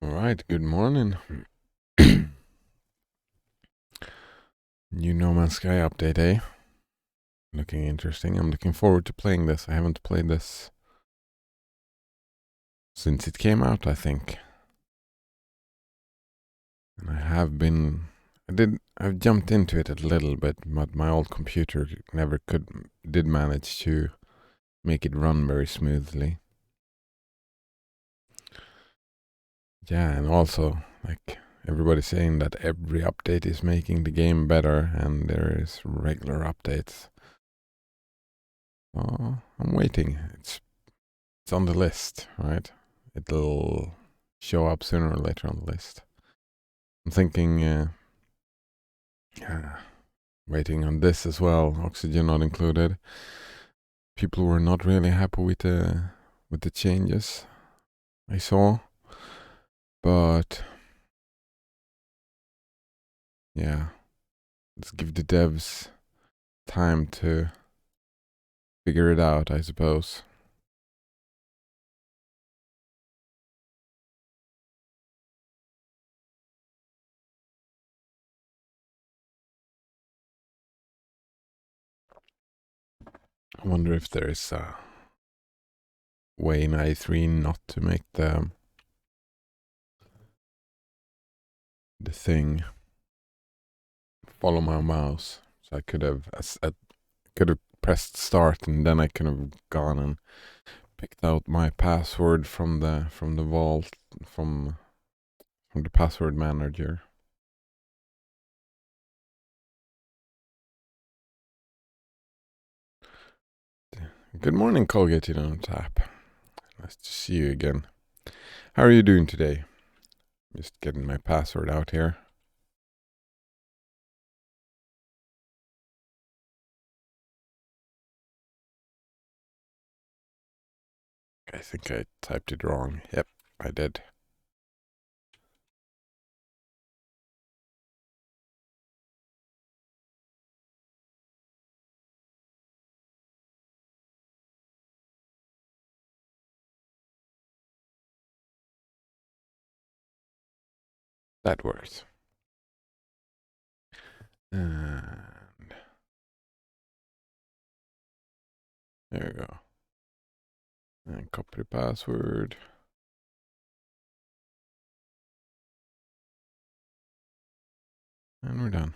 All right, good morning. New No Man's Sky update, eh? Looking interesting. I'm looking forward to playing this. I haven't played this since it came out, I think. And I've jumped into it a little bit, but my old computer did manage to make it run very smoothly. Yeah, and also, like, everybody's saying that every update is making the game better, and there is regular updates. Oh, I'm waiting. It's on the list, right? It'll show up sooner or later on the list. I'm thinking, waiting on this as well. Oxygen not included. People were not really happy with the changes I saw, but yeah, let's give the devs time to figure it out, I suppose. I wonder if there is a way in i3 not to make the thing follow my mouse. So I could have pressed start, and then I could have gone and picked out my password from the vault from the password manager. Good morning, Colgate on tap. Nice to see you again. How are you doing today? Just getting my password out here. I think I typed it wrong. Yep, I did. That works. And there we go. And copy the password. And we're done.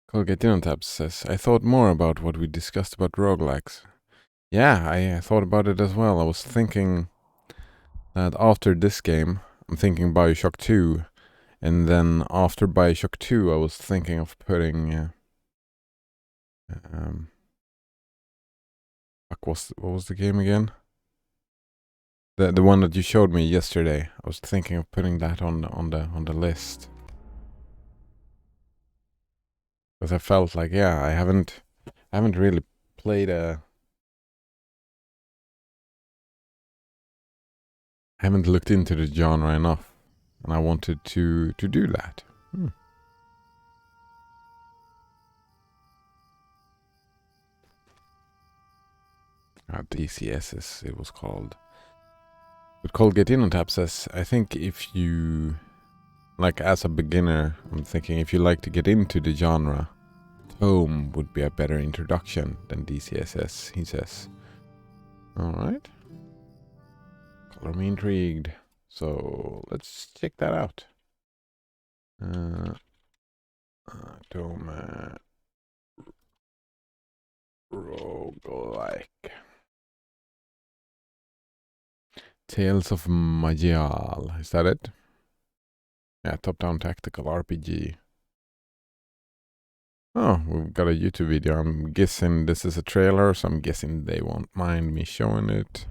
Colgate on tap says, I thought more about what we discussed about roguelikes. Yeah, I thought about it as well. I was thinking that after this game, I'm thinking Bioshock 2. And then after Bioshock 2, I was thinking of putting... what was the game again? The one that you showed me yesterday. I was thinking of putting that on the list. Because I felt like, yeah, I haven't really played I haven't looked into the genre enough, and I wanted to do that. DCS it was called. But Colgate on tap says, I think if you, like as a beginner, I'm thinking if you like to get into the genre, Tome would be a better introduction than DCSS, he says. Alright. Color me intrigued. So let's check that out. Tome roguelike. Tales of Majal. Is that it? Yeah, top-down tactical RPG. Oh, we've got a YouTube video. I'm guessing this is a trailer, so I'm guessing they won't mind me showing it.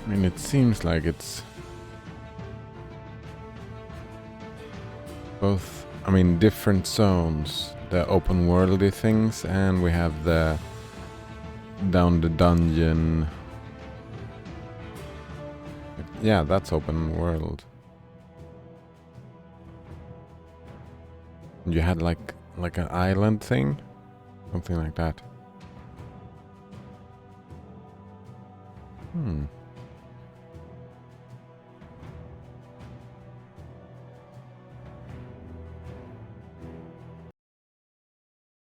I mean, it seems like it's both, I mean, different zones, the open worldy things, and we have the down the dungeon. Yeah, that's open world. You had like an island thing, something like that.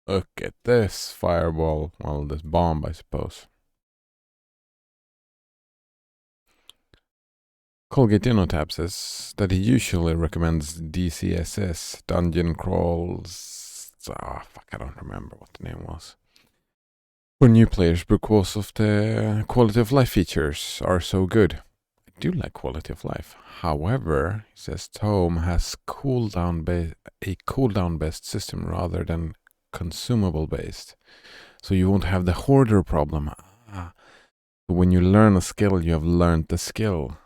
Look at this fireball. Well, this bomb, I suppose. Colgate Innotab says that he usually recommends DCSS, Dungeon Crawls. Fuck, I don't remember what the name was. For new players because of the quality of life features are so good. I do like quality of life. However, he says Tome has a cooldown based system rather than consumable based. So you won't have the hoarder problem. When you learn a skill, you have learned the skill.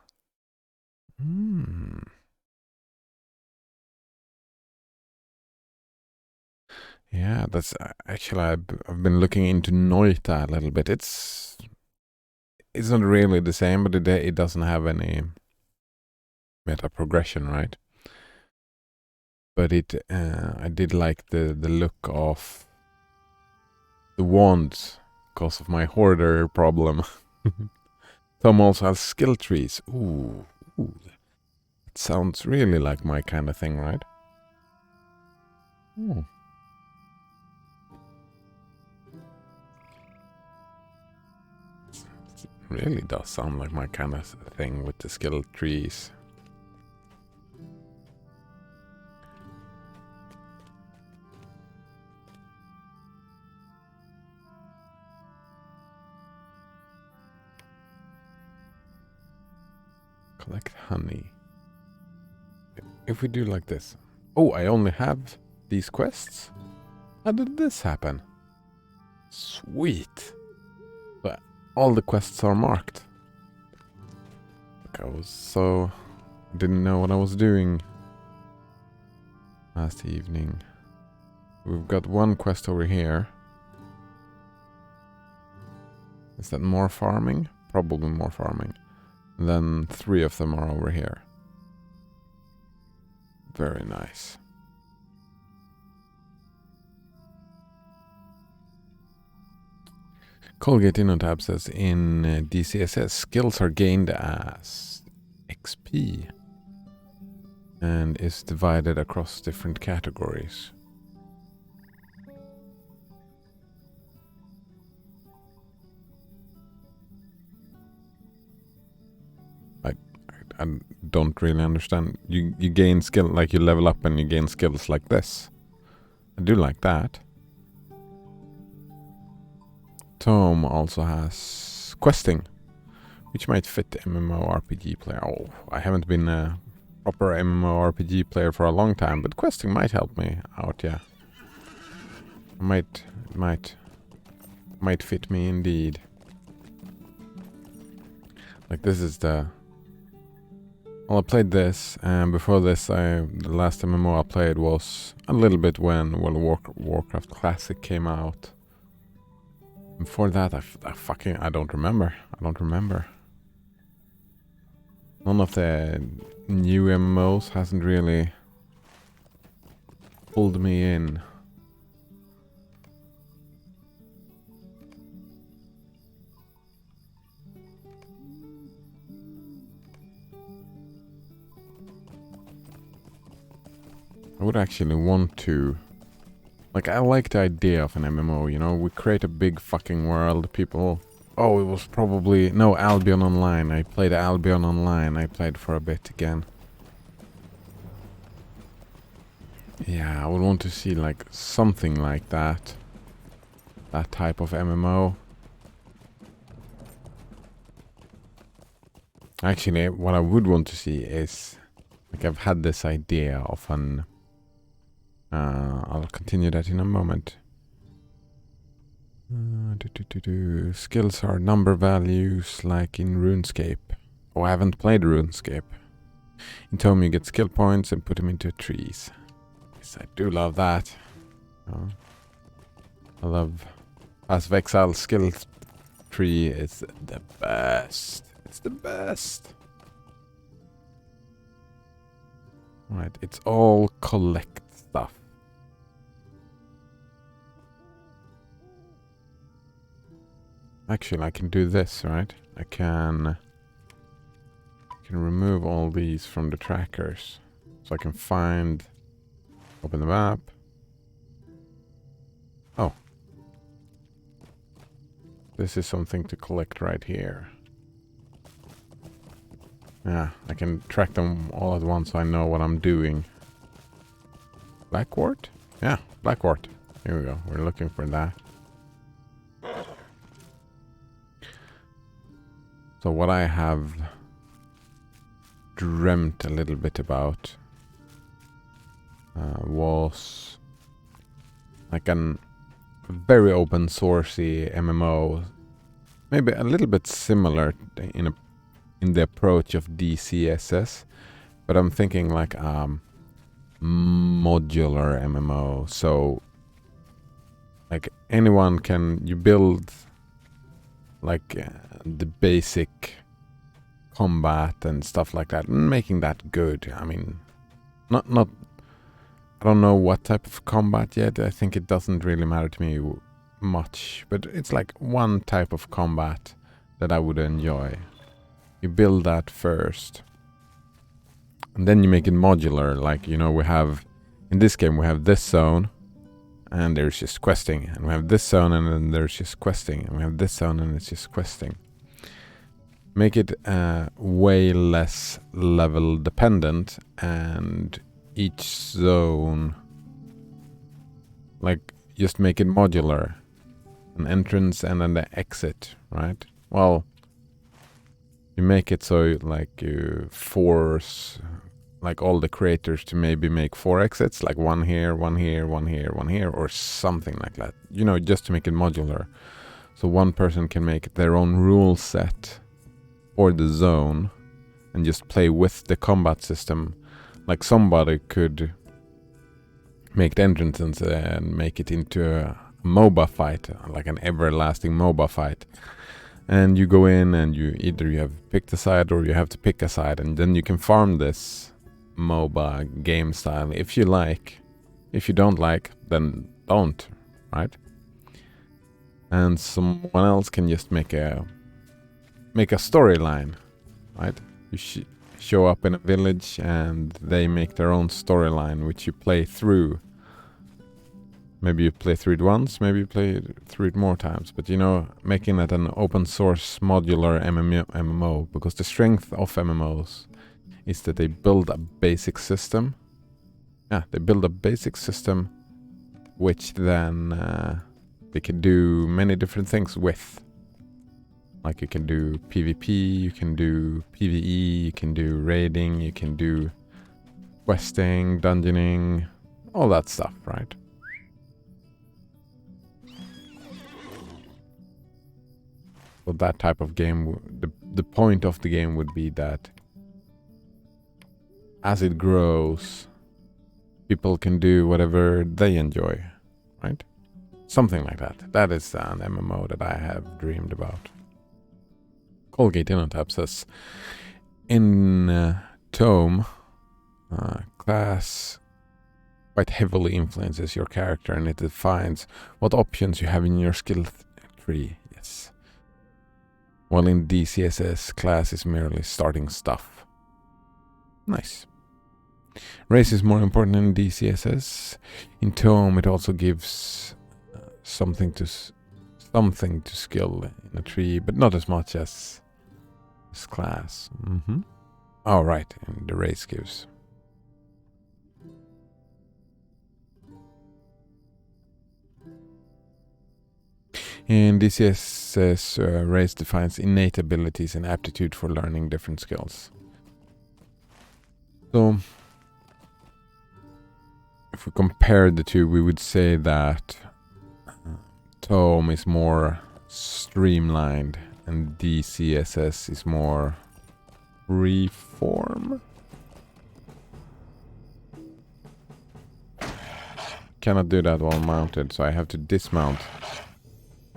Yeah, that's actually, I've been looking into Noita a little bit. It's not really the same, but it doesn't have any meta progression, right? But I did like the look of the wands because of my hoarder problem. Tom also has skill trees. Ooh, it sounds really like my kind of thing, right? Ooh. Really does sound like my kind of thing with the skill trees. Collect honey. If we do like this. Oh, I only have these quests? How did this happen? Sweet. But all the quests are marked. Like didn't know what I was doing last evening. We've got one quest over here. Is that more farming? Probably more farming. And then 3 of them are over here. Very nice. Colgate Innotab says in DCSS, skills are gained as XP and is divided across different categories. I don't really understand. You gain skill, like you level up and you gain skills like this. I do like that. Tome also has questing, which might fit the MMORPG player. Oh, I haven't been a proper MMORPG player for a long time, but questing might help me out, yeah. Might fit me indeed. Like this is the... Well, I played this, and before this, the last MMO I played was a little bit when World of Warcraft Classic came out. Before that, I don't remember. None of the new MMOs hasn't really pulled me in. I would actually want to... Like, I like the idea of an MMO, you know? We create a big fucking world, people... Oh, it was probably... No, Albion Online. I played Albion Online. I played for a bit again. Yeah, I would want to see, like, something like that. That type of MMO. Actually, what I would want to see is... Like, I've had this idea of an... I'll continue that in a moment. Skills are number values like in RuneScape. Oh, I haven't played RuneScape. In Tome you get skill points and put them into trees. Yes, I do love that. Oh. I love Path of Exile skill tree. It's the best. It's the best. Right, it's all collect stuff. Actually, I can do this, right? I can remove all these from the trackers. So I can find, open the map. Oh. This is something to collect right here. Yeah, I can track them all at once so I know what I'm doing. Blackwort? Yeah, Blackwort. Here we go. We're looking for that. So what I have dreamt a little bit about was like an very open sourcey MMO, maybe a little bit similar in the approach of DCSS, but I'm thinking like modular MMO. So like anyone can, you build like the basic combat and stuff like that, and making that good. I mean, not I don't know what type of combat yet. I think it doesn't really matter to me much, but it's like one type of combat that I would enjoy. You build that first, and then you make it modular. Like, you know, we have, in this game, we have this zone, and there's just questing. And we have this zone, and then there's just questing. And we have this zone, and it's just questing. Make it way less level dependent, and each zone, like, just make it modular. An entrance and then the exit, right? Well, you make it so like you force like all the creators to maybe make 4 exits, like one here, one here, one here, one here, or something like that. You know, just to make it modular. So one person can make their own rule set for the zone and just play with the combat system. Like somebody could make the entrances and make it into a MOBA fight, like an everlasting MOBA fight. And you go in and you have picked a side or you have to pick a side, and then you can farm this MOBA game style if you like. If you don't like, then don't, right? And someone else can just make a storyline, right? You show up in a village and they make their own storyline, which you play through. Maybe you play through it once, maybe you play through it more times. But, you know, making it an open source modular MMO, because the strength of MMOs is that they build a basic system. Yeah, they build a basic system which then they can do many different things with. Like you can do PvP, you can do PvE, you can do raiding, you can do questing, dungeoning, all that stuff, right? So that type of game, the point of the game would be that as it grows, people can do whatever they enjoy, right? Something like that. That is an MMO that I have dreamed about. Colgate InnoTap says, in Tome, class quite heavily influences your character, and it defines what options you have in your skill tree. Yes. While in DCSS, class is merely starting stuff. Nice. Race is more important in DCSS. In Tome, it also gives something to skill in a tree, but not as much as class. Oh, right, and the race gives. In DCSS, race defines innate abilities and aptitude for learning different skills. So, if we compare the two, we would say that Tome is more streamlined and DCSS is more reform. Cannot do that while mounted, so I have to dismount.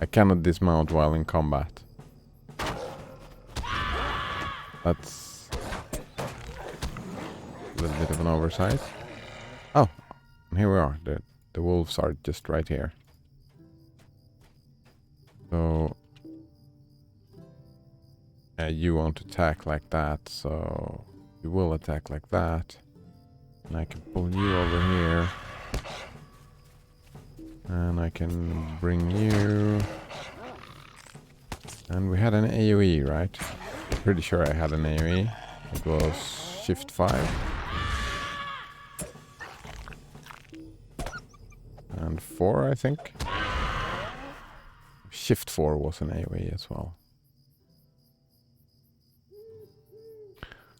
I cannot dismount while in combat. That's a little bit of an oversight. Oh, and here we are. The wolves are just right here. So you won't attack like that, so you will attack like that. And I can pull you over here. And I can bring you. And we had an AoE, right? Pretty sure I had an AoE. It was Shift 5. And 4, I think. Shift 4 was an AoE as well.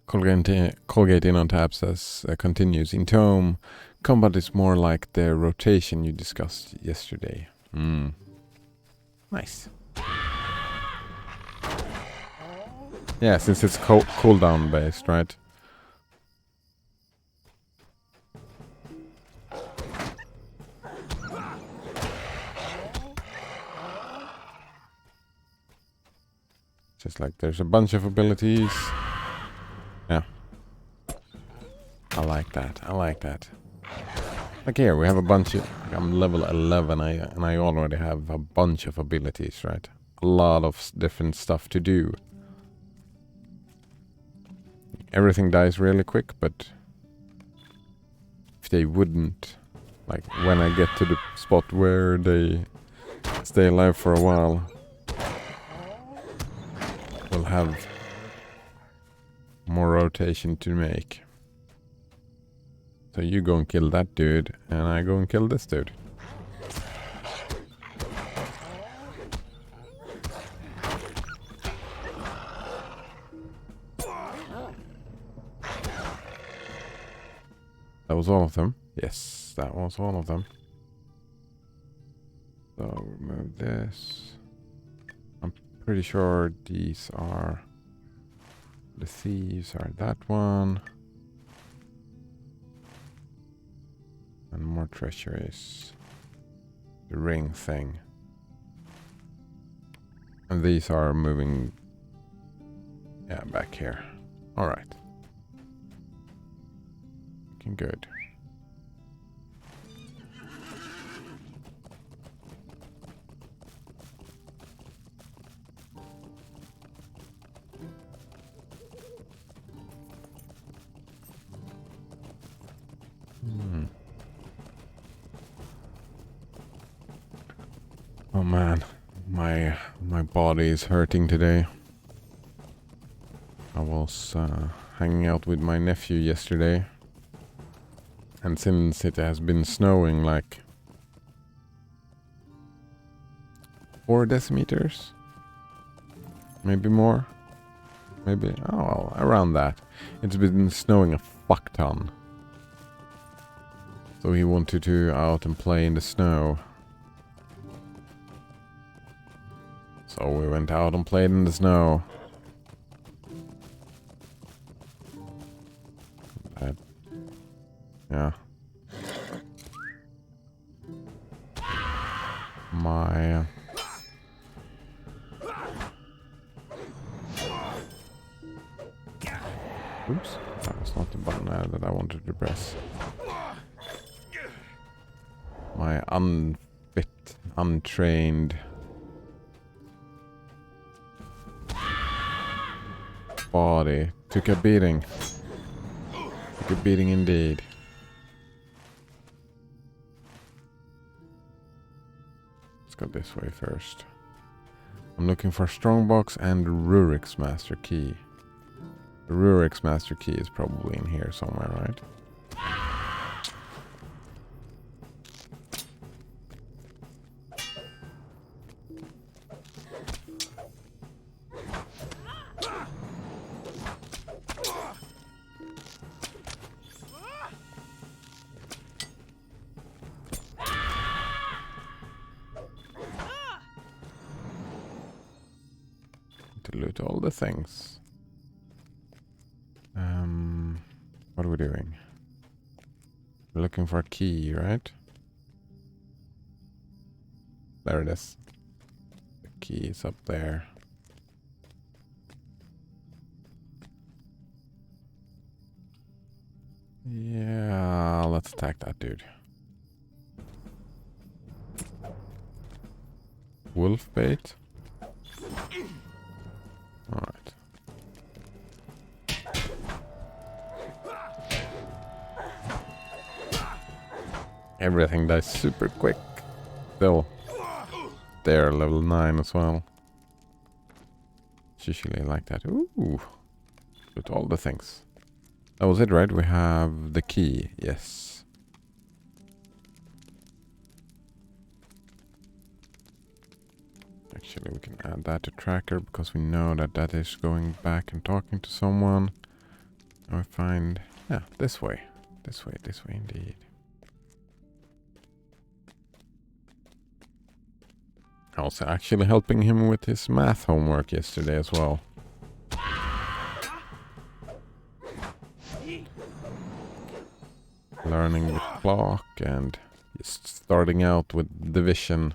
Colgate in on tab says, continues. In Tome, combat is more like the rotation you discussed yesterday. Nice. Yeah, since it's cooldown based, right? Just like there's a bunch of abilities. Yeah. I like that. I like that. Like here, we have a bunch of... I'm level 11 and I already have a bunch of abilities, right? A lot of different stuff to do. Everything dies really quick, but... if they wouldn't... like, when I get to the spot where they stay alive for a while... we'll have... more rotation to make. So you go and kill that dude, and I go and kill this dude. That was all of them. Yes, that was all of them. So remove this. I'm pretty sure these are... the thieves are that one. And more treasuries. The ring thing. And these are moving... yeah, back here. Alright. Looking good. Oh man, my body is hurting today. I was hanging out with my nephew yesterday, and since it has been snowing like 4 decimeters, maybe more, maybe, oh well, around that. It's been snowing a fuck ton. So he wanted to out and play in the snow. So we went out and played in the snow. Yeah. My... oops. That was not the button that I wanted to press. My unfit, untrained... body took a beating. Took a beating indeed. Let's go this way first. I'm looking for Strongbox and Rurik's Master Key. The Rurik's Master Key is probably in here somewhere, right? To loot all the things. What are we doing? We're looking for a key, right? There it is. The key is up there. Yeah, let's attack that dude. Wolf bait? Alright. Everything dies super quick. Still. They're level 9 as well. It's usually like that. Ooh. With all the things. That was it, right? We have the key. Yes. Actually, we can add that to tracker because we know that that is going back and talking to someone. And we find... Yeah, this way. This way indeed. Also actually helping him with his math homework yesterday as well. Learning the clock and just starting out with division.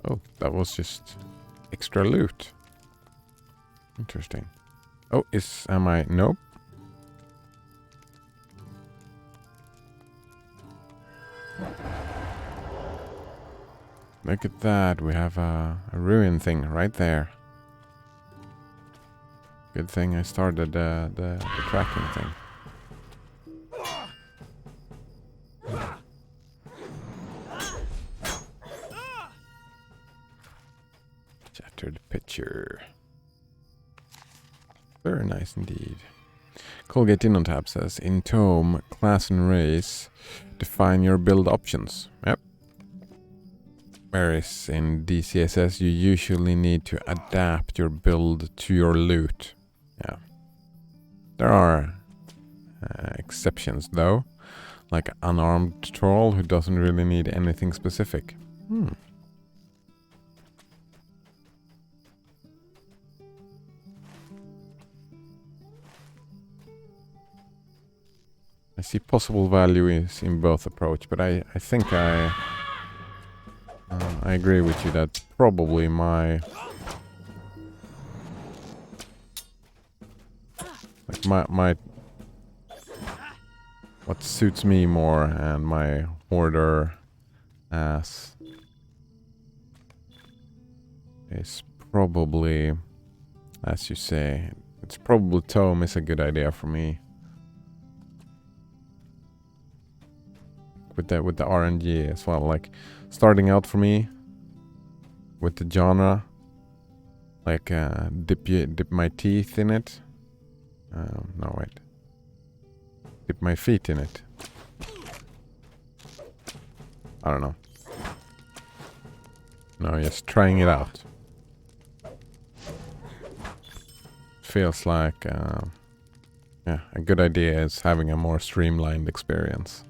Oh, that was just extra loot. Interesting. Oh, am I? Nope. Look at that. We have a ruin thing right there. Good thing I started the tracking thing. Shattered picture. Very nice indeed. Colgate in on tab says, in Tome, class and race, define your build options. Yep. Whereas in DCSS, you usually need to adapt your build to your loot. Yeah. There are exceptions though, like unarmed troll who doesn't really need anything specific. I see possible value is in both approach, but I think I agree with you that probably my what suits me more and my hoarder ass is probably, as you say, it's probably Tome is a good idea for me. With the RNG as well, like starting out for me with the genre, like dip my teeth in it. No wait, dip my feet in it. I don't know. No, just trying it out. Feels like yeah, a good idea is having a more streamlined experience.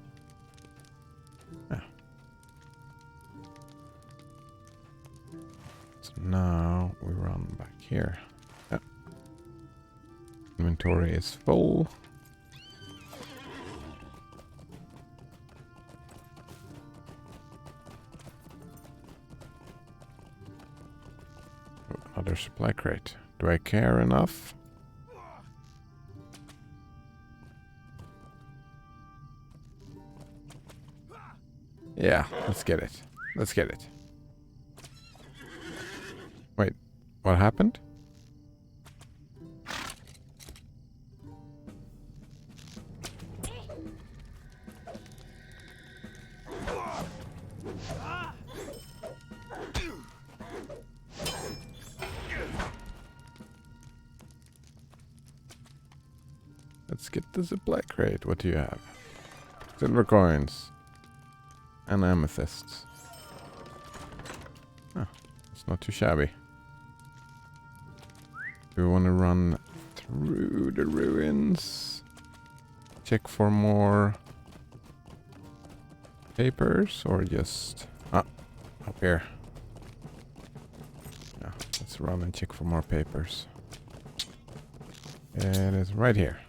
Now we run back here. Yep. Inventory is full. Another supply crate. Do I care enough? Yeah, let's get it. Let's get it. Wait, what happened? Let's get the supply crate. What do you have? Silver coins. And amethysts. Oh, it's not too shabby. Do we want to run through the ruins? Check for more papers or just... Ah, up here. Yeah, let's run and check for more papers. It is right here.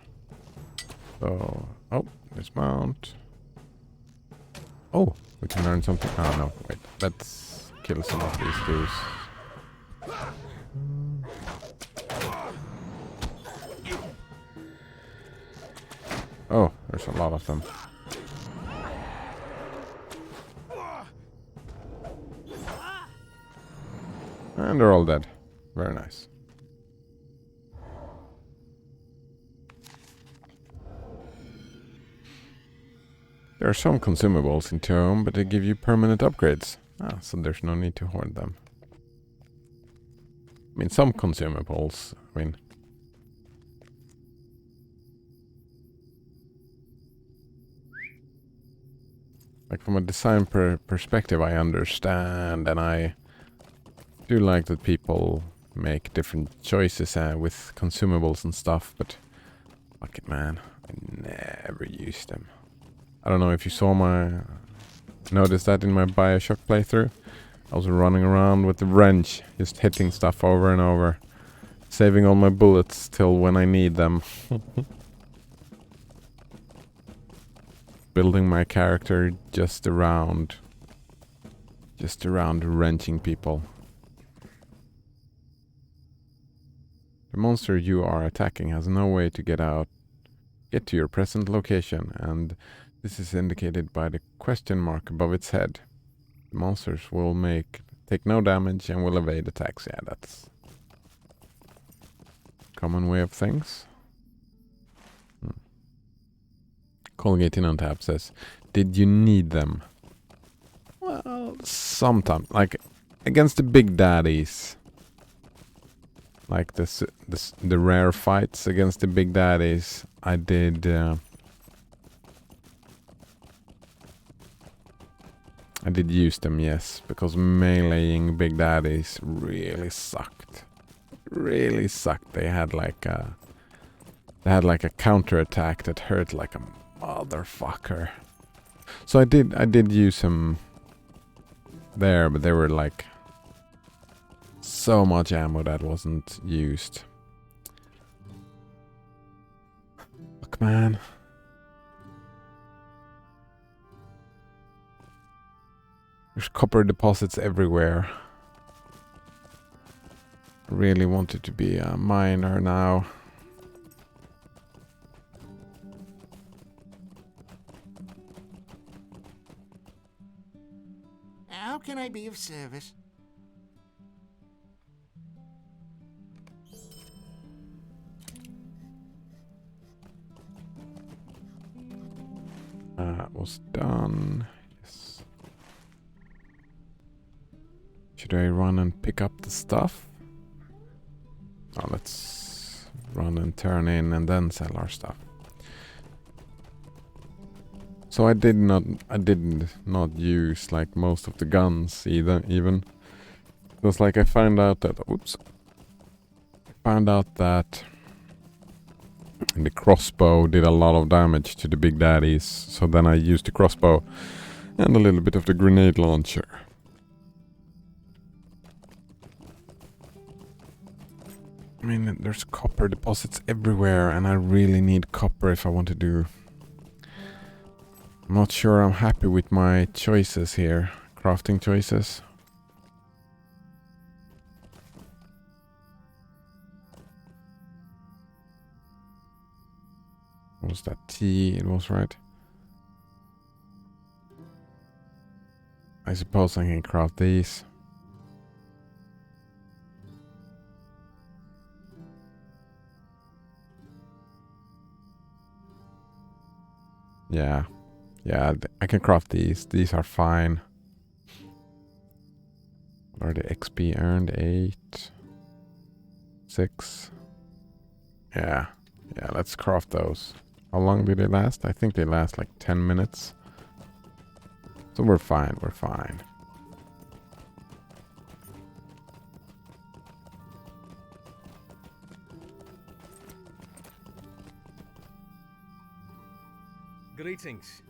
So, oh, dismount. Oh, we can learn something. Oh no, wait. Let's kill some of these dudes. Oh, there's a lot of them. And they're all dead. Very nice. There are some consumables in Tome, but they give you permanent upgrades. Ah, so there's no need to hoard them. I mean, some consumables, I mean... Like, from a design perspective, I understand, and I do like that people make different choices with consumables and stuff, but... Fuck it, man. I never use them. I don't know if you saw noticed that in my Bioshock playthrough. I was running around with the wrench, just hitting stuff over and over. Saving all my bullets till when I need them. Building my character just around wrenching people. The monster you are attacking has no way to get to your present location, and this is indicated by the question mark above its head. The monsters will take no damage and will evade attacks. Yeah, that's common way of things. Colgate in on tap says, did you need them? Well, sometimes. Like, against the big daddies. Like the rare fights against the big daddies, I did... I did use them, yes, because meleeing big daddies really sucked. Really sucked. They had like a counter attack that hurt like a motherfucker. So I did use them there, but they were like so much ammo that wasn't used. Fuck, man. There's copper deposits everywhere. Really wanted to be a miner now. How can I be of service? That was done. Yes. Should I run and pick up the stuff? Oh, let's run and turn in and then sell our stuff. So I did not use like most of the guns even. It was like I found out that the crossbow did a lot of damage to the big daddies, so then I used the crossbow and a little bit of the grenade launcher. I mean, there's copper deposits everywhere, and I really need copper if I want to do... I'm not sure I'm happy with my choices here. Crafting choices. What was that? T? It was right. I suppose I can craft these. Yeah. Yeah, I can craft these. These are fine. What are the XP earned? 8. 6. Yeah. Yeah, let's craft those. How long did they last? I think they last like 10 minutes. So we're fine, we're fine. Greetings.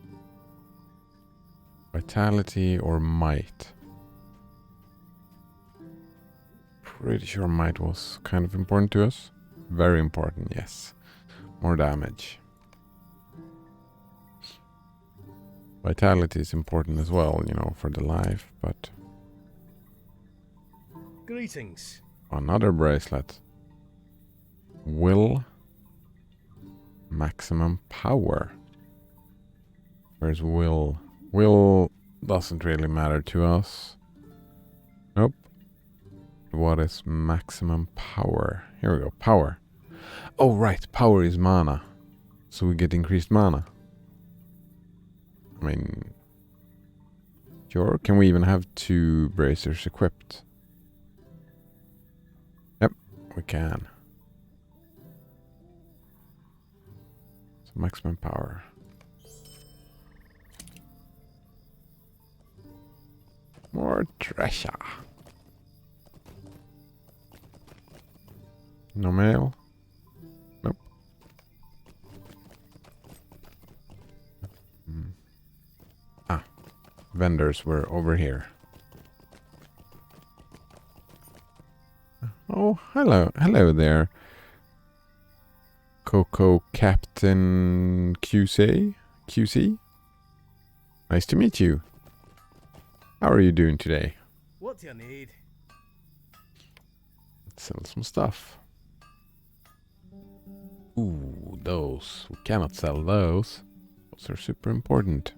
Vitality or might? Pretty sure might was kind of important to us. Very important, yes. More damage. Vitality is important as well, you know, for the life, but... Greetings. Another bracelet. Will. Maximum power. Where's will? Will doesn't really matter to us. Nope. What is maximum power? Here we go. Power. Oh, right. Power is mana. So we get increased mana. I mean... Sure. Can we even have 2 bracers equipped? Yep. We can. So maximum power. More treasure. No mail? Nope. Ah. Vendors were over here. Oh, hello. Hello there. Coco Captain QC? QC? Nice to meet you. How are you doing today? What do you need? Let's sell some stuff. Ooh, those. We cannot sell those. Those are super important.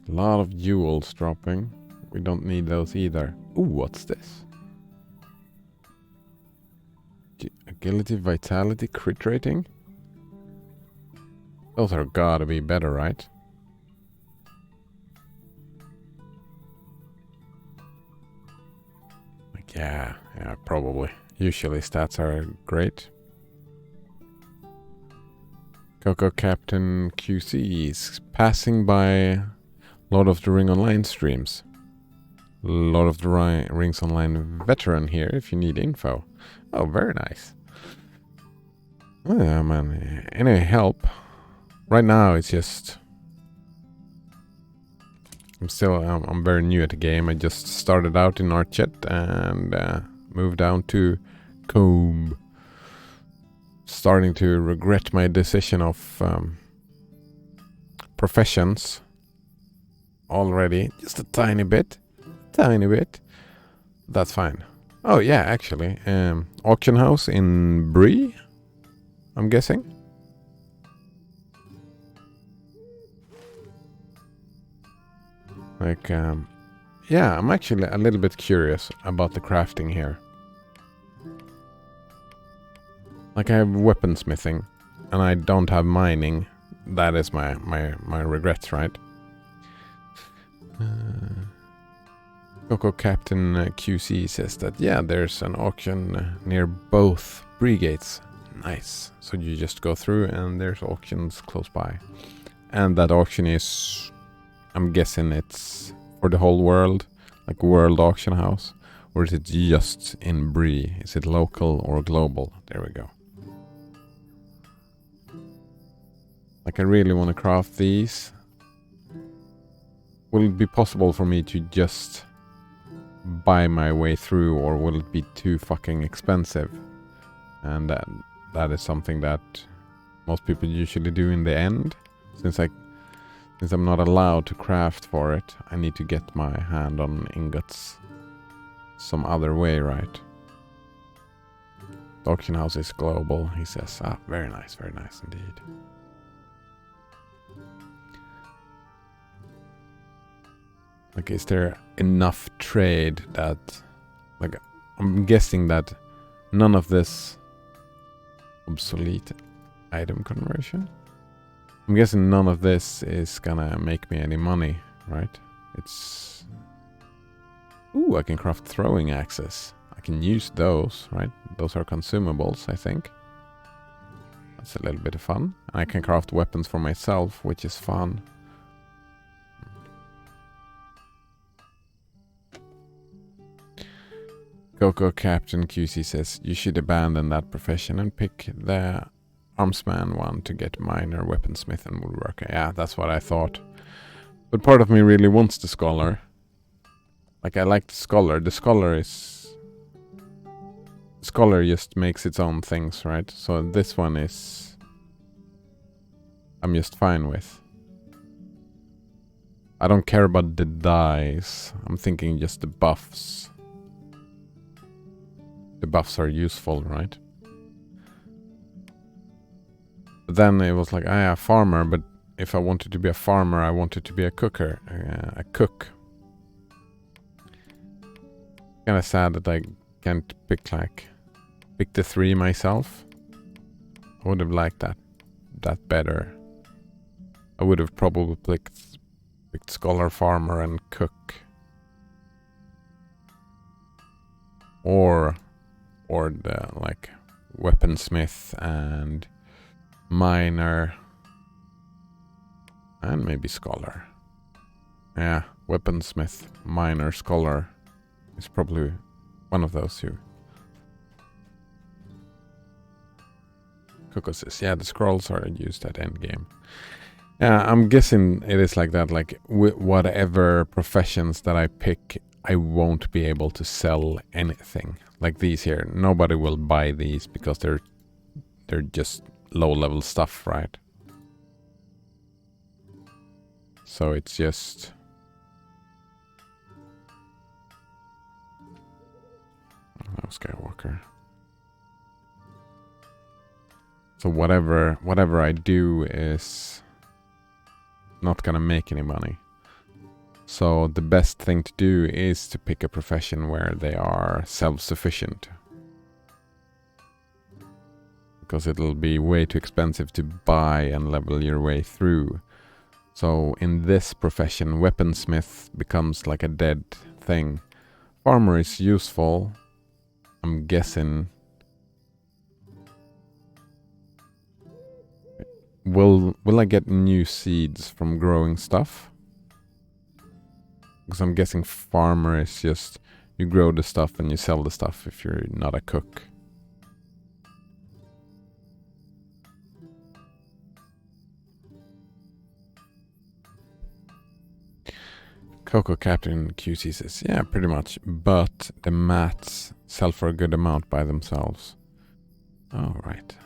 A lot of jewels dropping. We don't need those either. Ooh, what's this? Agility, vitality, crit rating? Those are gotta be better, right? Like, yeah, probably. Usually stats are great. Coco Captain QC is passing by Lord of the Ring Online streams. Lord of the Rings Online veteran here if you need info. Oh, very nice. Oh, yeah, man. Any help? Right now it's just... I'm very new at the game. I just started out in Archet and moved down to Combe. Starting to regret my decision of professions already. Just a tiny bit. Tiny bit. That's fine. Oh yeah, actually. Auction house in Bree, I'm guessing. Like, yeah, I'm actually a little bit curious about the crafting here. Like, I have weaponsmithing, and I don't have mining. That is my regrets, right? Coco Captain QC says that, yeah, there's an auction near both brigates. Nice. So you just go through and there's auctions close by. And that auction is, I'm guessing it's for the whole world, like World Auction House. Or is it just in Bree? Is it local or global? There we go. Like, I really want to craft these. Will it be possible for me to just buy my way through, or will it be too fucking expensive? And that is something that most people usually do in the end. Since I'm not allowed to craft for it, I need to get my hand on ingots some other way, right? The auction house is global, he says. Ah, very nice indeed. Like, is there enough trade that... Like, I'm guessing that none of this... Obsolete item conversion? I'm guessing none of this is gonna make me any money, right? It's... Ooh, I can craft throwing axes. I can use those, right? Those are consumables, I think. That's a little bit of fun. I can craft weapons for myself, which is fun. Coco Captain QC says, you should abandon that profession and pick the armsman one to get miner, weaponsmith and woodworker. Yeah, that's what I thought. But part of me really wants the scholar. Like, I like the scholar. The scholar just makes its own things, right? So this one is... I'm just fine with. I don't care about the dice. I'm thinking just the buffs. The buffs are useful, right? But then it was like, a farmer, but if I wanted to be a farmer, I wanted to be a cooker, a cook. Kinda sad that I can't pick the 3 myself. I would have liked that better. I would have probably picked scholar, farmer and cook. Or the like weaponsmith and miner and maybe scholar. Yeah, weaponsmith, miner, scholar is probably one of those two. Coco says, yeah, the scrolls are used at endgame. Yeah, I'm guessing it is like that. Like whatever professions that I pick, I won't be able to sell anything. Like these here, nobody will buy these because they're just low-level stuff, right? So it's just... Oh, Skywalker. So whatever I do is not gonna make any money. So the best thing to do is to pick a profession where they are self-sufficient. Because it'll be way too expensive to buy and level your way through. So in this profession, weaponsmith becomes like a dead thing. Farmer is useful. I'm guessing... Will I get new seeds from growing stuff? Because I'm guessing farmer is just, you grow the stuff and you sell the stuff if you're not a cook. Coco Captain QC says, yeah, pretty much. But the mats sell for a good amount by themselves. Oh, right.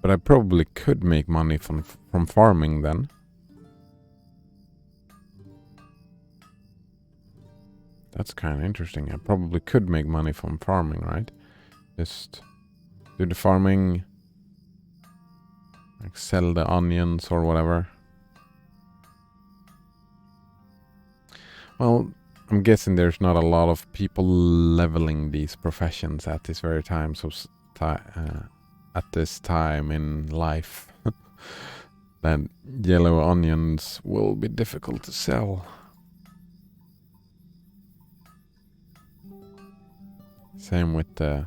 But I probably could make money from farming then. That's kind of interesting. I probably could make money from farming, right? Just do the farming, like sell the onions or whatever. Well, I'm guessing there's not a lot of people leveling these professions at this very time, so at this time in life, that yellow onions will be difficult to sell. Same with the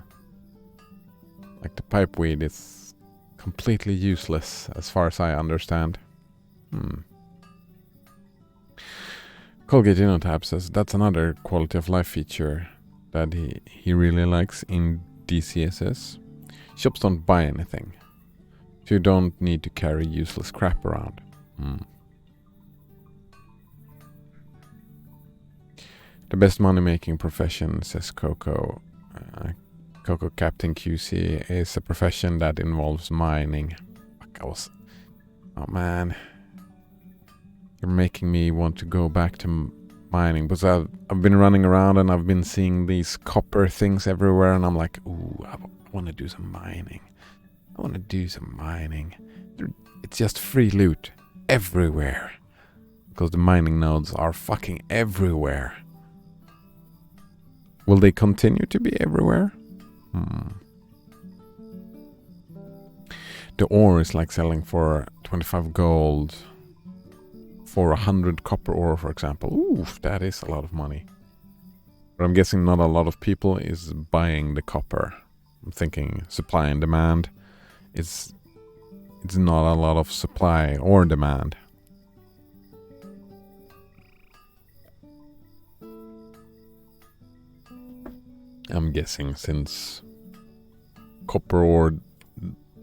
pipeweed is completely useless as far as I understand. Colgate Inotab says that's another quality of life feature that he really likes in DCSS. Shops don't buy anything, so you don't need to carry useless crap around. The best money-making profession, says Coco Captain QC, is a profession that involves mining. Oh man, you're making me want to go back to mining, because I've been running around and I've been seeing these copper things everywhere, and I'm like, ooh, I want to do some mining. It's just free loot everywhere, because the mining nodes are fucking everywhere. Will they continue to be everywhere? the ore is like selling for 25 gold for 100 copper ore, for example. Ooh, that is a lot of money. But I'm guessing not a lot of people is buying the copper. I'm thinking supply and demand. It's not a lot of supply or demand. I'm guessing since copper ore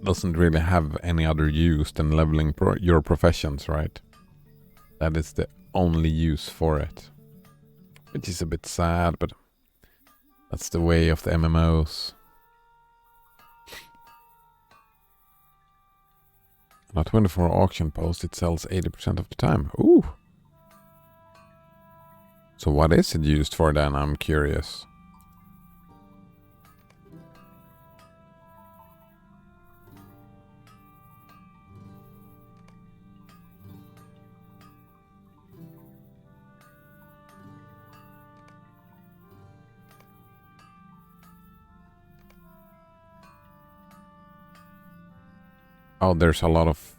doesn't really have any other use than leveling your professions, right? That is the only use for it. Which is a bit sad, but that's the way of the MMOs. On a 24 auction post, it sells 80% of the time. Ooh! So what is it used for then? I'm curious. Oh, there's a lot of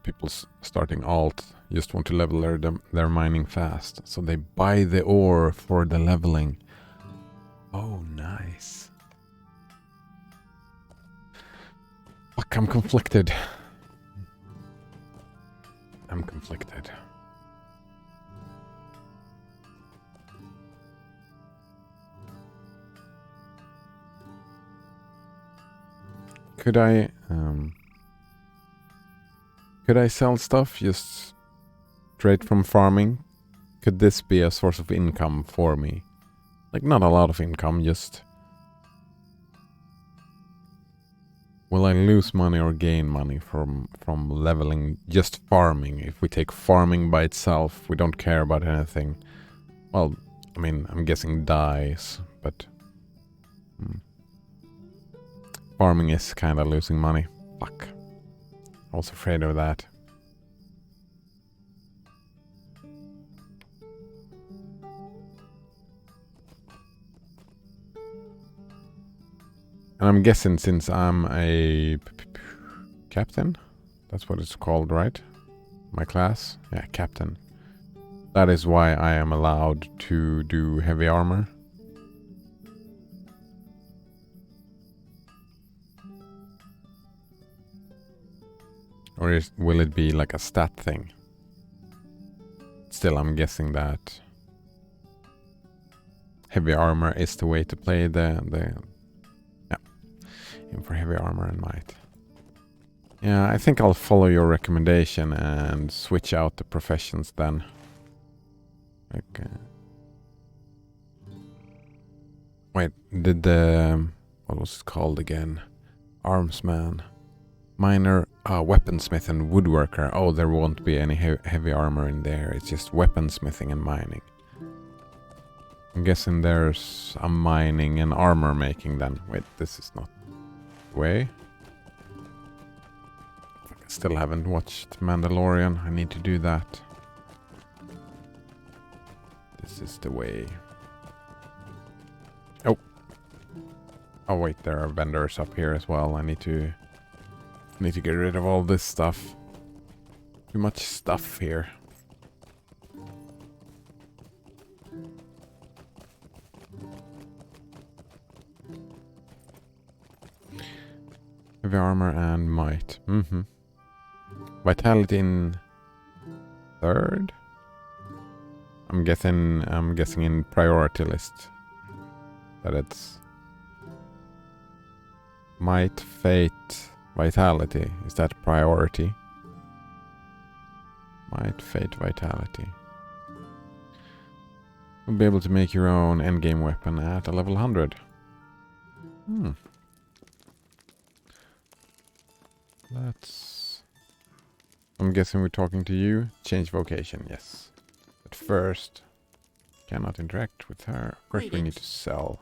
people starting alt, just want to level their mining fast. So they buy the ore for the leveling. Oh, nice. Fuck, I'm conflicted. I'm conflicted. Could I sell stuff just straight from farming? Could this be a source of income for me? Like, not a lot of income, just... Will I lose money or gain money from leveling, just farming? If we take farming by itself, we don't care about anything. Well, I mean, I'm guessing dies, but... Farming is kinda losing money. Fuck. I was afraid of that. And I'm guessing since I'm a captain, that's what it's called, right? My class? Yeah, captain. That is why I am allowed to do heavy armor. Or will it be like a stat thing? Still, I'm guessing that heavy armor is the way to play yeah, in for heavy armor and might. Yeah, I think I'll follow your recommendation and switch out the professions then. Okay. Wait, did the what was it called again? Armsman. Miner, weaponsmith and woodworker. Oh, there won't be any heavy armor in there. It's just weaponsmithing and mining. I'm guessing there's a mining and armor making then. Wait, this is not the way. I still haven't watched Mandalorian. I need to do that. This is the way. Oh. Oh wait, there are vendors up here as well. I need to get rid of all this stuff. Too much stuff here. Heavy armor and might. Vitality in third? I'm guessing in priority list that it's might, fate, vitality. Is that priority? Might, fate, vitality. You'll be able to make your own endgame weapon at a level 100. I'm guessing we're talking to you. Change vocation, yes. But first, cannot interact with her. First we need to sell.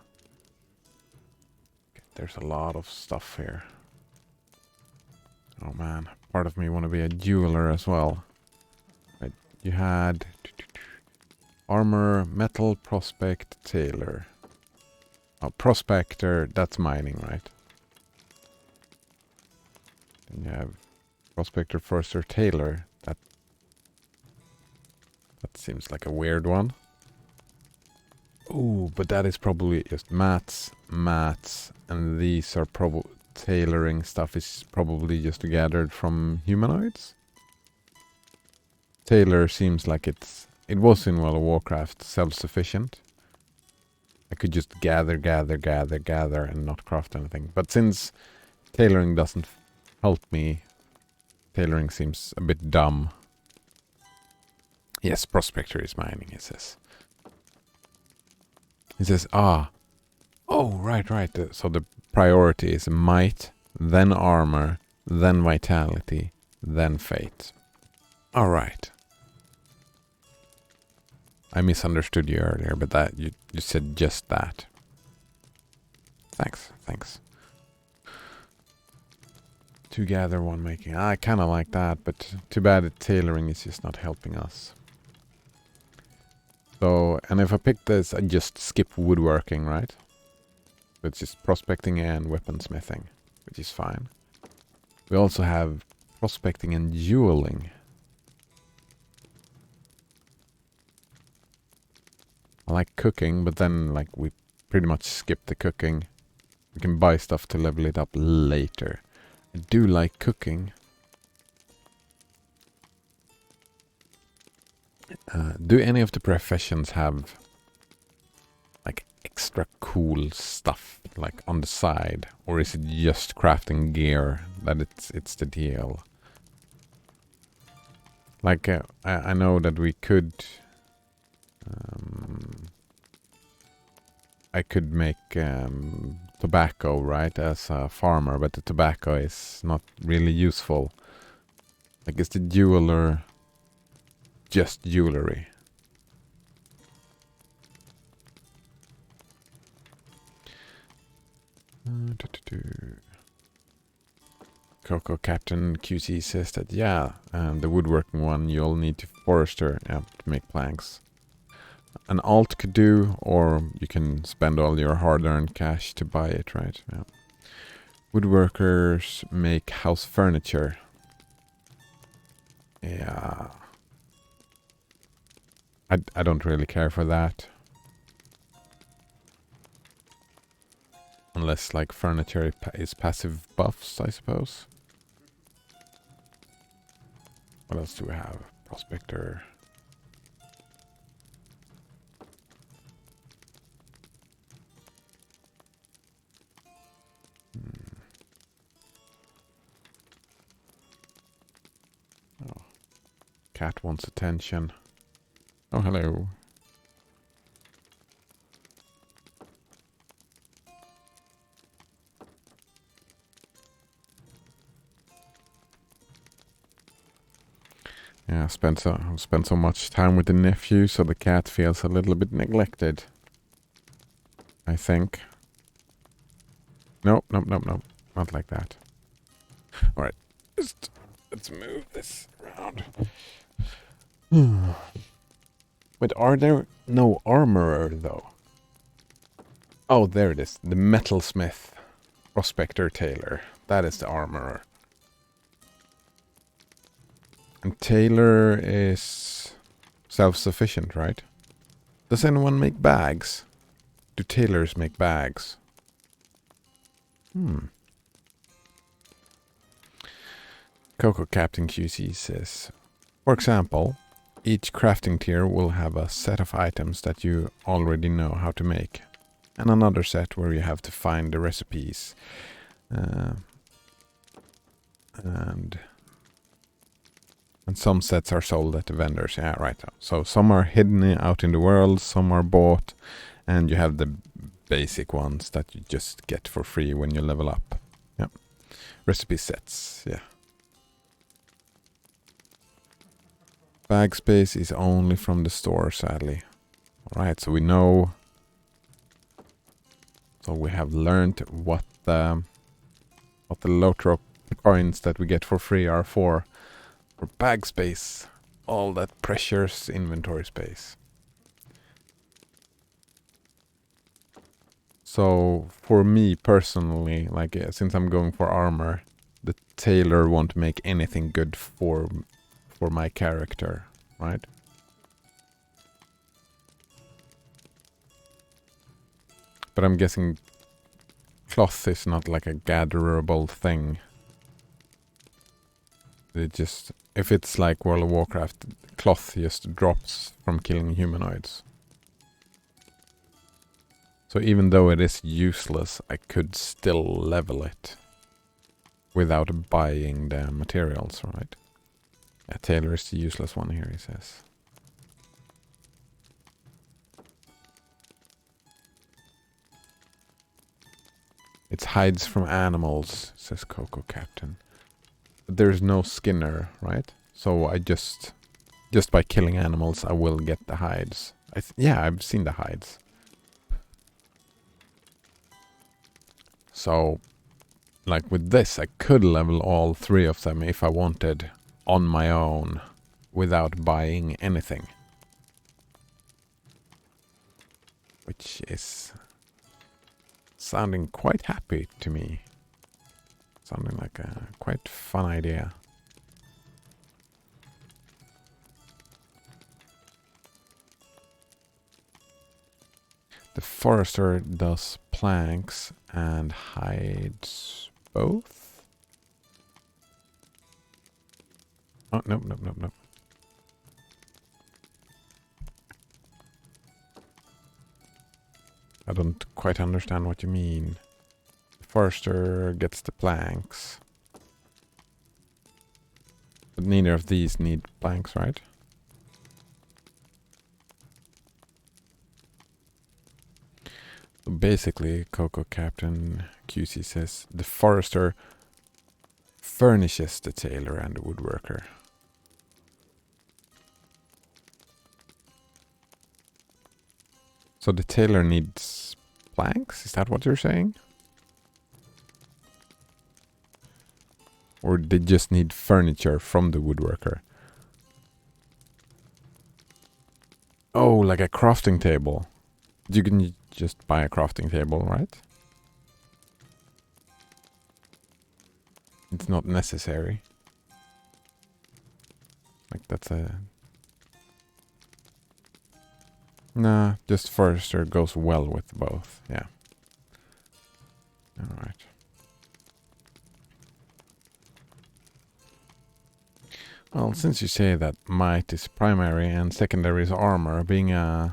Okay, there's a lot of stuff here. Oh man, part of me want to be a jeweler as well. Right, you had armor, metal, prospect, tailor. Oh, prospector, that's mining, right? You have Prospector, Forester, Tailor. That seems like a weird one. Ooh, but that is probably just mats, and these are probably tailoring stuff is probably just gathered from humanoids. Tailor seems like it was in World of Warcraft self-sufficient. I could just gather and not craft anything. But since tailoring doesn't help me, tailoring seems a bit dumb. Yes, Prospector is mining, it says. It says, oh, right. So the priority is might, then armor, then vitality, then fate. All right. I misunderstood you earlier, but that you said just that. Thanks. Two gather, one making. I kind of like that, but too bad the tailoring is just not helping us. So, and if I pick this, I just skip woodworking, right? It's just prospecting and weaponsmithing, which is fine. We also have prospecting and jeweling. I like cooking, but then like we pretty much skip the cooking. We can buy stuff to level it up later. I do like cooking. Do any of the professions have like extra cool stuff like on the side, or is it just crafting gear that it's the deal? Like I know that we could. I could make tobacco, right, as a farmer, but the tobacco is not really useful. Like, is the jeweler just jewelry? Coco Captain QC says that, yeah, the woodworking one, you'll need to forester to make planks. An alt could do, or you can spend all your hard-earned cash to buy it, right? Yeah. Woodworkers make house furniture. Yeah. I don't really care for that. Unless, like, furniture is passive buffs, I suppose. What else do we have? Prospector. Oh. Cat wants attention. Oh, hello. Yeah, spent so much time with the nephew, so the cat feels a little bit neglected. I think. Nope. Not like that. Alright. Just let's move this around. But are there no armorer though? Oh, there it is. The metalsmith. Prospector Tailor. That is the armorer. And Tailor is self-sufficient, right? Does anyone make bags? Do tailors make bags? Coco Captain QC says, for example, each crafting tier will have a set of items that you already know how to make, and another set where you have to find the recipes. And some sets are sold at the vendors. Yeah, right. So some are hidden out in the world, some are bought, and you have the basic ones that you just get for free when you level up. Yeah. Recipe sets, yeah. Bag space is only from the store, sadly. Alright, so we know. So we have learned what the Lotro coins that we get for free are for. For bag space. All that precious inventory space. So for me personally, like since I'm going for armor, the tailor won't make anything good for my character, right? But I'm guessing cloth is not like a gatherable thing. It just, if it's like World of Warcraft, cloth just drops from killing humanoids. So even though it is useless, I could still level it without buying the materials, right? Yeah, Taylor is the useless one here, he says. It's hides from animals, says Coco Captain. But there's no skinner, right? So I just by killing animals, I will get the hides. Yeah, I've seen the hides. So, like with this, I could level all 3 of them if I wanted on my own without buying anything. Which is sounding quite happy to me. Sounding like a quite fun idea. The forester does planks and hides both? Oh, nope. I don't quite understand what you mean. The forester gets the planks. But neither of these need planks, right? So basically, Coco Captain QC says the forester furnishes the tailor and the woodworker. So the tailor needs planks? Is that what you're saying? Or they just need furniture from the woodworker? Oh, like a crafting table. You can just buy a crafting table, right? It's not necessary. Like that's a... Nah, just forester goes well with both, yeah. Alright. Well, since you say that might is primary and secondary is armor, being an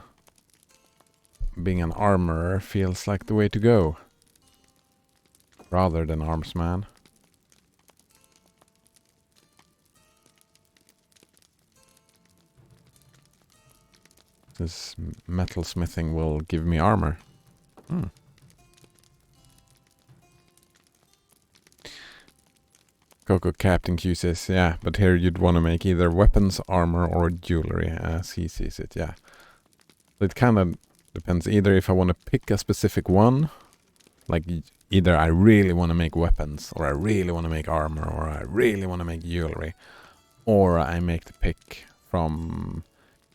armorer feels like the way to go. Rather than armsman. This metal smithing will give me armor. Coco Captain Q says, yeah, but here you'd want to make either weapons, armor, or jewelry, as he sees it, yeah. It kind of depends either if I want to pick a specific one, like either I really want to make weapons, or I really want to make armor, or I really want to make jewelry, or I make the pick from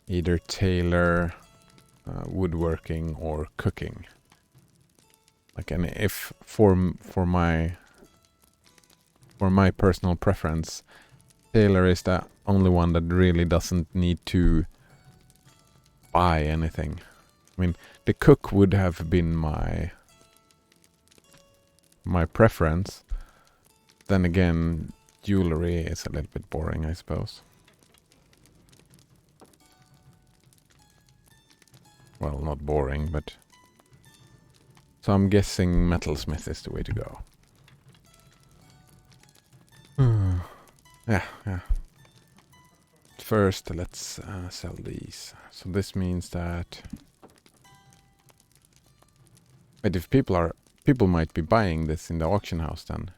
either tailor, woodworking, or cooking. Like, and if for my personal preference, tailor is the only one that really doesn't need to buy anything. I mean, the cook would have been my preference. Then again, jewelry is a little bit boring, I suppose. Well, not boring, but... So I'm guessing metalsmith is the way to go. Yeah. First, let's sell these. So this means that... But if people might be buying this in the auction house then.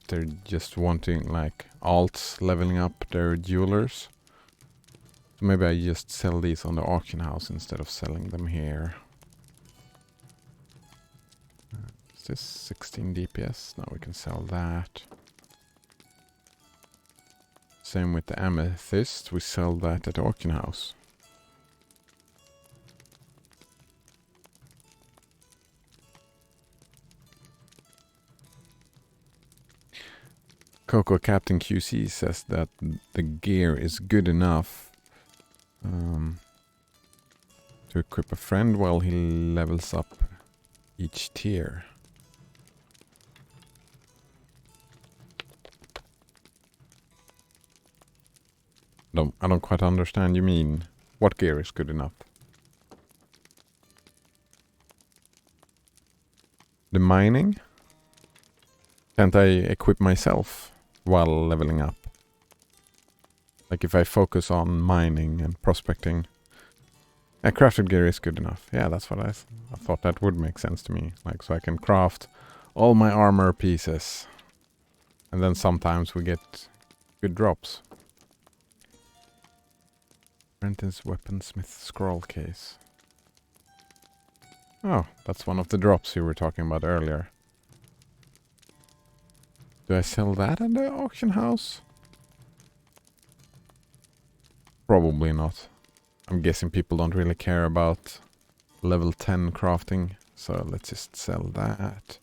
They're just wanting like alts leveling up their jewelers. So maybe I just sell these on the auction house instead of selling them here. Is this 16 DPS? Now we can sell that. Same with the amethyst, we sell that at the auction house. Coco Captain QC says that the gear is good enough to equip a friend while he levels up each tier. I don't quite understand. You mean what gear is good enough? The mining? Can't I equip myself while leveling up? Like if I focus on mining and prospecting. Crafted gear is good enough. Yeah, that's what I thought that would make sense to me. Like so I can craft all my armor pieces. And then sometimes we get good drops. Brenton's Weaponsmith scroll case. Oh, that's one of the drops you were talking about earlier. Do I sell that at the auction house? Probably not. I'm guessing people don't really care about level 10 crafting. So let's just sell that.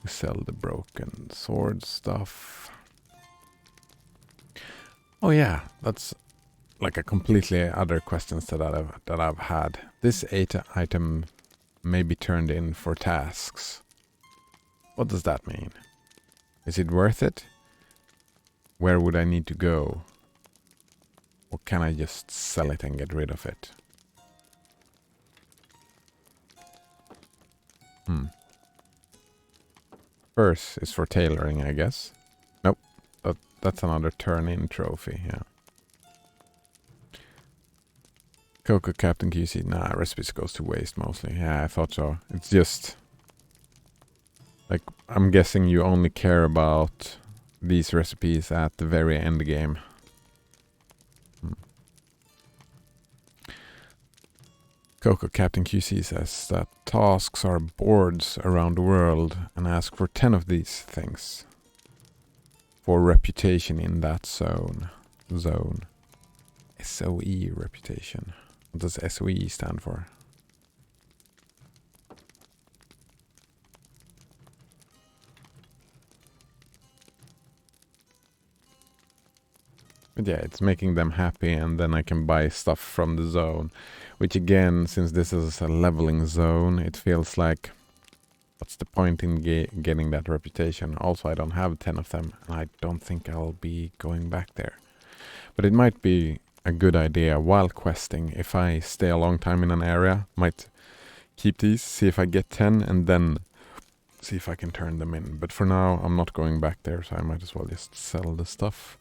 We sell the broken sword stuff. Oh yeah, that's like a completely other questions that I've had. This item may be turned in for tasks. What does that mean? Is it worth it? Where would I need to go? Or can I just sell it and get rid of it? First is for tailoring, I guess. Nope. That's another turn-in trophy, yeah. Coco Captain QC. Nah, recipes goes to waste mostly. Yeah, I thought so. It's just... like, I'm guessing you only care about these recipes at the very end game. Coco Captain QC says that tasks are boards around the world and ask for 10 of these things. For reputation in that zone. SOE reputation. What does SOE stand for? But yeah, it's making them happy and then I can buy stuff from the zone. Which again, since this is a leveling zone, it feels like... what's the point in getting that reputation? Also, I don't have 10 of them and I don't think I'll be going back there. But it might be a good idea while questing, if I stay a long time in an area, might keep these, see if I get 10 and then see if I can turn them in. But for now, I'm not going back there, so I might as well just sell the stuff.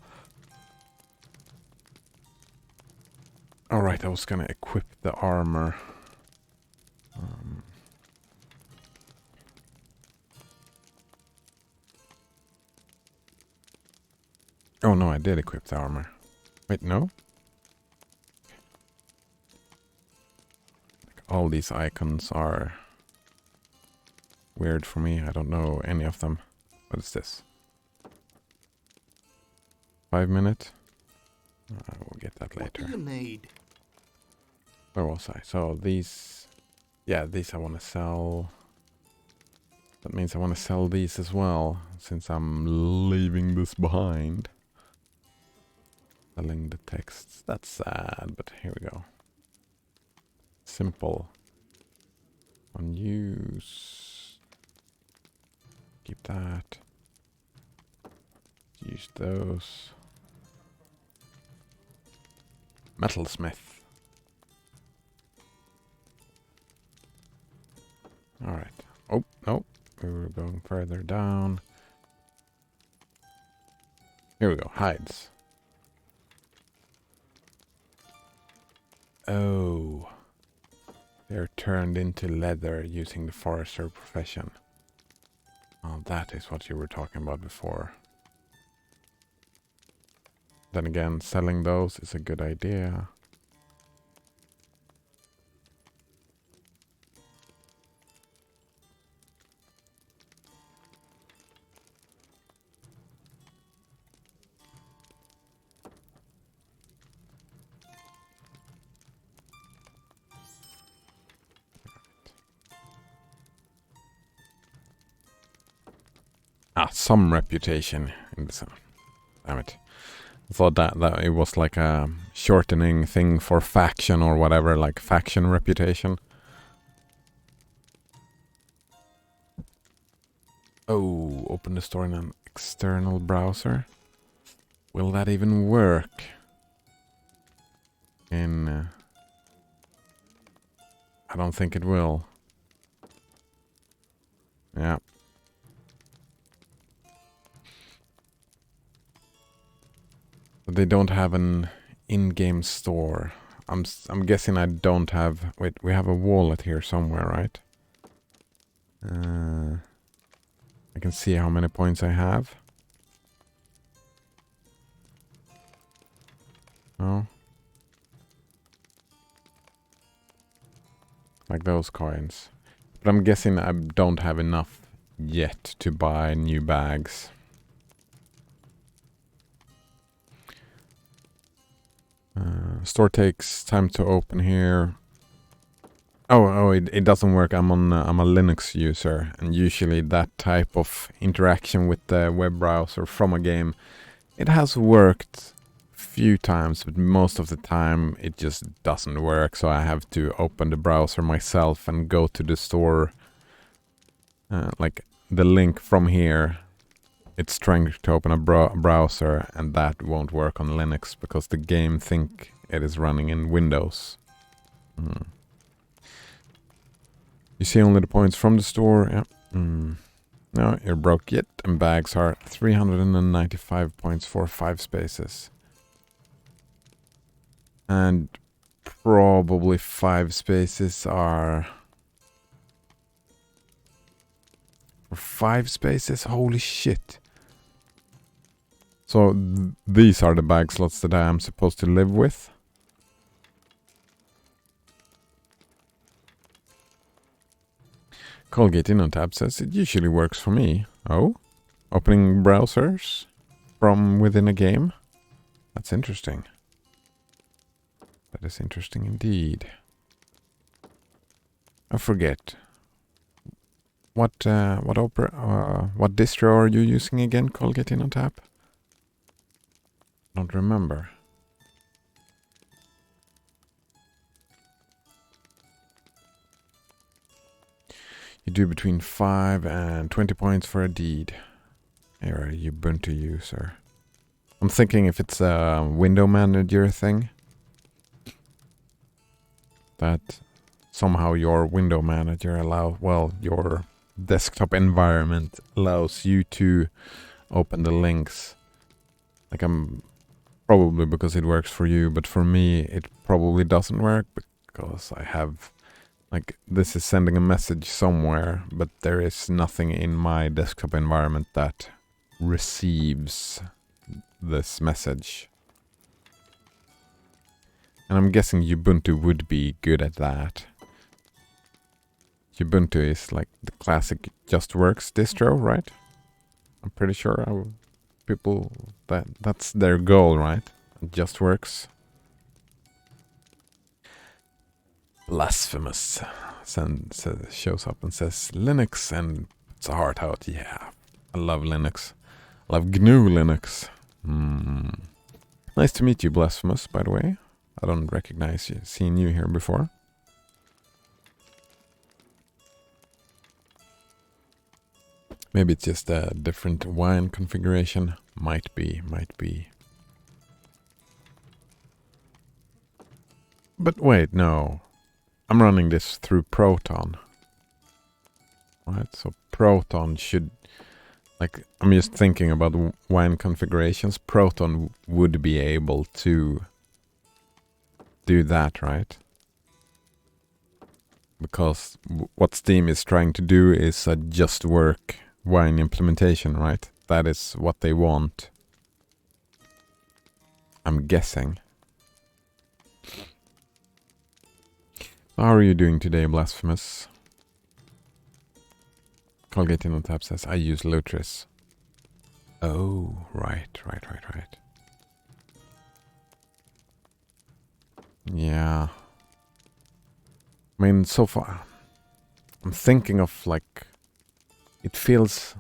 Alright, I was gonna equip the armor. Oh no, I did equip the armor. Wait, no? Like, all these icons are weird for me. I don't know any of them. What is this? 5 minutes? I will get that later. What do you need? Where was I? So these... yeah, these I want to sell. That means I want to sell these as well, since I'm leaving this behind. Selling the texts. That's sad, but here we go. Simple. Unuse. Keep that. Use those. Metalsmith. Alright. Oh, no. We were going further down. Here we go. Hides. Oh. They're turned into leather using the forester profession. Oh, that is what you were talking about before. Then again, selling those is a good idea. Some reputation Damn it. I thought that it was like a shortening thing for faction or whatever, like faction reputation. Oh, open the store in an external browser. Will that even work? I don't think it will. Yeah. But they don't have an in-game store. I'm guessing I don't have... Wait, we have a wallet here somewhere, right? I can see how many points I have. Oh. Like those coins. But I'm guessing I don't have enough yet to buy new bags. Store takes time to open here. Oh, it doesn't work. I'm a Linux user, and usually that type of interaction with the web browser from a game, it has worked a few times, but most of the time it just doesn't work. So I have to open the browser myself and go to the store. Like the link from here, it's trying to open a browser, and that won't work on Linux because the game think it is running in Windows. You see only the points from the store. Yeah. No, you're broke yet. And bags are 395 points for 5 spaces. And probably 5 spaces are... For 5 spaces? Holy shit. So these are the bag slots that I am supposed to live with. Colgate InnoTab says it usually works for me. Oh? Opening browsers from within a game? That's interesting. That is interesting indeed. I forget. What distro are you using again, Colgate InnoTab? Don't remember. You do between 5 and 20 points for a deed. You're a Ubuntu user. I'm thinking if it's a window manager thing, that somehow your window manager your desktop environment allows you to open the links. Like probably because it works for you, but for me it probably doesn't work because I have... Like, this is sending a message somewhere, but there is nothing in my desktop environment that receives this message. And I'm guessing Ubuntu would be good at that. Ubuntu is like the classic Just Works distro, right? I'm pretty sure that's their goal, right? Just Works. Blasphemous shows up and says Linux and it's a heart out. Yeah, I love Linux. I love GNU Linux. Nice to meet you, Blasphemous, by the way. I don't recognize you, seen you here before. Maybe it's just a different wine configuration. Might be. But wait, no. I'm running this through Proton. Right, so Proton should... Like, I'm just thinking about wine configurations. Proton would be able to do that, right? Because what Steam is trying to do is a Just Work wine implementation, right? That is what they want. I'm guessing. How are you doing today, Blasphemous? Colgate InnoTab says, I use Lutris. Oh, right. Yeah. I mean, so far, I'm thinking of like, it feels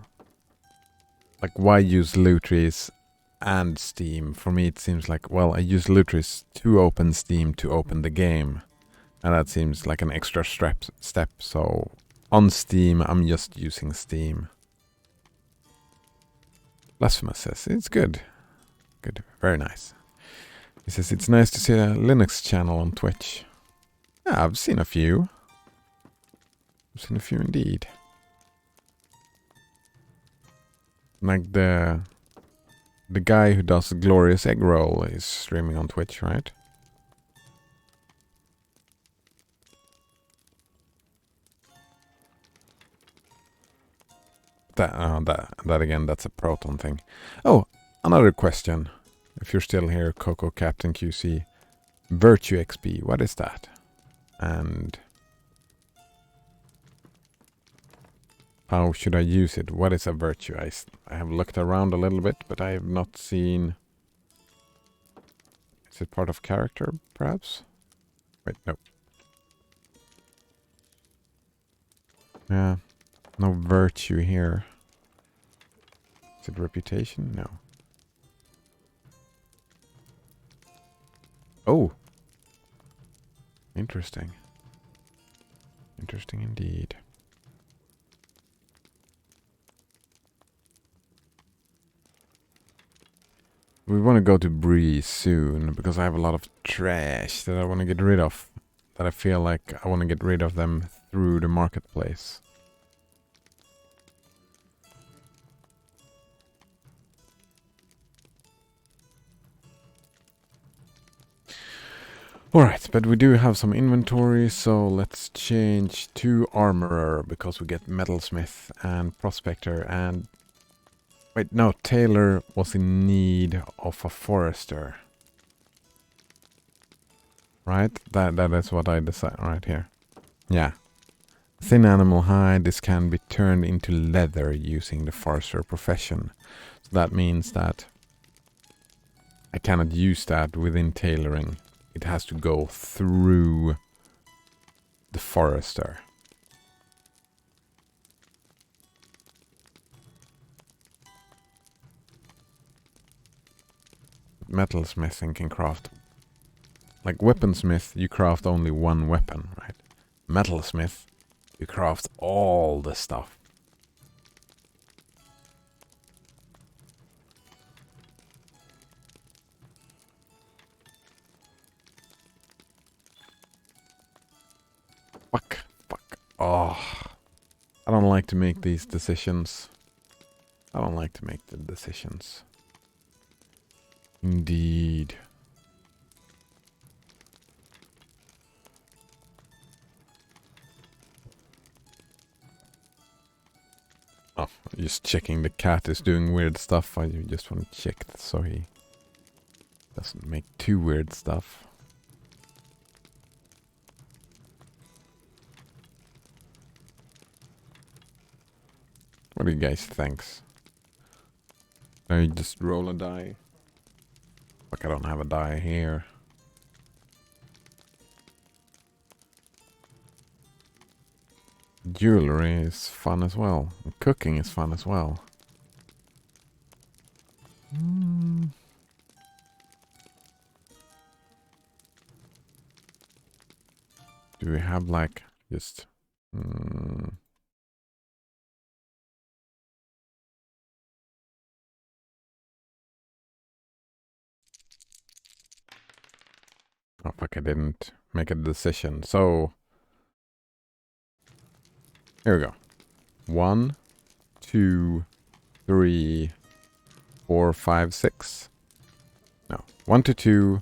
like, why use Lutris and Steam? For me, it seems like, well, I use Lutris to open Steam to open the game. And that seems like an extra step. So on Steam, I'm just using Steam. Blasphemous says, it's good. Good, very nice. He says, it's nice to see a Linux channel on Twitch. Yeah, I've seen a few. I've seen a few indeed. Like the guy who does Glorious Egg Roll is streaming on Twitch, right? That again, that's a Proton thing. Oh, another question. If you're still here, Coco Captain QC. Virtue XP, what is that? And how should I use it? What is a virtue? I have looked around a little bit, but I have not seen... Is it part of character, perhaps? Wait, no. Yeah, no virtue here. Is it reputation? No. Oh! Interesting. Interesting indeed. We want to go to Bree soon, because I have a lot of trash that I want to get rid of. That I feel like I want to get rid of them through the marketplace. Alright, but we do have some inventory, so let's change to Armorer, because we get Metalsmith and Prospector and... Wait, no, Taylor was in need of a Forester. Right? That is what I decided right here. Yeah. Thin animal hide, this can be turned into leather using the Forester profession. So that means that I cannot use that within tailoring. It has to go through the Forester. Metalsmithing can craft... Like weaponsmith, you craft only one weapon, right? Metalsmith, you craft all the stuff. Fuck. Oh. I don't like to make these decisions. I don't like to make the decisions. Indeed. Oh, just checking the cat is doing weird stuff. I just want to check so he doesn't make too weird stuff. What do you guys think? I just roll a die. Fuck, I don't have a die here. Jewelry is fun as well. Cooking is fun as well. Do we have like just... Oh fuck, I didn't make a decision. So... Here we go. 1, 2, 3, 4, 5, 6. No. 1 to 2,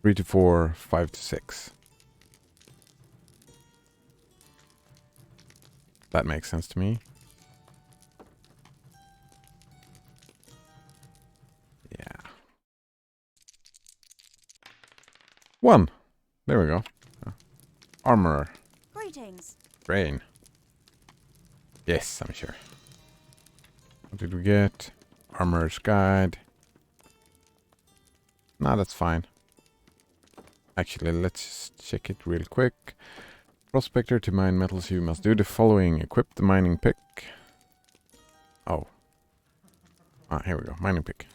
3 to 4, 5 to 6. That makes sense to me. Yeah. 1. There we go. Armorer. Greetings. Brain. Yes, I'm sure. What did we get? Armorer's Guide. No, that's fine. Actually, let's just check it real quick. Prospector, to mine metals you must do the following. Equip the mining pick. Oh. Ah, here we go. Mining pick.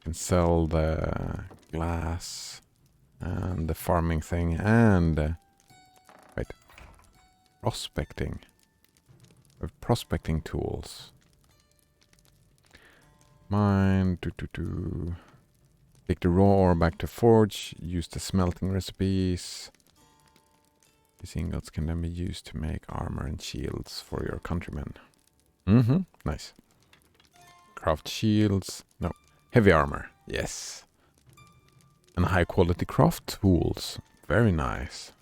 Can sell the glass and the farming thing and wait, prospecting. We have prospecting tools. Mine. Take the raw ore back to forge. Use the smelting recipes. These ingots can then be used to make armor and shields for your countrymen. Nice. Craft shields. No. Heavy armor. Yes. And high quality craft tools. Very nice.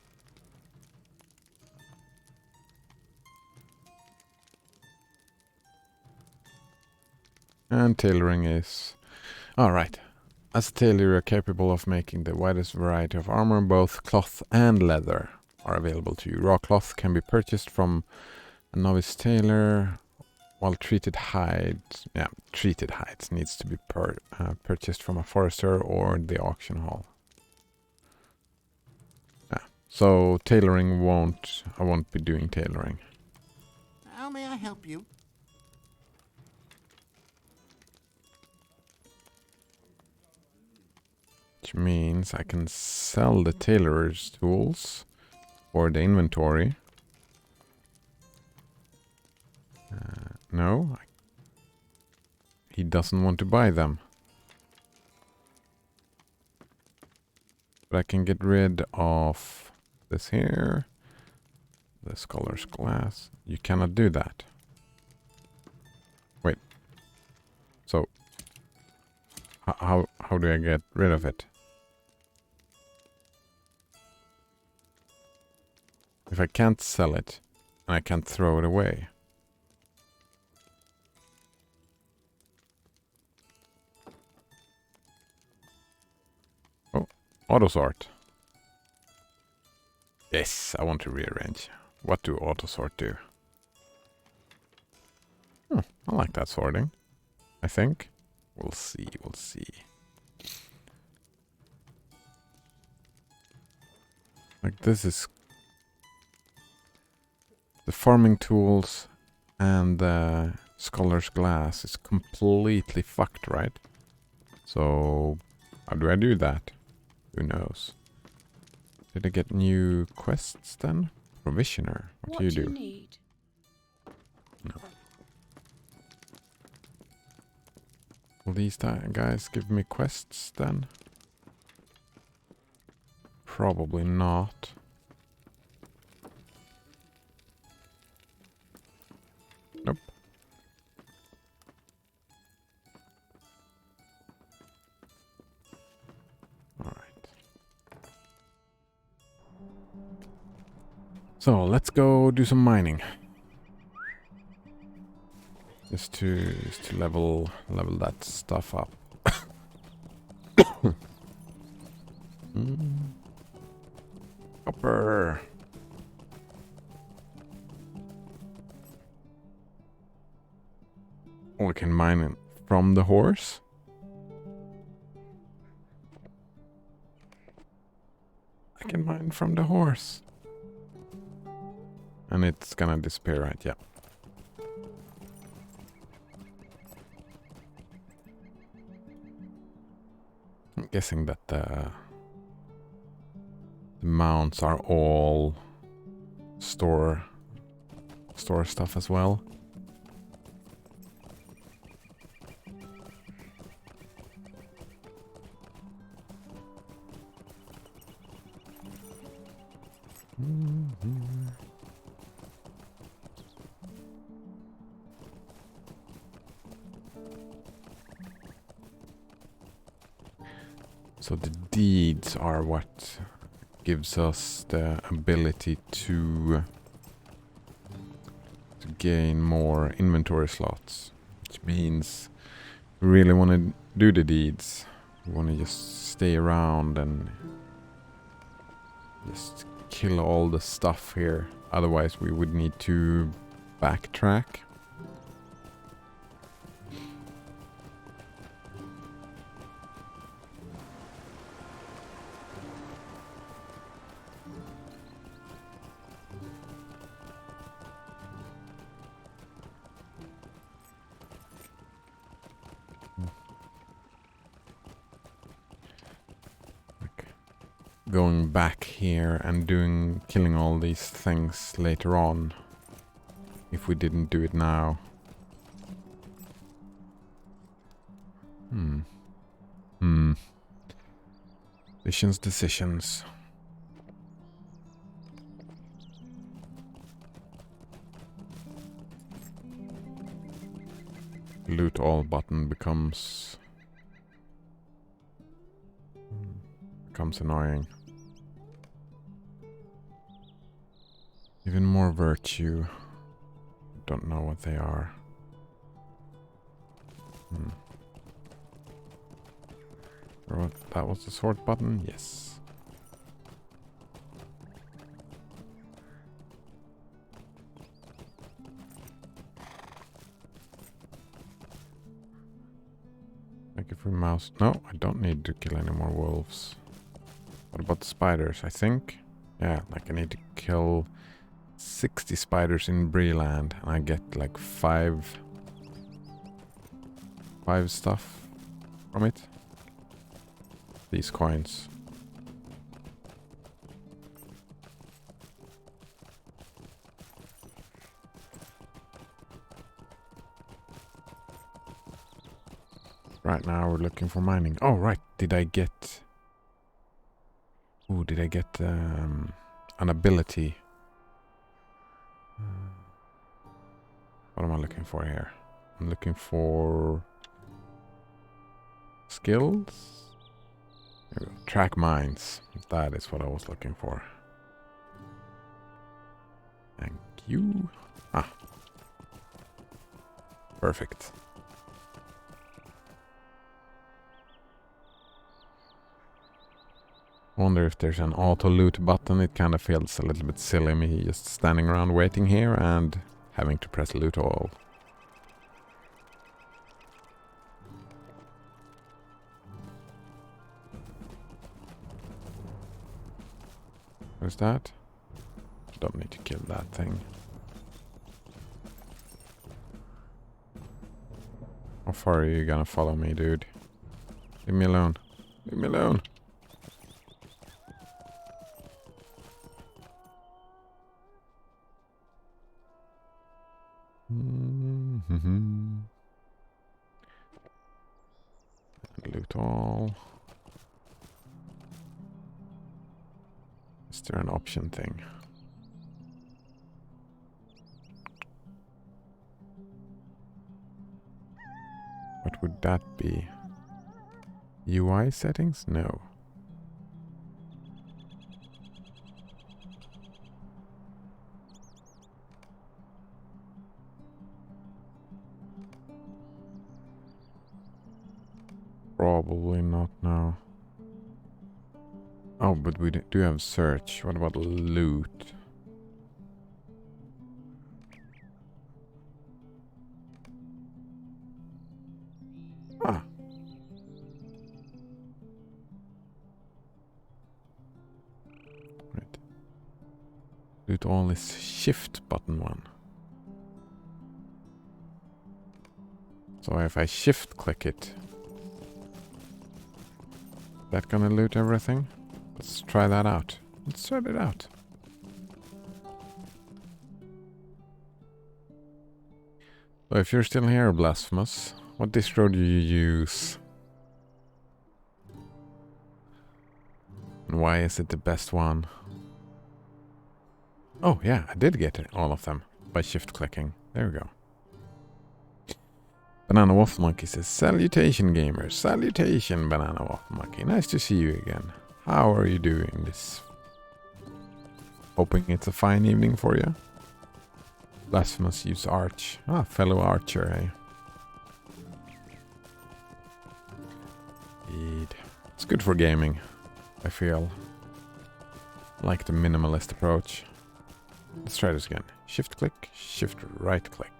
And tailoring is... Alright. As a tailor, you are capable of making the widest variety of armor. Both cloth and leather are available to you. Raw cloth can be purchased from a novice tailor, while treated hides needs to be purchased from a forester or the auction hall. Yeah. So tailoring I won't be doing tailoring. How may I help you? Which means I can sell the tailor's tools for the inventory. No, he doesn't want to buy them. But I can get rid of this here. The scholar's glass. You cannot do that. Wait. So, how do I get rid of it? If I can't sell it, and I can't throw it away. Oh, auto sort. Yes, I want to rearrange. What do auto sort do? I like that sorting. I think. We'll see, we'll see. Like this is... The farming tools and the scholar's glass is completely fucked, right? So, how do I do that? Who knows? Did I get new quests then? Provisioner. What do you do? Need? No. Will these guys give me quests then? Probably not. Nope. Alright. So let's go do some mining. Just to level that stuff up. Copper. Oh, we can mine it from the horse. I can mine from the horse. And it's gonna disappear, right? Yeah. I'm guessing that the mounts are all store stuff as well. So the deeds are what gives us the ability to gain more inventory slots, which means we really want to do the deeds. We want to just stay around and just kill all the stuff here. Otherwise we would need to backtrack. going back here and killing all these things later on if we didn't do it now. Decisions. Loot all button becomes annoying. Even more virtue. Don't know what they are. That was the sort button? Yes. Like if we mouse... No, I don't need to kill any more wolves. What about the spiders? I think... Yeah, like I need to kill 60 spiders in Breland and I get like 5 stuff from it. These coins. Right now we're looking for mining. Oh right, did I get... Ooh, did I get an ability? What am I looking for here? I'm looking for... skills? Here we go. Track mines. That is what I was looking for. Thank you. Ah. Perfect. Wonder if there's an auto loot button. It kind of feels a little bit silly me just standing around waiting here and having to press loot all. What is that? Don't need to kill that thing. How far are you gonna follow me, dude? Leave me alone. Leave me alone. Loot all. Is there an option thing? What would that be? UI settings? No. Probably not now. Oh, but we do have search. What about loot? Ah. Right. Loot all is shift button one. So if I shift click it, that gonna loot everything? Let's try that out. Let's try it out. So if you're still here, Blasphemous, what distro do you use? And why is it the best one? Oh yeah, I did get all of them by shift clicking. There we go. Banana Waffle Monkey says, "Salutation gamers, salutation Banana Waffle Monkey. Nice to see you again. How are you doing this? Hoping it's a fine evening for you." Blasphemous use Arch. Ah, fellow archer, eh? Indeed. It's good for gaming, I feel. Like the minimalist approach. Let's try this again. Shift click, shift right click.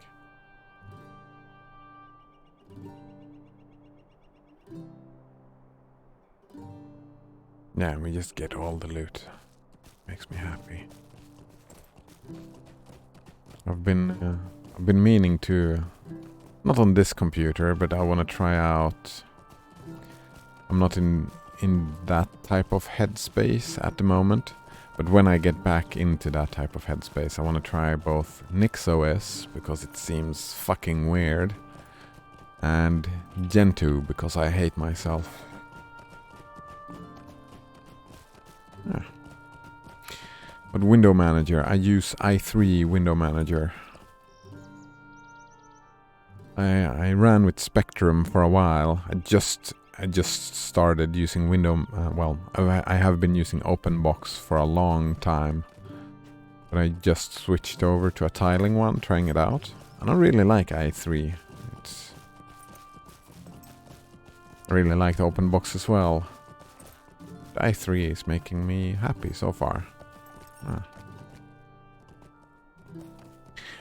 Yeah, we just get all the loot. Makes me happy. I've been meaning to, not on this computer, but I want to try out. I'm not in in that type of headspace at the moment. But when I get back into that type of headspace, I want to try both NixOS because it seems fucking weird, and Gentoo because I hate myself. Yeah. But Window Manager, I use i3 Window Manager. I ran with Spectrum for a while. I just started using I have been using OpenBox for a long time. But I just switched over to a tiling one, trying it out. And I really like i3. I really like the OpenBox as well. But i3 is making me happy so far.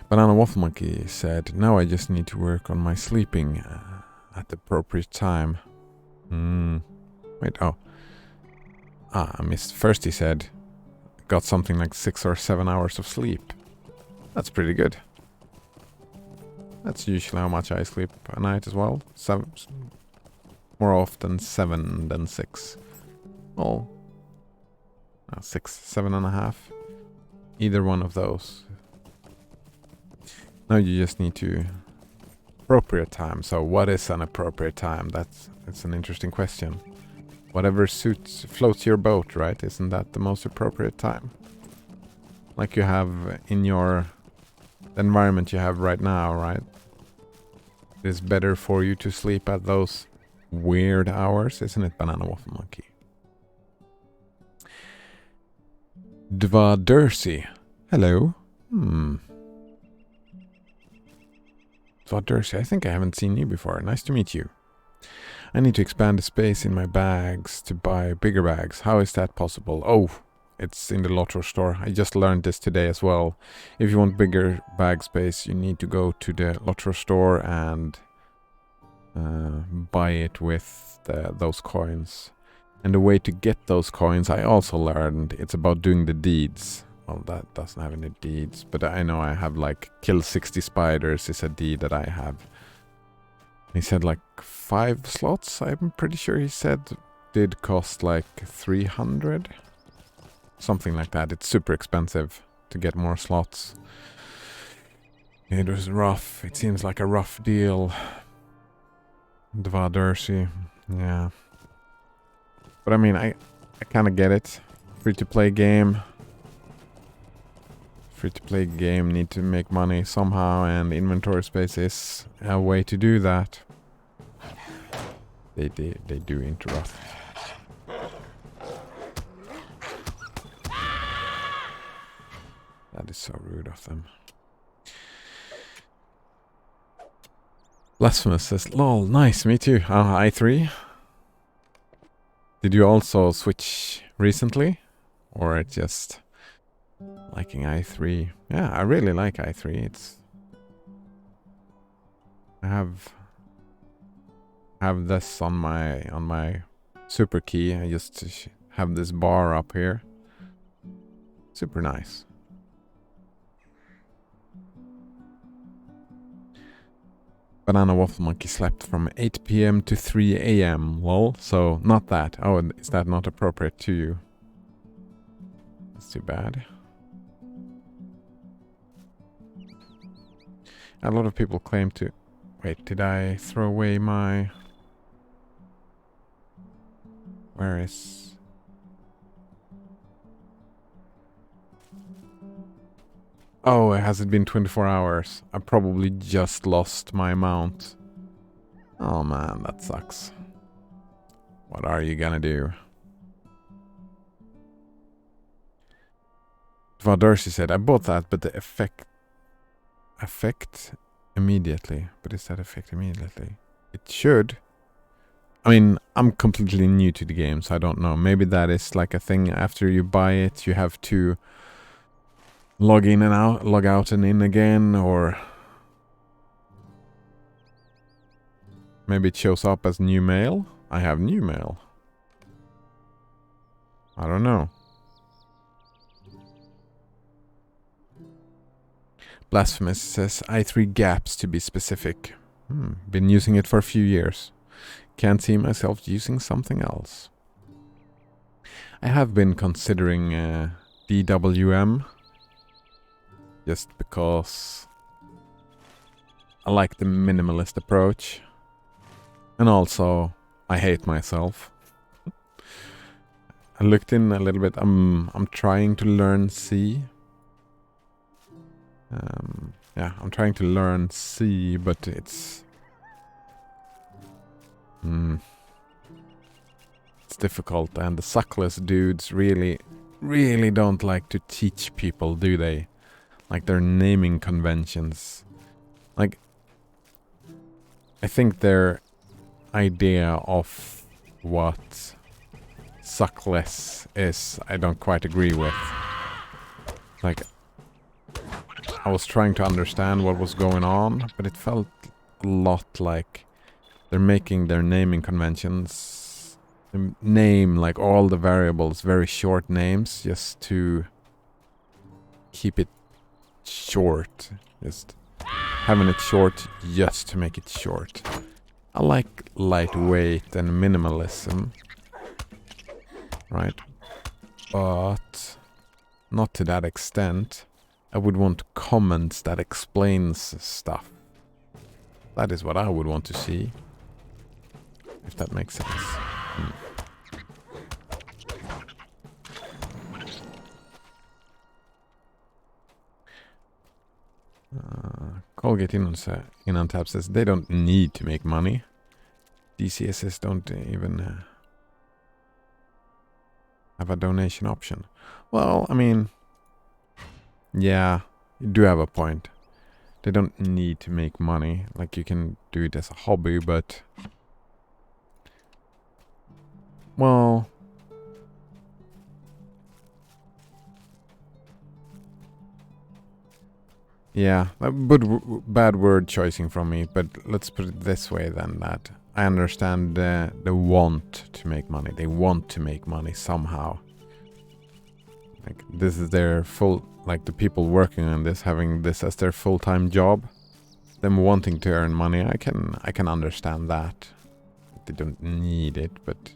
Banana Waffle Monkey said, now I just need to work on my sleeping at the appropriate time. Wait, oh. I missed. First he said, got something like 6 or 7 hours of sleep. That's pretty good. That's usually how much I sleep a night as well. More often 7 than 6. Well, 6, 7.5. Either one of those. Now you just need to appropriate time. So what is an appropriate time? That's an interesting question. Whatever floats your boat, right? Isn't that the most appropriate time? Like you have in your environment you have right now, right? It is better for you to sleep at those weird hours, isn't it, Banana Waffle Monkey? Dvadursy. Hello. Dvadursy, I think I haven't seen you before. Nice to meet you. I need to expand the space in my bags to buy bigger bags. How is that possible? Oh, it's in the Lotro store. I just learned this today as well. If you want bigger bag space, you need to go to the Lotro store and buy it with those coins. And the way to get those coins, I also learned, it's about doing the deeds. Well, that doesn't have any deeds, but I know I have like kill 60 spiders is a deed that I have. He said like 5 slots, I'm pretty sure he said, did cost like 300. Something like that. It's super expensive to get more slots. It was rough. It seems like a rough deal. Dvadursy. Yeah. But I mean, I kind of get it. Free-to-play game. Free-to-play game need to make money somehow, and inventory space is a way to do that. They do interrupt. That is so rude of them. Blasphemous says, lol, nice, me too. i3. Did you also switch recently? Or it's just liking i3? Yeah, I really like i3. I have this on my super key. I just have this bar up here. Super nice. Banana Waffle Monkey slept from 8 p.m. to 3 a.m. Lol. So not that. Oh, is that not appropriate to you? That's too bad. A lot of people claim to... Wait, did I throw away my... Where is... Oh, has it been 24 hours? I probably just lost my mount. Oh man, that sucks. What are you gonna do? Dvadursy said, I bought that, but the effect immediately. But is that effect immediately? It should. I mean, I'm completely new to the game, so I don't know. Maybe that is like a thing after you buy it, you have to log in and out, log out and in again, or maybe it shows up as new mail. I have new mail. I don't know. Blasphemous says i3 gaps to be specific. Been using it for a few years. Can't see myself using something else. I have been considering DWM just because I like the minimalist approach, and also I hate myself. I looked in a little bit. I'm trying to learn C. Yeah, I'm trying to learn C, but it's difficult, and the suckless dudes really don't like to teach people, do they? Like their naming conventions. Like, I think their idea of what suckless is, I don't quite agree with. Like, I was trying to understand what was going on, but it felt a lot like they're making their naming conventions name like all the variables very short names just to keep it short. Just having it short just to make it short. I like lightweight and minimalism, right? But not to that extent. I would want comments that explains stuff. That is what I would want to see. If that makes sense. Colgate in Tap says they don't need to make money. DCSS don't even have a donation option. Well, I mean, yeah, you do have a point. They don't need to make money. Like, you can do it as a hobby, but... Well... Yeah, bad word choosing from me, but let's put it this way then, that I understand the want to make money. They want to make money somehow. Like, this is their full... Like, the people working on this, having this as their full-time job, them wanting to earn money, I can understand that. They don't need it, but...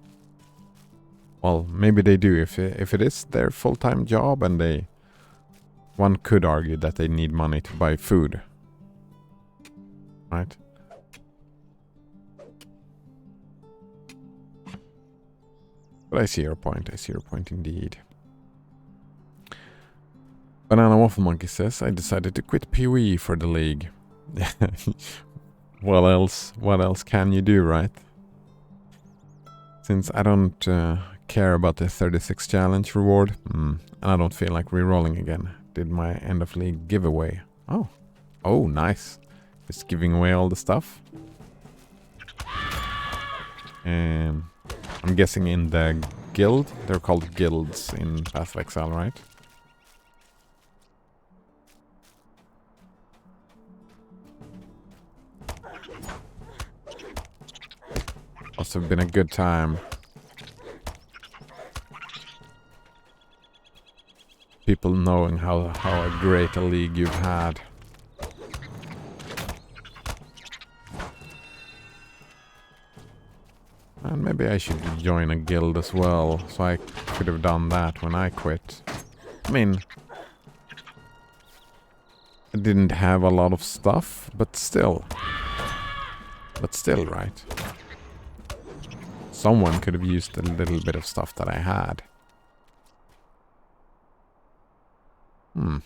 Well, maybe they do if it is their full-time job, and they... One could argue that they need money to buy food. Right? But I see your point. I see your point indeed. Banana Waffle Monkey says, I decided to quit PoE for the league. What else? What else can you do, right? Since I don't care about the 36 challenge reward, and I don't feel like re-rolling again. Did my end of league giveaway. Oh, nice. Just giving away all the stuff. I'm guessing in the guild. They're called guilds in Path of Exile, right? Must have been a good time. People knowing how great a league you've had. And maybe I should join a guild as well, so I could have done that when I quit. I mean, I didn't have a lot of stuff, but still. Right? Someone could have used a little bit of stuff that I had. A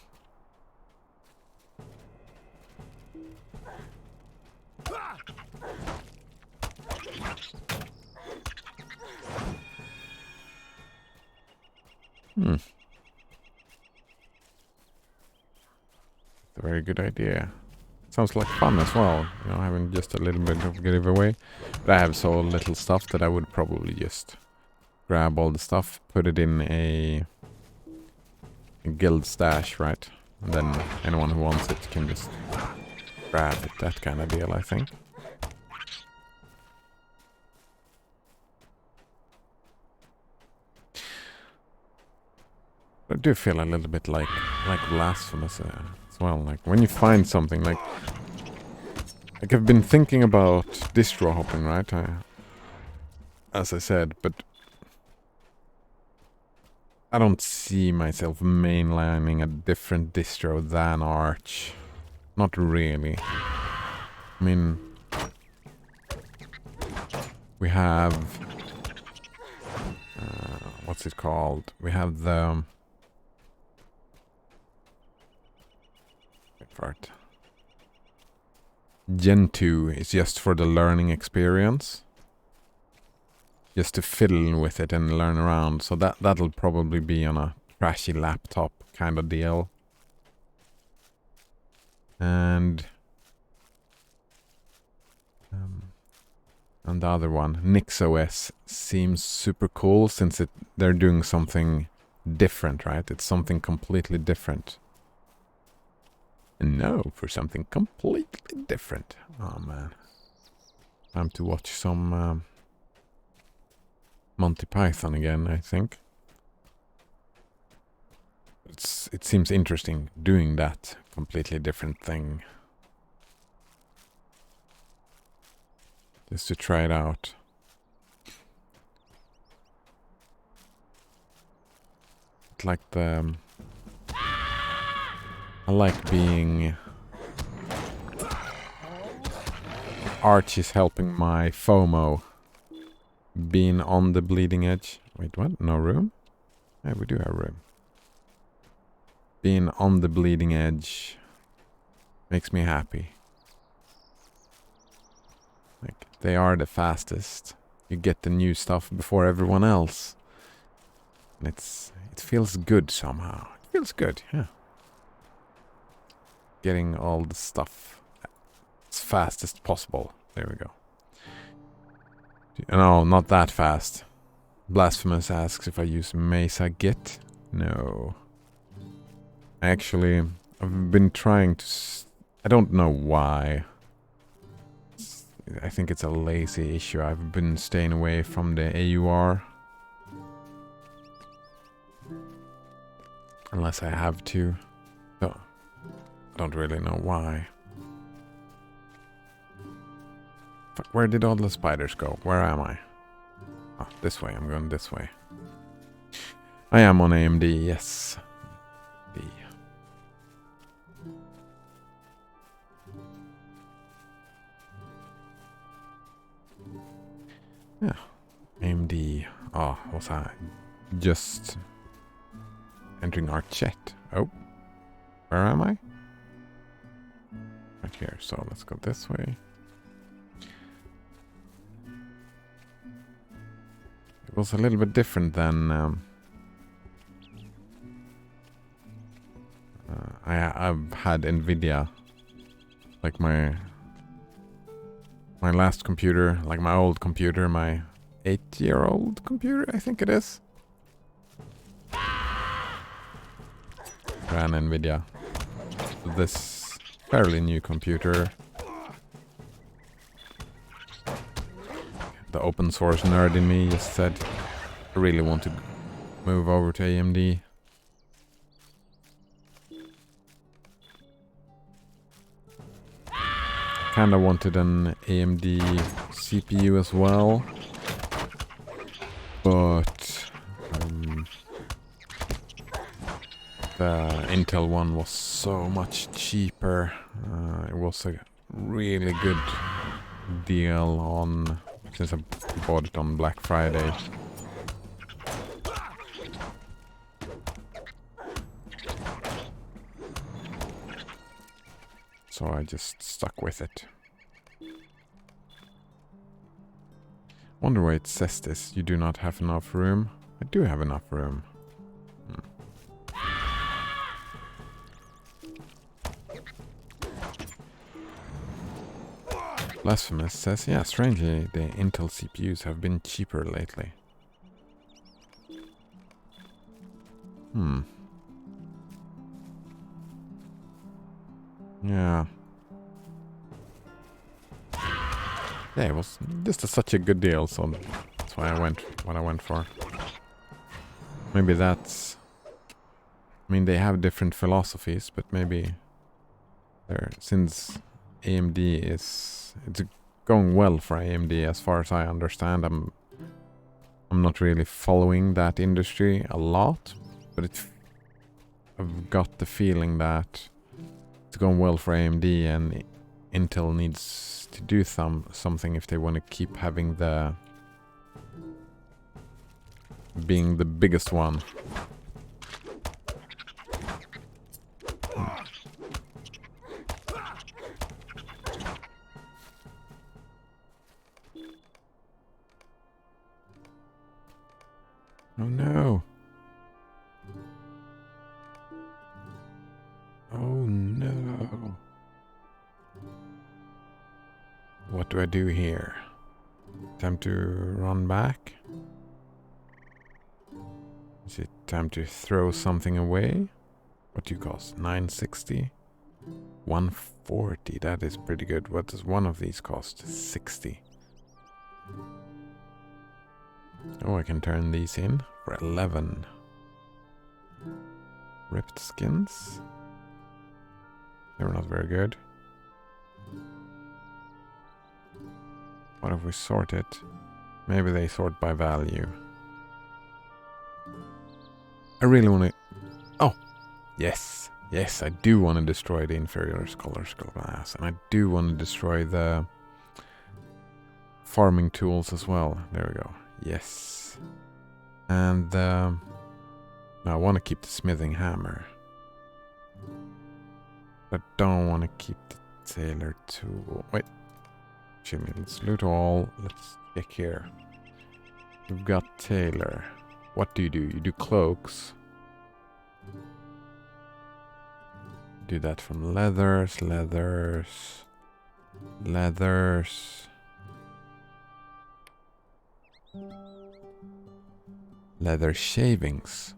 very good idea. Sounds like fun as well, you know, having just a little bit of giveaway. But I have so little stuff that I would probably just grab all the stuff, put it in a guild stash, right? And then anyone who wants it can just grab it, that kind of deal, I think. I do feel a little bit like Blasphemous as well. Like, when you find something, like I've been thinking about distro hopping, right? As I said, but I don't see myself mainlining a different distro than Arch. Not really. I mean, we have what's it called? We have the wait for it. Gen 2 is just for the learning experience. Just to fiddle with it and learn around. So that'll probably be on a trashy laptop kind of deal. And the other one, NixOS, seems super cool since they're doing something different, right? It's something completely different. And now for something completely different. Oh man. Time to watch some Monty Python again, I think. It seems interesting doing that completely different thing. Just to try it out. It's like I like being... Arch is helping my FOMO. Being on the bleeding edge. Wait, what? No room? Yeah, we do have room. Being on the bleeding edge makes me happy. Like, they are the fastest. You get the new stuff before everyone else. And it feels good somehow. It feels good, yeah. Getting all the stuff as fast as possible. There we go. No, not that fast. Blasphemous asks if I use Mesa Git. No. Actually, I've been trying to... I don't know why. I think it's a lazy issue. I've been staying away from the AUR. Unless I have to. So, I don't really know why. Fuck, where did all the spiders go? Where am I? Oh, this way. I'm going this way. I am on AMD, yes. D. Yeah. AMD. Oh, was I just entering our chat? Oh. Where am I? Right here. So let's go this way. It was a little bit different than I've had Nvidia, like my last computer, like my old computer, my 8-year-old computer, I think it is. Ran Nvidia. This fairly new computer. The open source nerd in me just said I really want to move over to AMD. Kinda wanted an AMD CPU as well, but the Intel one was so much cheaper. It was a really good deal on... since I bought it on Black Friday. So I just stuck with it. Wonder why it says this. You do not have enough room. I do have enough room. Blasphemous says, yeah, strangely, the Intel CPUs have been cheaper lately. Yeah. Yeah, it was just such a good deal, so that's why I went what I went for. Maybe that's... I mean, they have different philosophies, but maybe... since AMD is... it's going well for AMD as far as I understand. I'm not really following that industry a lot, But I've got the feeling that it's gone well for AMD, and Intel needs to do something if they want to keep having being the biggest one. Oh no. Oh no. What do I do here? Time to run back? Is it time to throw something away? What do you cost? 960? 140, that is pretty good. What does one of these cost? 60. Oh, I can turn these in for 11. Ripped skins? They're not very good. What if we sort it? Maybe they sort by value. I really want to... Oh! Yes! Yes, I do want to destroy the inferior scholar skull glass. And I do want to destroy the farming tools as well. There we go. Yes. And now I want to keep the smithing hammer. I don't want to keep the tailor tool. Wait. Actually, let's loot all. Let's check here. We've got tailor. What do? You do cloaks. Do that from leathers. Leather shavings.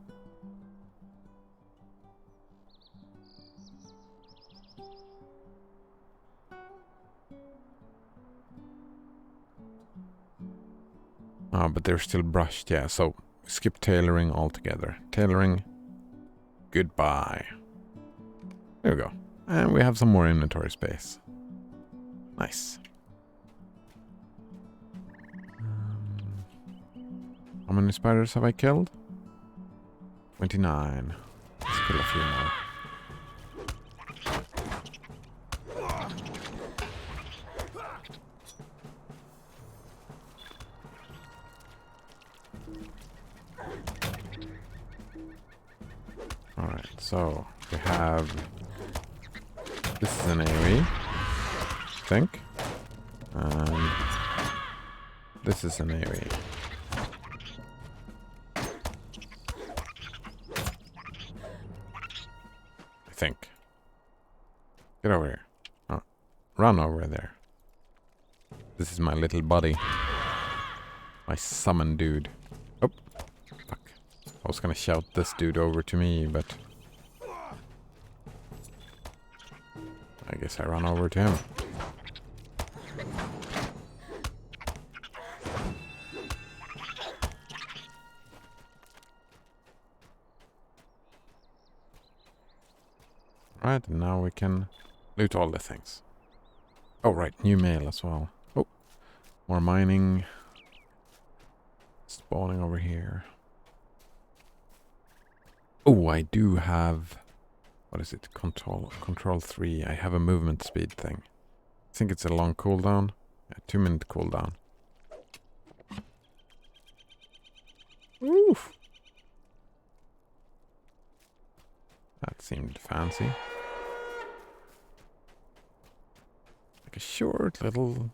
Oh, but they're still brushed, yeah, so skip tailoring altogether. Tailoring, goodbye. There we go. And we have some more inventory space. Nice. How many spiders have I killed? 29. Let's kill a few more. Alright, so we have... This is an AoE, I think. And this is an AoE. I think. Get over here. Oh, run over there. This is my little buddy. My summon dude. Oh, fuck. I was gonna shout this dude over to me, but... I guess I run over to him. Right, and now we can loot all the things. Oh, right, new mail as well. Oh, more mining. Spawning over here. Oh, I do have... What is it? Control 3. I have a movement speed thing. I think it's a long cooldown. A 2-minute cooldown. Oof. That seemed fancy. Like a short little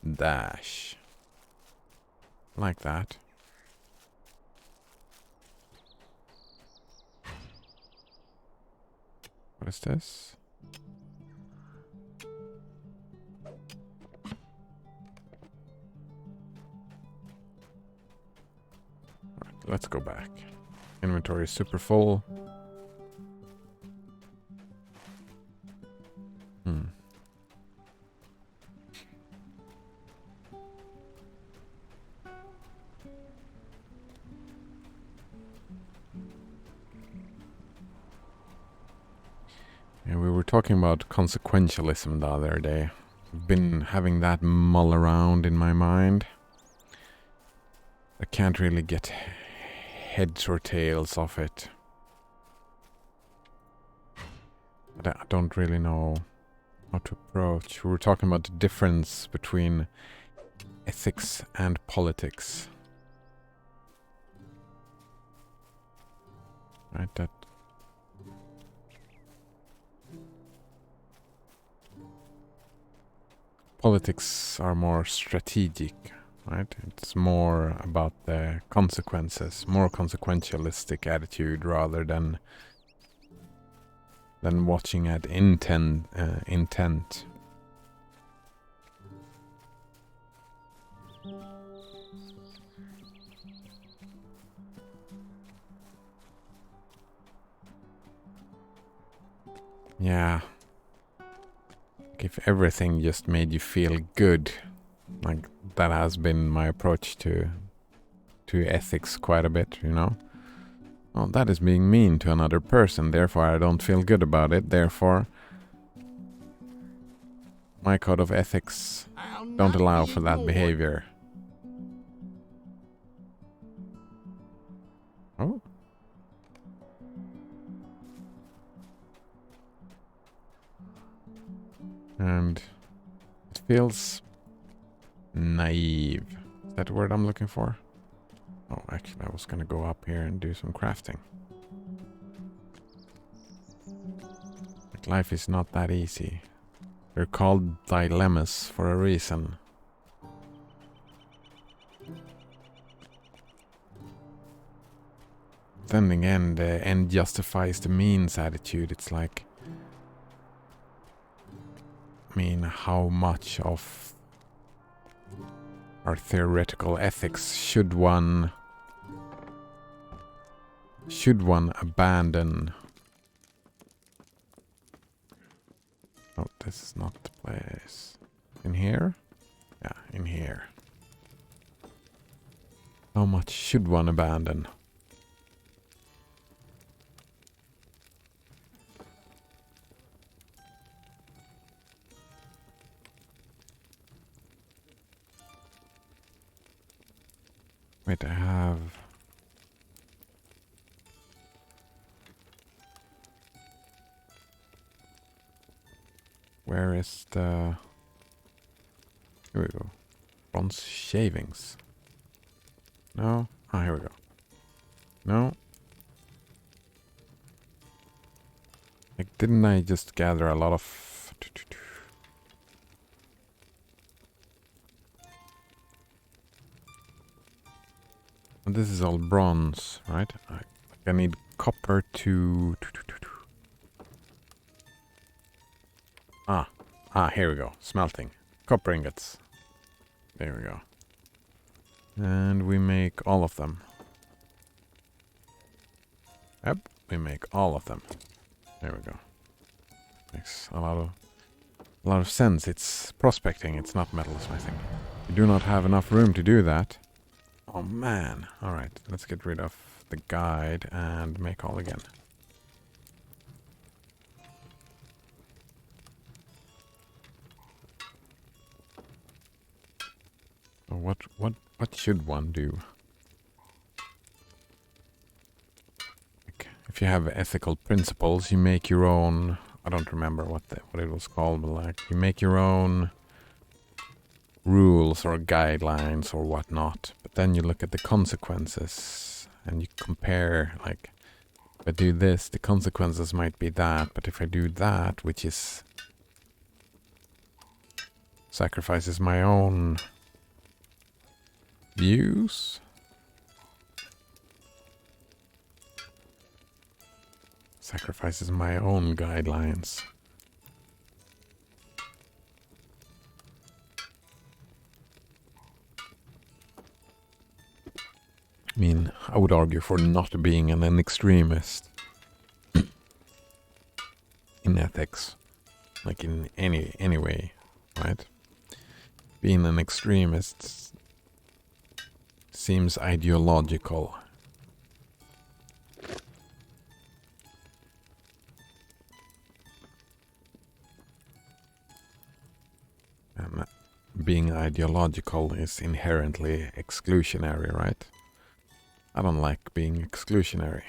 dash. Like that. What is this? Alright, let's go back. Inventory is super full. Yeah, we were talking about consequentialism the other day. I've been having that mull around in my mind. I can't really get heads or tails off it. But I don't really know how to approach. We were talking about the difference between ethics and politics. Right, that politics are more strategic, right? It's more about the consequences, more consequentialistic attitude rather than watching at intent. Yeah. If everything just made you feel good, like that has been my approach to ethics quite a bit, you know. Well, that is being mean to another person, therefore I don't feel good about it, therefore my code of ethics I'll don't not allow be for that ignored. behavior. Oh. And it feels naive. Is that the word I'm looking for? Oh, actually, I was gonna go up here and do some crafting. Like, life is not that easy. They're called dilemmas for a reason. Then again, the end justifies the means attitude. It's like, I mean, how much of our theoretical ethics should one abandon? Oh, this is not the place. In here? Yeah, in here. How much should one abandon? Wait, I have... Where is the... Here we go. Bronze shavings. No? Ah, here we go. No? Like, didn't I just gather a lot of... And this is all bronze, right? I need copper to... Ah, here we go. Smelting. Copper ingots. There we go. And we make all of them. Yep, we make all of them. There we go. Makes a lot of sense. It's prospecting, it's not metalsmithing. We do not have enough room to do that. Oh man. Alright, let's get rid of the guide and make all again. So what should one do? Like, if you have ethical principles, you make your own. I don't remember what it was called, but like you make your own rules or guidelines or whatnot. But then you look at the consequences and you compare. Like, if I do this, the consequences might be that. But if I do that, which is sacrifices my own views, sacrifices my own guidelines. I mean, I would argue for not being an extremist in ethics, like in any way, right? Being an extremist seems ideological. And being ideological is inherently exclusionary, right? I don't like being exclusionary.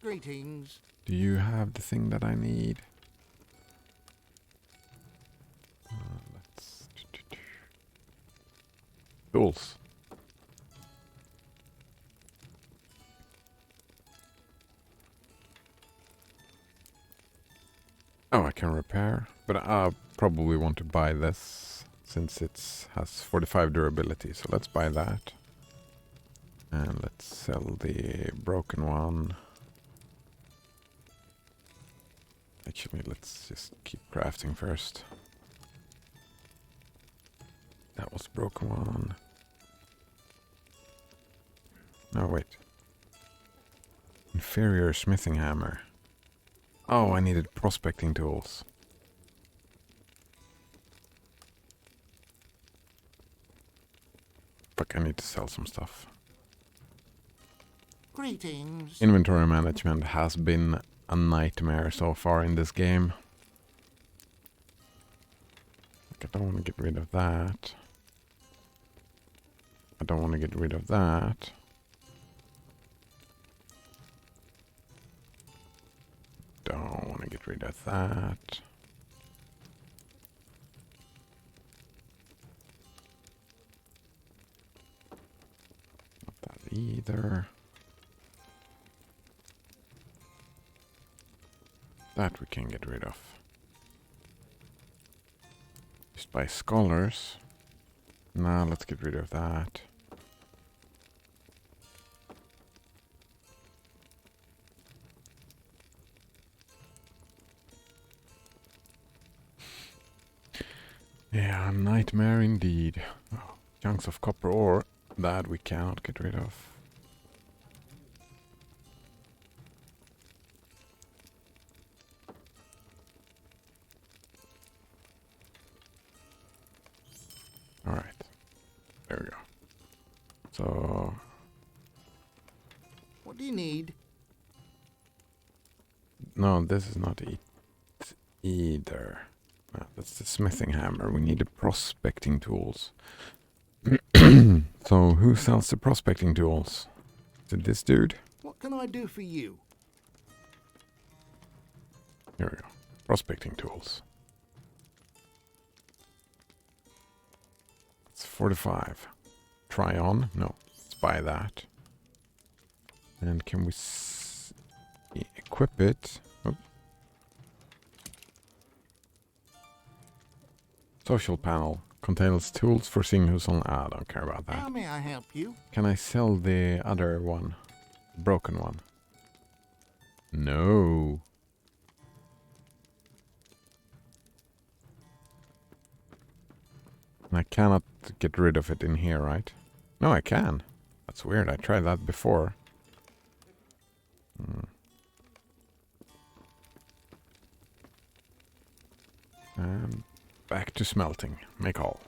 Greetings. Do you have the thing that I need? Let's... Tools. Oh, I can repair, but I probably want to buy this since it has 45 durability, so let's buy that. And let's sell the broken one. Actually, let's just keep crafting first. That was broken one. No, wait. Inferior smithing hammer. Oh, I needed prospecting tools. Fuck, I need to sell some stuff. Greetings. Inventory management has been a nightmare so far in this game. Like, I don't want to get rid of that. I don't want to get rid of that. Don't want to get rid of that. Not that either. That we can get rid of. Just by scholars. Now let's get rid of that. Yeah, nightmare indeed. Oh, chunks of copper ore that we cannot get rid of. Alright. There we go. So... What do you need? No, this is not it either. No, that's the smithing hammer. We need the prospecting tools. So, who sells the prospecting tools? Is it this dude? What can I do for you? Here we go. Prospecting tools. It's 45. Try on? No. Let's buy that. And can we equip it? Oh. Social panel. Contains tools for seeing who's on... I don't care about that. How may I help you? Can I sell the other one? Broken one? No. I cannot get rid of it in here, right? No, I can. That's weird. I tried that before. And back to smelting. Make all.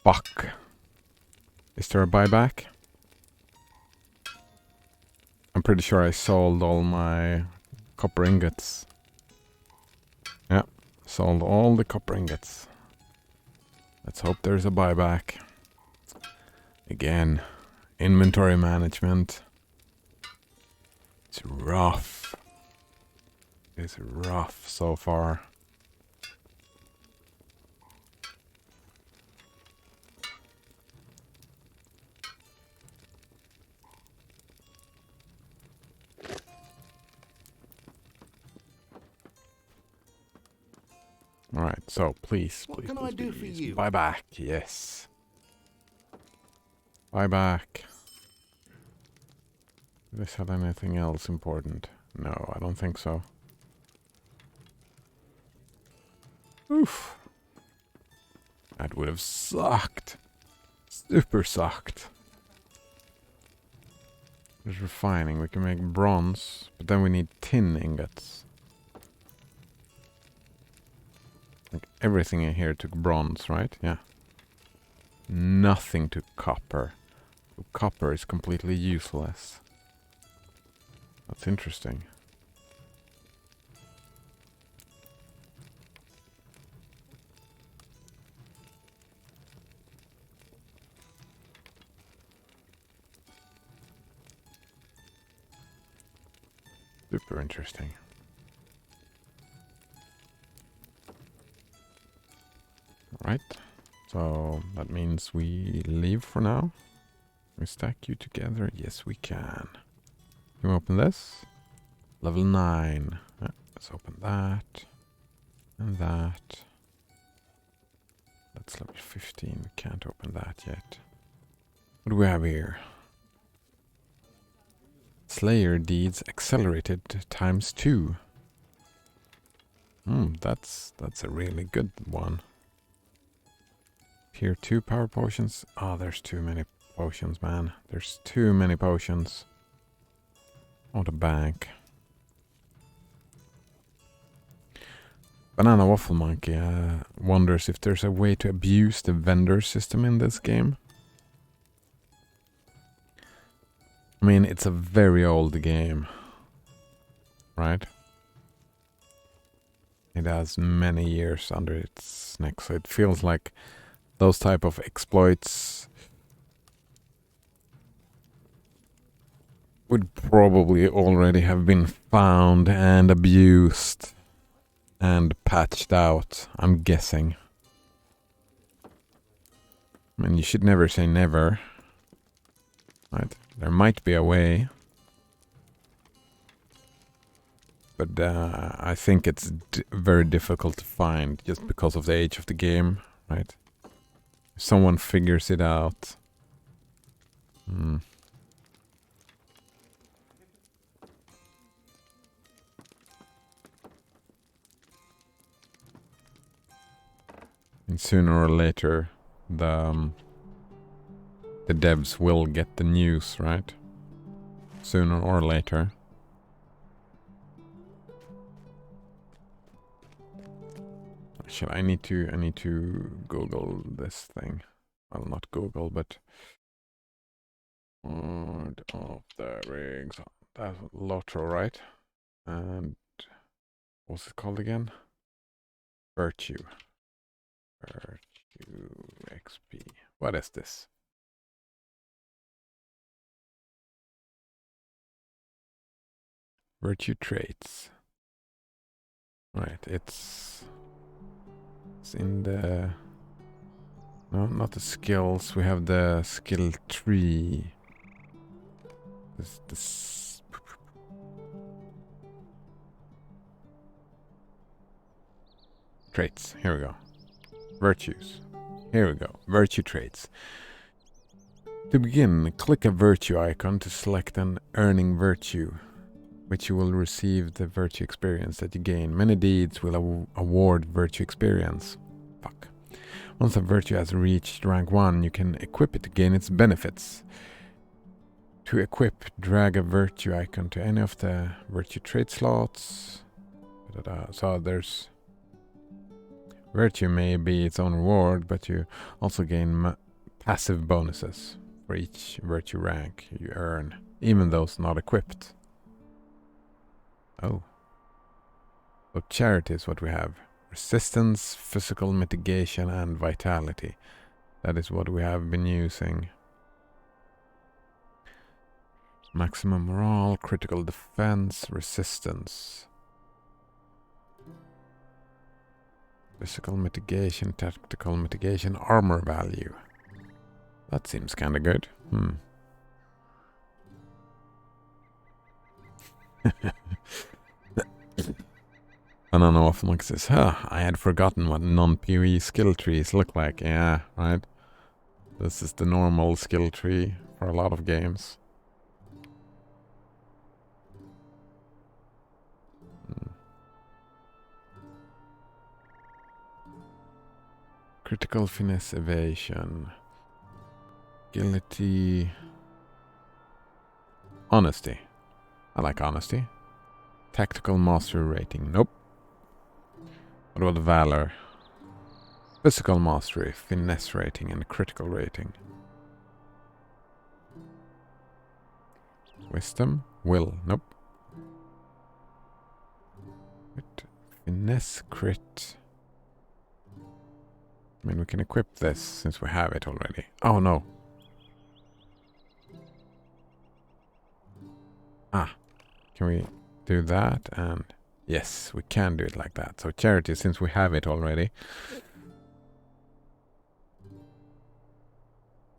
Fuck. Is there a buyback? I'm pretty sure I sold all my copper ingots. Yeah, sold all the copper ingots. Let's hope there's a buyback. Again, inventory management. It's rough. It's rough so far. Alright, so please, What please, can I please, do for please. you? Buy back, yes. Buy back. Do they sell anything else important? No, I don't think so. Oof. That would have sucked. Super sucked. There's refining. We can make bronze, but then we need tin ingots. Like everything in here took bronze, right? Yeah. Nothing took copper. So copper is completely useless. That's interesting. Super interesting. Right. So that means we leave for now. We stack you together. Yes, we can. Can we open this? Level 9. Let's open that. And that. That's level 15. We can't open that yet. What do we have here? Slayer deeds accelerated ×2. That's a really good one. Tier 2 power potions. Oh, there's too many potions, man. There's too many potions. Oh, the bank. Banana Waffle Monkey wonders if there's a way to abuse the vendor system in this game. I mean, it's a very old game, right? It has many years under its neck, so it feels like those type of exploits would probably already have been found and abused and patched out, I'm guessing. I mean, you should never say never, right? There might be a way, but I think it's very difficult to find just because of the age of the game, right? If someone figures it out. And sooner or later, the devs will get the news, right? Sooner or later. Actually, I need to Google this thing. Well, not Google, but Lord of the Rings. That's Lotro, right? And what's it called again? Virtue XP. What is this? Virtue traits. Right, it's in the... No, not the skills. We have the skill tree. This traits. Here we go. Virtues. Here we go. Virtue traits. To begin, click a virtue icon to select an earning virtue, which you will receive the virtue experience that you gain. Many deeds will award virtue experience. Fuck. Once a virtue has reached rank 1, you can equip it to gain its benefits. To equip, drag a virtue icon to any of the virtue trait slots. So there's... Virtue may be its own reward, but you also gain passive bonuses for each virtue rank you earn, even those not equipped. Oh. So charity is what we have. Resistance, physical mitigation, and vitality. That is what we have been using. Maximum morale, critical defense, resistance. Physical mitigation, tactical mitigation, armor value. That seems kinda good. Banana Waffle Monkey says, I had forgotten what non-PoE skill trees look like. Yeah, right? This is the normal skill tree for a lot of games. Critical finesse evasion. Agility. Honesty. I like honesty. Tactical mastery rating. Nope. What about valor? Physical mastery, finesse rating, and critical rating. Wisdom. Will. Nope. Finesse crit. I mean, we can equip this since we have it already. Oh no. Ah. Can we do that? And yes, we can do it like that. So charity, since we have it already.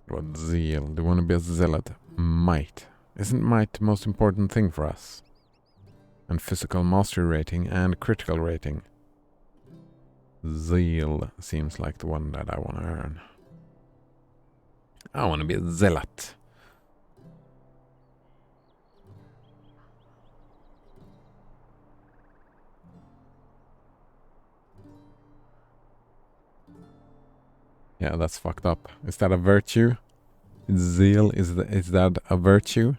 What zeal? Do you want to be a zealot? Might. Isn't might the most important thing for us? And physical mastery rating and critical rating. Zeal seems like the one that I want to earn. I want to be a zealot. Yeah, that's fucked up. Is that a virtue? Zeal, is that a virtue?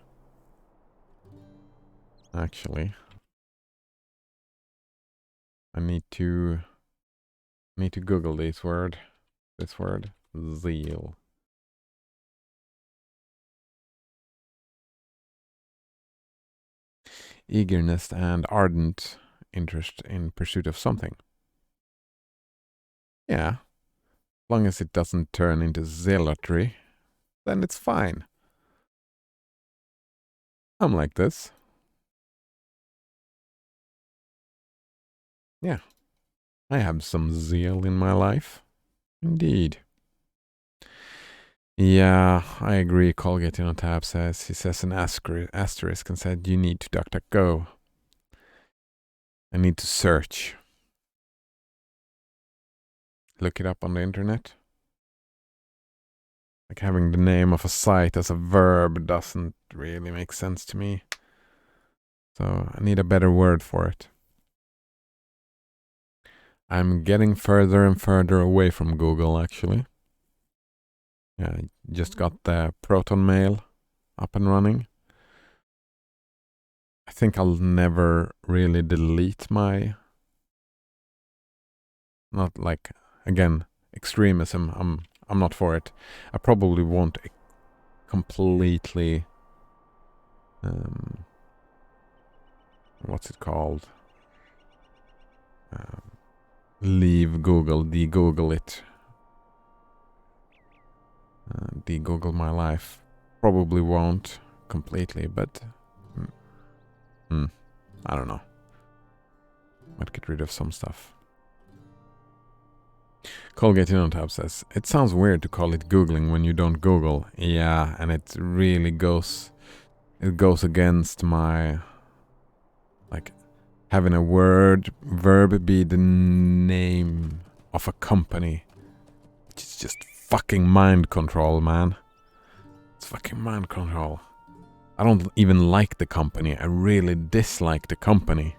Actually, I need to Google this word. Zeal. Eagerness and ardent interest in pursuit of something. Yeah. As long as it doesn't turn into zealotry, then it's fine. I'm like this. Yeah. I have some zeal in my life. Indeed. Yeah, I agree. Colgate on tab says, he says an asterisk and said, you need to DuckDuckGo. I need to search. Look it up on the internet. Like having the name of a site as a verb doesn't really make sense to me. So I need a better word for it. I'm getting further and further away from Google, actually. Yeah, I just got the Proton Mail up and running. I think I'll never really delete my... Not like, again, extremism. I'm not for it. I probably won't completely... what's it called? Leave Google, de-Google it. De-Google my life. Probably won't completely, but I don't know. Might get rid of some stuff. Colgate on tab says, it sounds weird to call it Googling when you don't Google. Yeah, and it really goes against my, like, having a verb be the name of a company. Which is just fucking mind control, man. It's fucking mind control. I don't even like the company. I really dislike the company.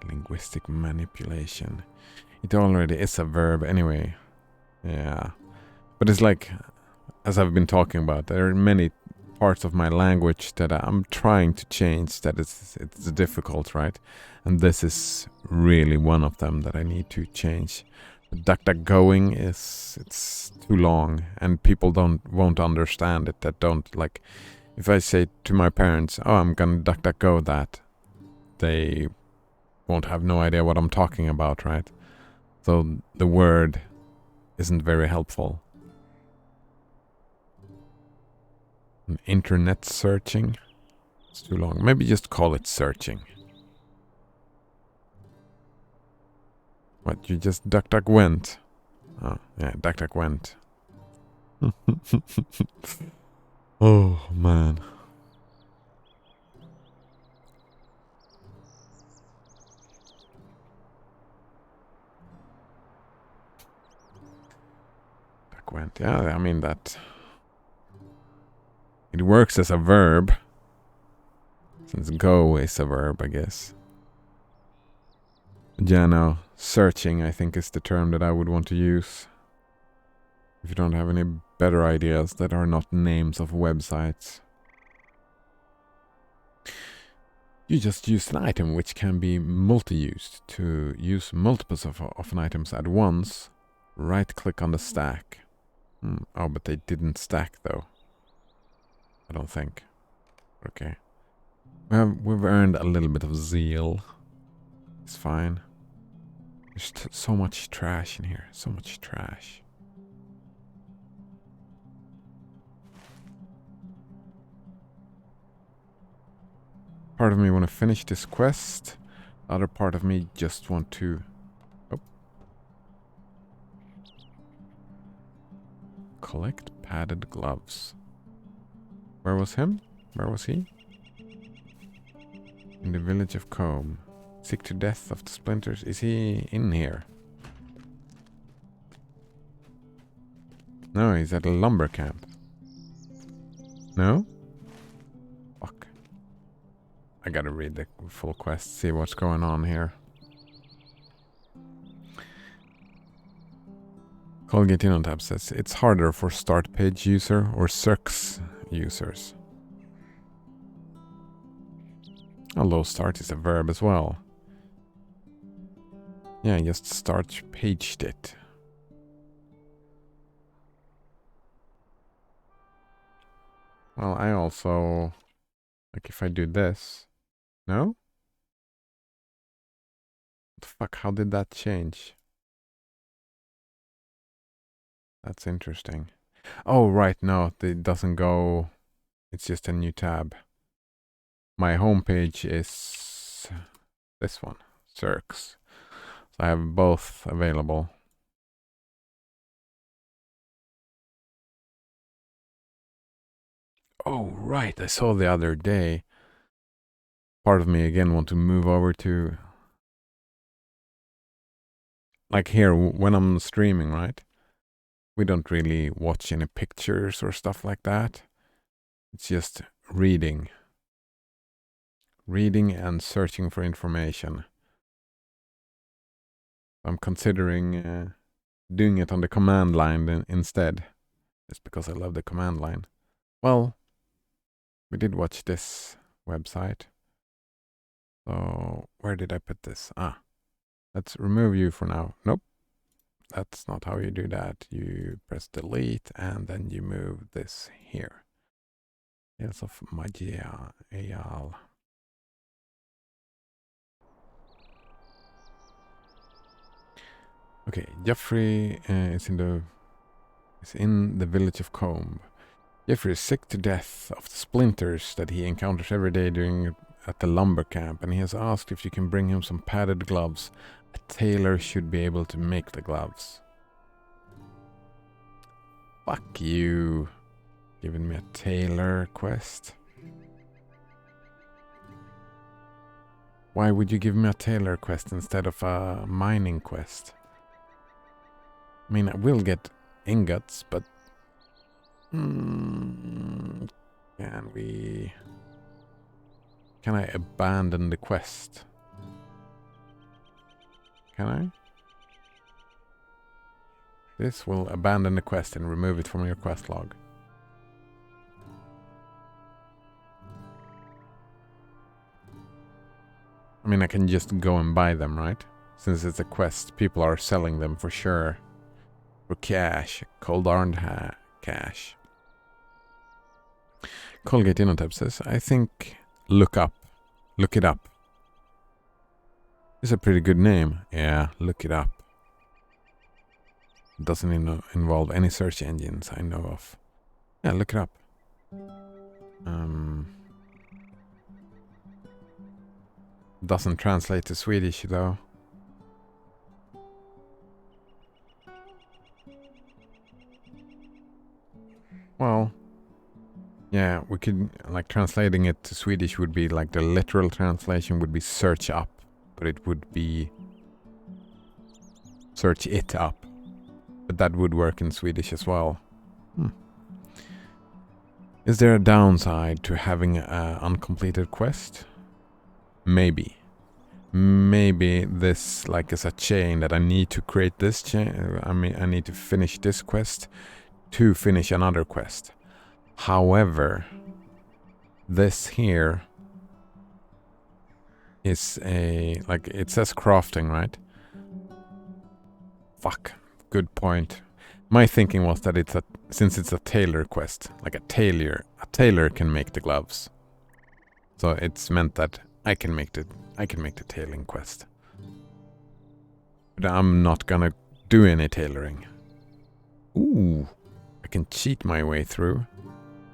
Linguistic manipulation. It already is a verb anyway. Yeah. But it's like, as I've been talking about, there are many parts of my language that I'm trying to change, that it's difficult, right? And this is really one of them that I need to change. DuckDuckGoing it's too long, and people won't understand it. That don't, like, if I say to my parents, oh, I'm gonna DuckDuckGo that, they won't have no idea what I'm talking about, right? So the word isn't very helpful. Internet searching, it's too long. Maybe just call it searching. What, you just DuckDuck went? Oh, yeah, DuckDuck went. Oh, man. Duck went. Yeah, I mean that. It works as a verb. Since go is a verb, I guess. Yeah, no. Searching, I think, is the term that I would want to use. If you don't have any better ideas that are not names of websites. You just use an item which can be multi-used. To use multiples of an items at once, right-click on the stack. Oh, but they didn't stack, though. I don't think. Okay. We've earned a little bit of zeal. It's fine. There's so much trash in here. So much trash. Part of me want to finish this quest. The other part of me just want to... Oh. Collect padded gloves. Where was him? Where was he? In the village of Combe. Sick to death of the splinters. Is he in here? No, he's at a lumber camp. No? Fuck. I gotta read the full quest, see what's going on here. Colgate on tab says it's harder for start page user or Circs users. Although start is a verb as well. Yeah, just start paged it. Well, I also... Like if I do this... No? What the fuck, how did that change? That's interesting. Oh, right, no, it doesn't go... It's just a new tab. My homepage is this one, Circs. So I have both available. Oh, right, I saw the other day. Part of me again want to move over to... Like here, when I'm streaming, right? We don't really watch any pictures or stuff like that. It's just reading. Reading and searching for information. I'm considering doing it on the command line instead. Just because I love the command line. Well, we did watch this website. So, where did I put this? Let's remove you for now. Nope. That's not how you do that. You press delete and then you move this here. Tales of Magia Eyal. Okay, Jeffrey is in the village of Combe. Jeffrey is sick to death of the splinters that he encounters every day at the lumber camp, and he has asked if you can bring him some padded gloves. A tailor should be able to make the gloves. Fuck you. Giving me a tailor quest. Why would you give me a tailor quest instead of a mining quest? I mean, I will get ingots, but... Can I abandon the quest? Can I? This will abandon the quest and remove it from your quest log. I mean, I can just go and buy them, right? Since it's a quest, people are selling them for sure. For cash. Cold darned cash. Colgate Innotab says, I think look it up. It's a pretty good name. Yeah, look it up. It doesn't involve any search engines I know of. Yeah, look it up. Doesn't translate to Swedish though. Well, yeah, we could, like, translating it to Swedish would be, like, the literal translation would be search up, but it would be search it up. But that would work in Swedish as well. Is there a downside to having an uncompleted quest? Maybe. Maybe this, like, is a chain that I need to create this chain. I mean, I need to finish this quest to finish another quest. However, this here is a, like, it says crafting, right? Fuck, good point. My thinking was that since it's a tailor quest, like a tailor can make the gloves. So it's meant that I can make the tailoring quest. But I'm not gonna do any tailoring. Ooh, I can cheat my way through.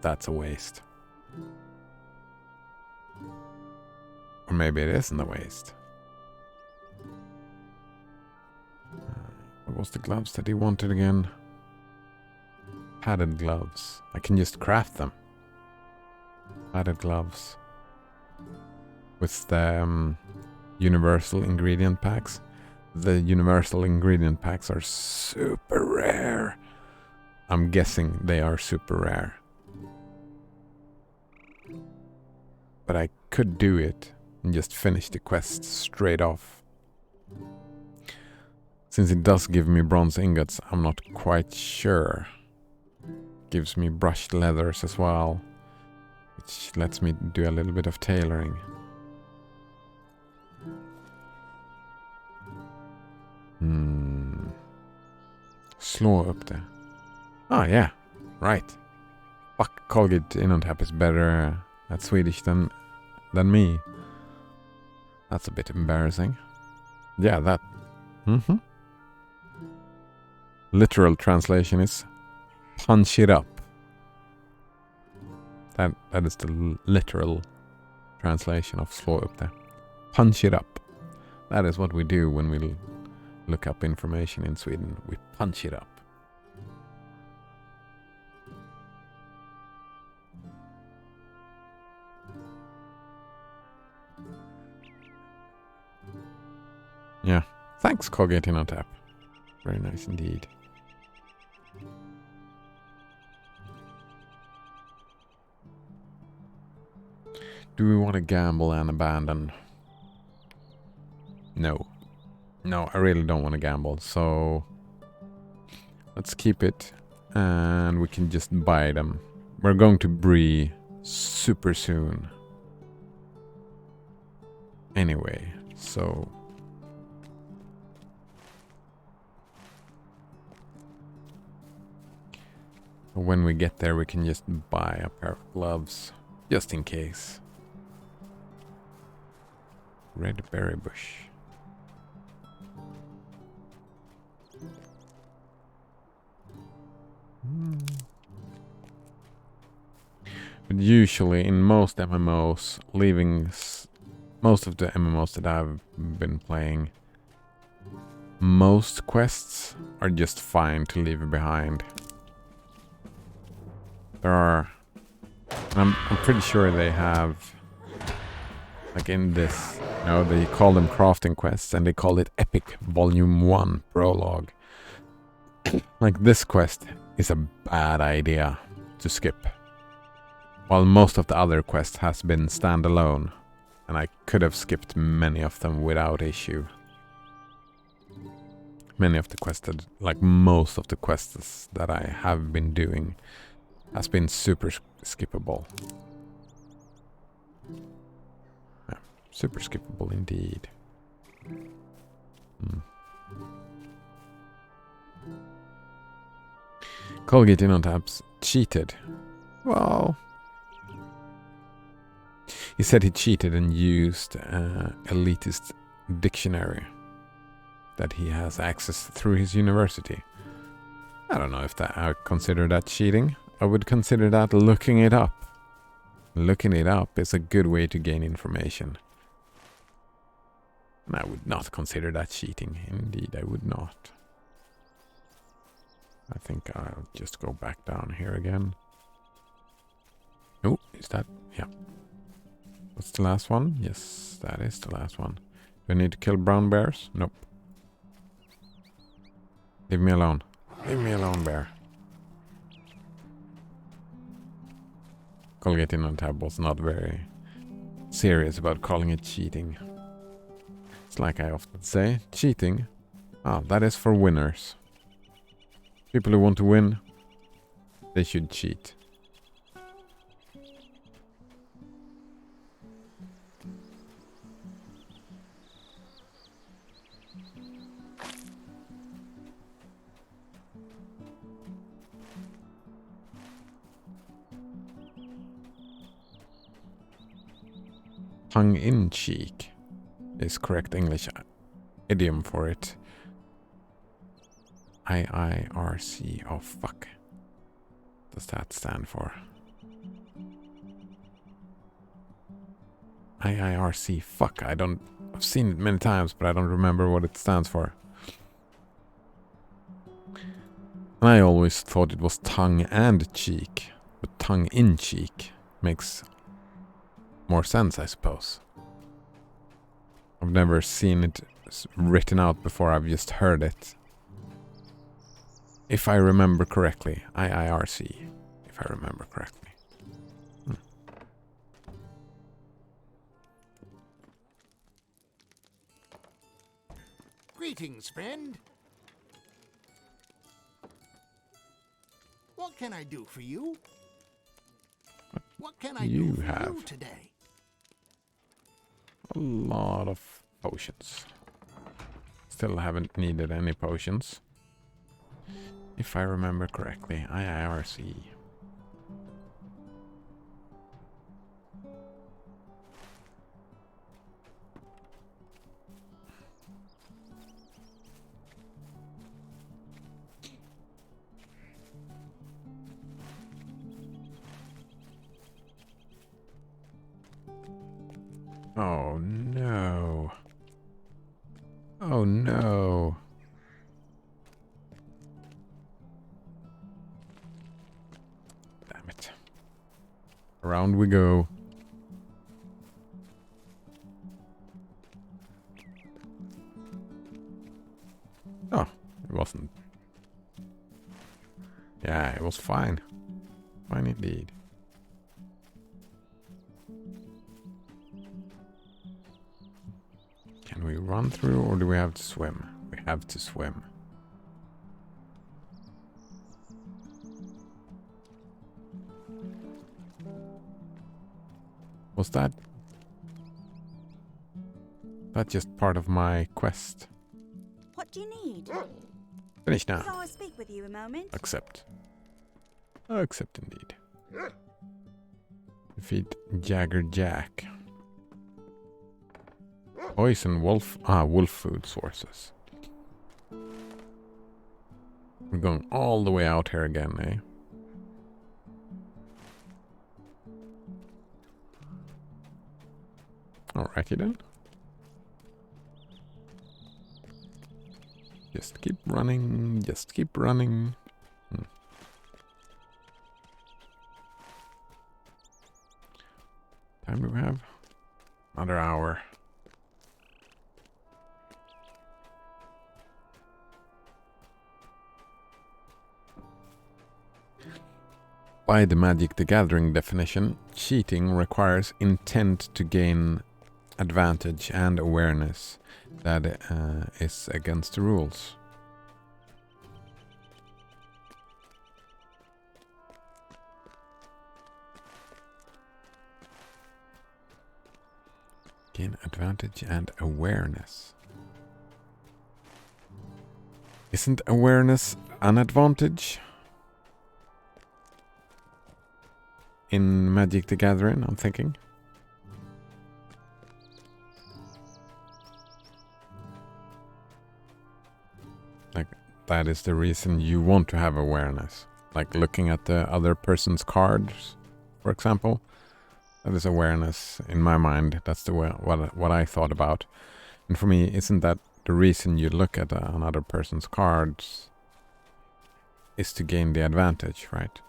That's a waste. Or maybe it isn't a waste. What was the gloves that he wanted again? Padded gloves. I can just craft them. Padded gloves. With the universal ingredient packs. The universal ingredient packs are super rare. I'm guessing they are super rare. But I could do it and just finish the quest straight off. Since it does give me bronze ingots, I'm not quite sure. Gives me brushed leathers as well, which lets me do a little bit of tailoring. Slå upp det. Ah, yeah. Right. Fuck, Colgate Innontap is better at Swedish than me. That's a bit embarrassing. Yeah, that. Literal translation is punch it up. That is the literal translation of slå upp det. Punch it up. That is what we do when we look up information in Sweden. We punch it up. Yeah. Thanks, Colgate Innontap. Very nice indeed. Do we want to gamble and abandon? No. No, I really don't want to gamble, so let's keep it and we can just buy them. We're going to Bree super soon. Anyway, so when we get there we can just buy a pair of gloves just in case. Red berry bush. But usually in most MMOs, most of the MMOs that I've been playing, most quests are just fine to leave behind. There are, I'm pretty sure they have, like in this, they call them crafting quests and they call it Epic Volume 1 Prologue. Like this quest is a bad idea to skip. While most of the other quests has been standalone, and I could have skipped many of them without issue. Many of the quests, like most of the quests that I have been doing, has been super skippable. Yeah, super skippable indeed. Colgate Innontap's cheated. Well, he said he cheated and used elitist dictionary that he has access through his university. I don't know if I consider that cheating. I would consider that looking it up. Looking it up is a good way to gain information. And I would not consider that cheating. Indeed, I would not. I think I'll just go back down here again. Oh, is that? Yeah. What's the last one? Yes, that is the last one. Do I need to kill brown bears? Nope. Leave me alone. Leave me alone, bear. Colgate Innontap was not very serious about calling it cheating. It's like I often say, cheating. Ah, that is for winners. People who want to win, they should cheat. tongue-in-cheek is correct English idiom for it. IIRC. Oh, fuck. What does that stand for? IIRC. Fuck, I don't... I've seen it many times, but I don't remember what it stands for. And I always thought it was tongue and cheek. But tongue-in-cheek makes more sense, I suppose. I've never seen it written out before, I've just heard it. If I remember correctly. IIRC. If I remember correctly. Greetings, friend. What can I do for you? What can I you do for you have? today? A lot of potions. Still haven't needed any potions. If I remember correctly. IIRC. Oh no. Oh no. Damn it. Around we go. Oh, it wasn't. Yeah, it was fine. Fine indeed. Can we run through or do we have to swim? We have to swim. Was that just part of my quest? What do you need? Finish now. Shall I speak with you a moment? Accept. Accept indeed. Defeat Jagger Jack. Poison wolf. Wolf food sources. We're going all the way out here again, eh? Alrighty then. Just keep running. Just keep running. Time do we have? Another hour. By the Magic the Gathering definition, cheating requires intent to gain advantage and awareness that is against the rules. Gain advantage and awareness. Isn't awareness an advantage? In Magic the Gathering, I'm thinking. Like, that is the reason you want to have awareness. Like looking at the other person's cards, for example. That is awareness in my mind. That's the way, what I thought about. And for me, isn't that the reason you look at another person's cards is to gain the advantage, right?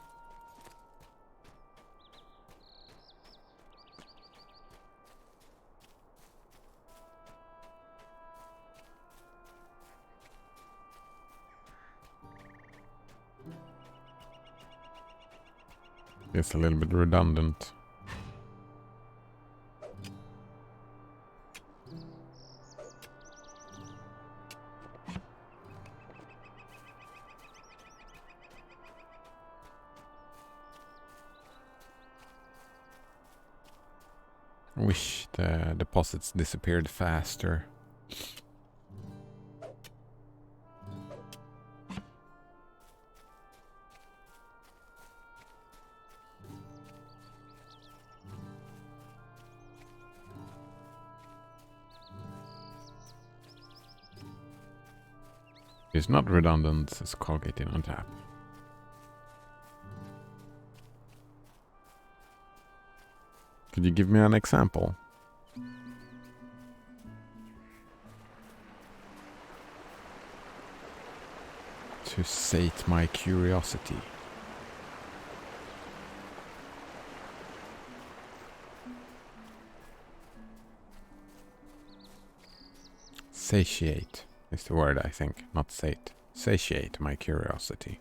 It's a little bit redundant. I wish the deposits disappeared faster. it's not redundant, it's Colgate in on tap. Could you give me an example? To sate my curiosity. Satiate is the word, I think, not sate. Satiate my curiosity.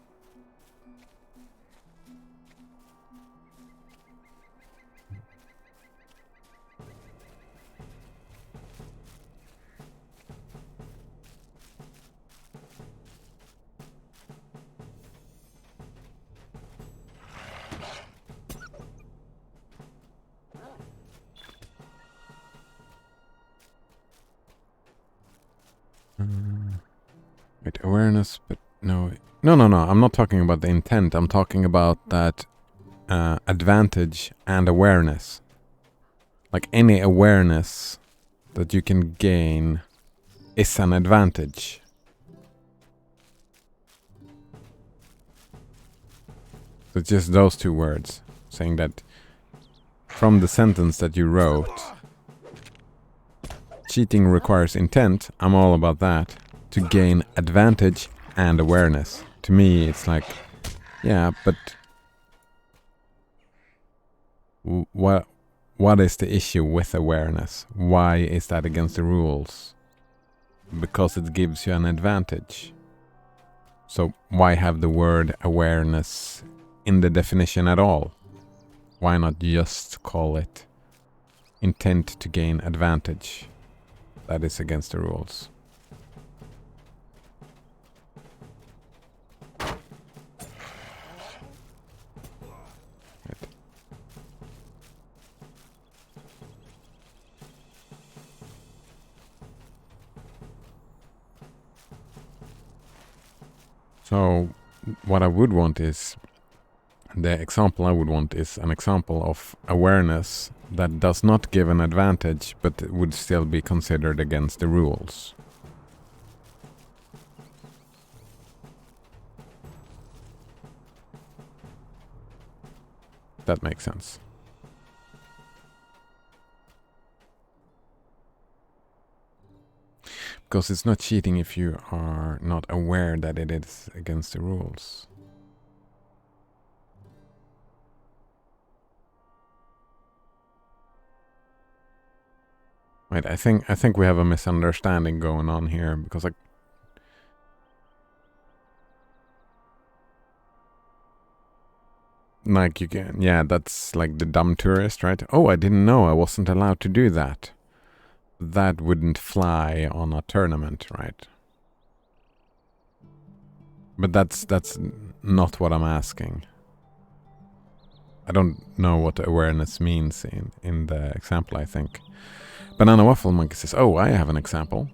Wait, awareness, but no. No, I'm not talking about the intent. I'm talking about that advantage and awareness. Like any awareness that you can gain is an advantage. So just those two words, saying that from the sentence that you wrote, cheating requires intent. I'm all about that. To gain advantage and awareness. To me, it's like, yeah, but what is the issue with awareness? Why is that against the rules? Because it gives you an advantage. So why have the word awareness in the definition at all? Why not just call it intent to gain advantage? That is against the rules. So what I would want is, the example I would want is an example of awareness that does not give an advantage, but it would still be considered against the rules. That makes sense. Because it's not cheating if you are not aware that it is against the rules. Wait, I think we have a misunderstanding going on here, because like you can, yeah, that's like the dumb tourist, right? Oh, I didn't know I wasn't allowed to do that. That wouldn't fly on a tournament, right? But that's not what I'm asking. I don't know what awareness means in the example, I think. Banana Waffle Monkey says, oh, I have an example.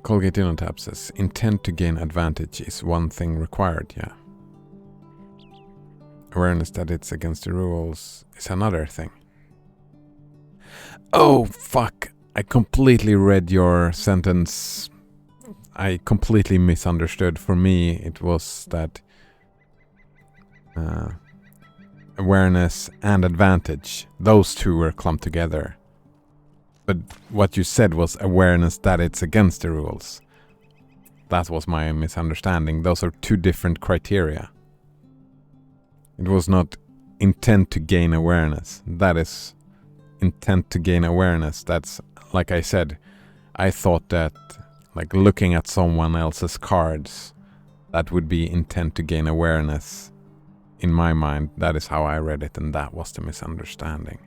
Colgate in on tap says, intent to gain advantage is one thing required, yeah. Awareness that it's against the rules is another thing. Oh, fuck. I completely read your sentence. I completely misunderstood. For me, it was that awareness and advantage, those two were clumped together. But what you said was awareness that it's against the rules. That was my misunderstanding. Those are two different criteria. It was not intent to gain awareness. That is intent to gain awareness. That's, like I said, I thought that like looking at someone else's cards, that would be intent to gain awareness. In my mind, that is how I read it, and that was the misunderstanding.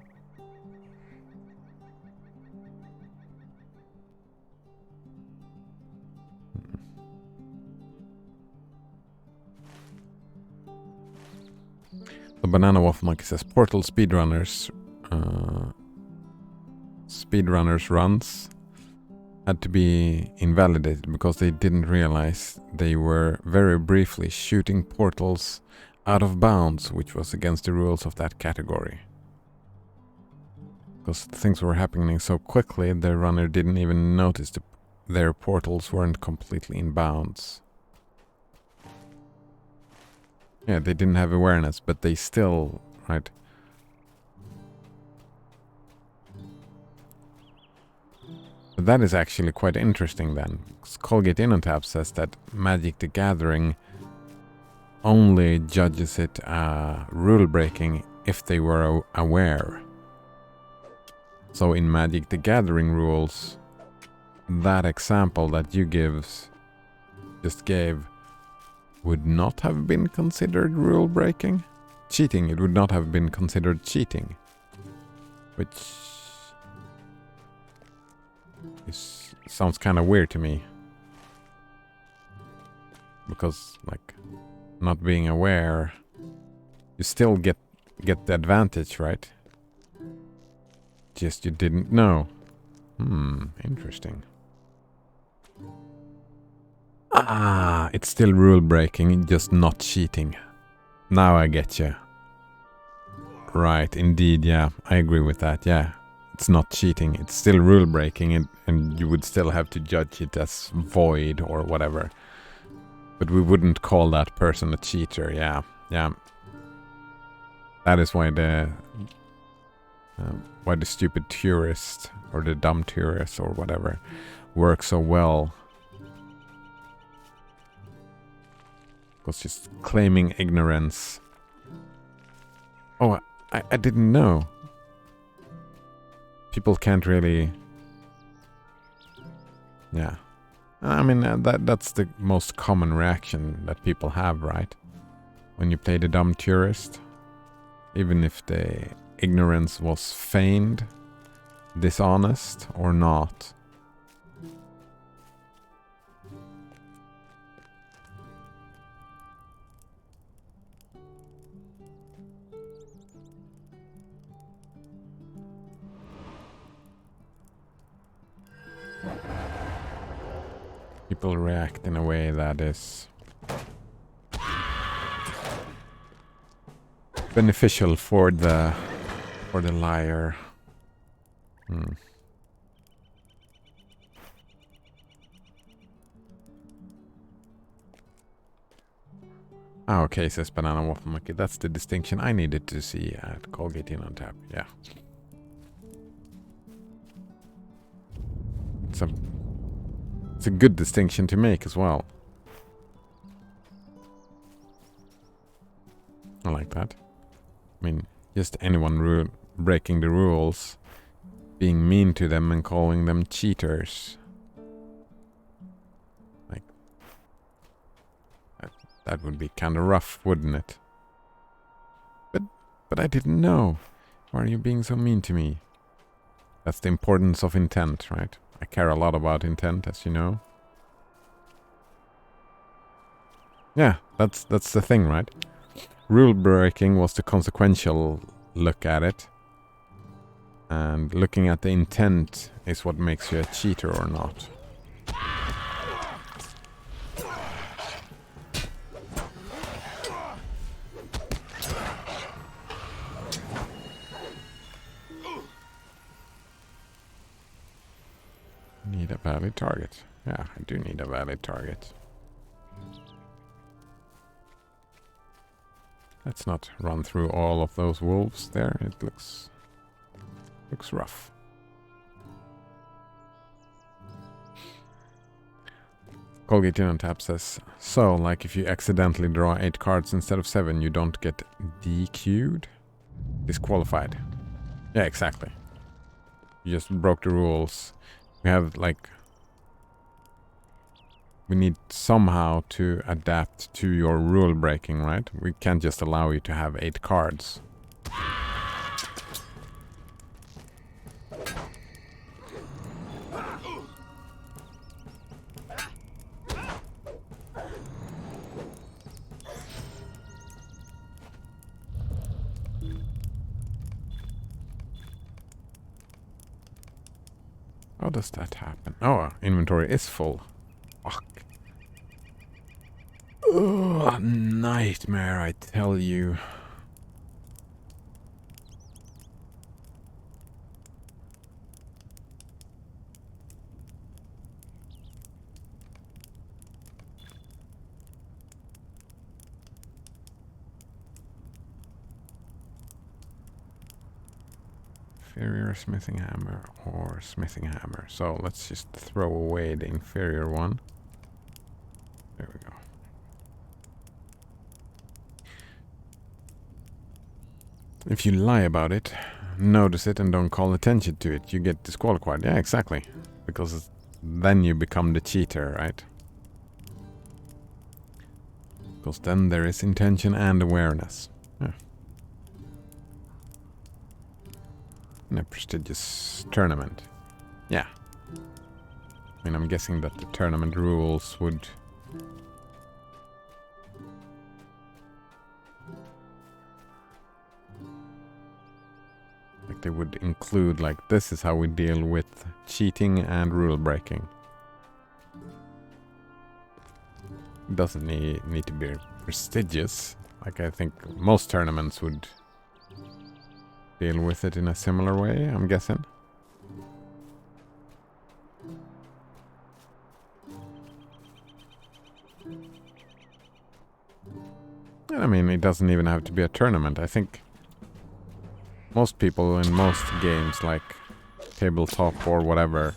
The Banana Waffle Monkey says Portal speedrunners runs had to be invalidated because they didn't realize they were very briefly shooting portals out of bounds, which was against the rules of that category. Because things were happening so quickly, the runner didn't even notice the their portals weren't completely in bounds. Yeah, they didn't have awareness, but they still, right? But that is actually quite interesting then. Colgate Innotab says that Magic the Gathering only judges it rule breaking if they were aware. So in Magic the Gathering rules, that example that you just gave would not have been considered rule breaking. Cheating, it would not have been considered cheating. Which sounds kind of weird to me. Because, like, not being aware, you still get the advantage, right? Just you didn't know. Interesting. It's still rule breaking, just not cheating. Now I get you. Right, indeed, yeah, I agree with that, yeah. It's not cheating, it's still rule breaking, and you would still have to judge it as void or whatever. But we wouldn't call that person a cheater, yeah. That is why the stupid tourist or the dumb tourist or whatever works so well. Because just claiming ignorance. Oh, I didn't know. People can't really... Yeah. I mean, that's the most common reaction that people have, right? When you play the dumb tourist. Even if the ignorance was feigned, dishonest, or not. People react in a way that is beneficial for the liar. Okay, says Banana Waffle Monkey. That's the distinction I needed to see at Colgate Innotab. Yeah. It's a good distinction to make as well. I like that. I mean, just anyone breaking the rules, being mean to them and calling them cheaters. Like, that would be kind of rough, wouldn't it? But I didn't know. Why are you being so mean to me? That's the importance of intent, right? I care a lot about intent, as you know. Yeah, that's the thing, right? Rule breaking was the consequential look at it. And looking at the intent is what makes you a cheater or not. Need a valid target. Yeah, I do need a valid target. Let's not run through all of those wolves there. It looks rough. Colgate Innotab says, so, like if you accidentally draw 8 cards instead of 7, you don't get DQ'd? Disqualified. Yeah, exactly. You just broke the rules. We have, like... We need somehow to adapt to your rule breaking, right? We can't just allow you to have 8 cards. How does that happen? Oh, inventory is full. Fuck. Ugh, nightmare, I tell you. inferior smithing hammer or smithing hammer. So let's just throw away the inferior one. There we go. If you lie about it, notice it and don't call attention to it, you get disqualified. Yeah, exactly. Because then you become the cheater, right? Because then there is intention and awareness. Yeah. In a prestigious tournament. Yeah. I mean, I'm guessing that the tournament rules would... like they would include, like, this is how we deal with cheating and rule breaking. It doesn't need to be prestigious. Like, I think most tournaments would deal with it in a similar way, I'm guessing. And I mean, it doesn't even have to be a tournament. I think most people in most games, like tabletop or whatever,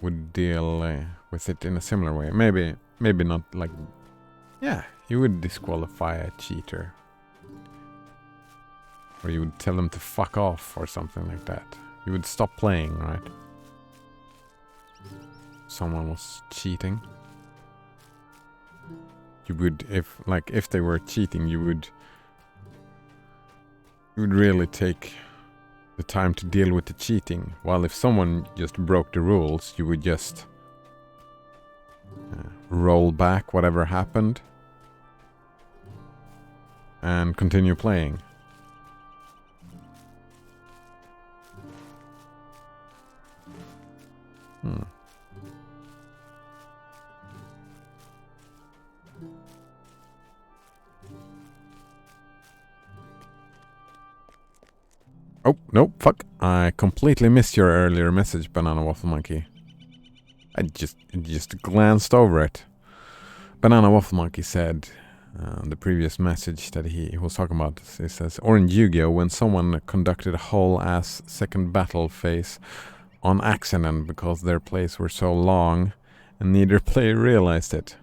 would deal with it in a similar way. Maybe not like... yeah, you would disqualify a cheater. Or you would tell them to fuck off or something like that. You would stop playing, right? Someone was cheating. You would, if they were cheating, you would really take the time to deal with the cheating. While if someone just broke the rules, you would just roll back whatever happened and continue playing. Oh, nope, fuck. I completely missed your earlier message, Banana Waffle Monkey. I just glanced over it. Banana Waffle Monkey said, the previous message that he was talking about, it says, or in Yu-Gi-Oh! When someone conducted a whole-ass second battle phase on accident because their plays were so long and neither player realized it.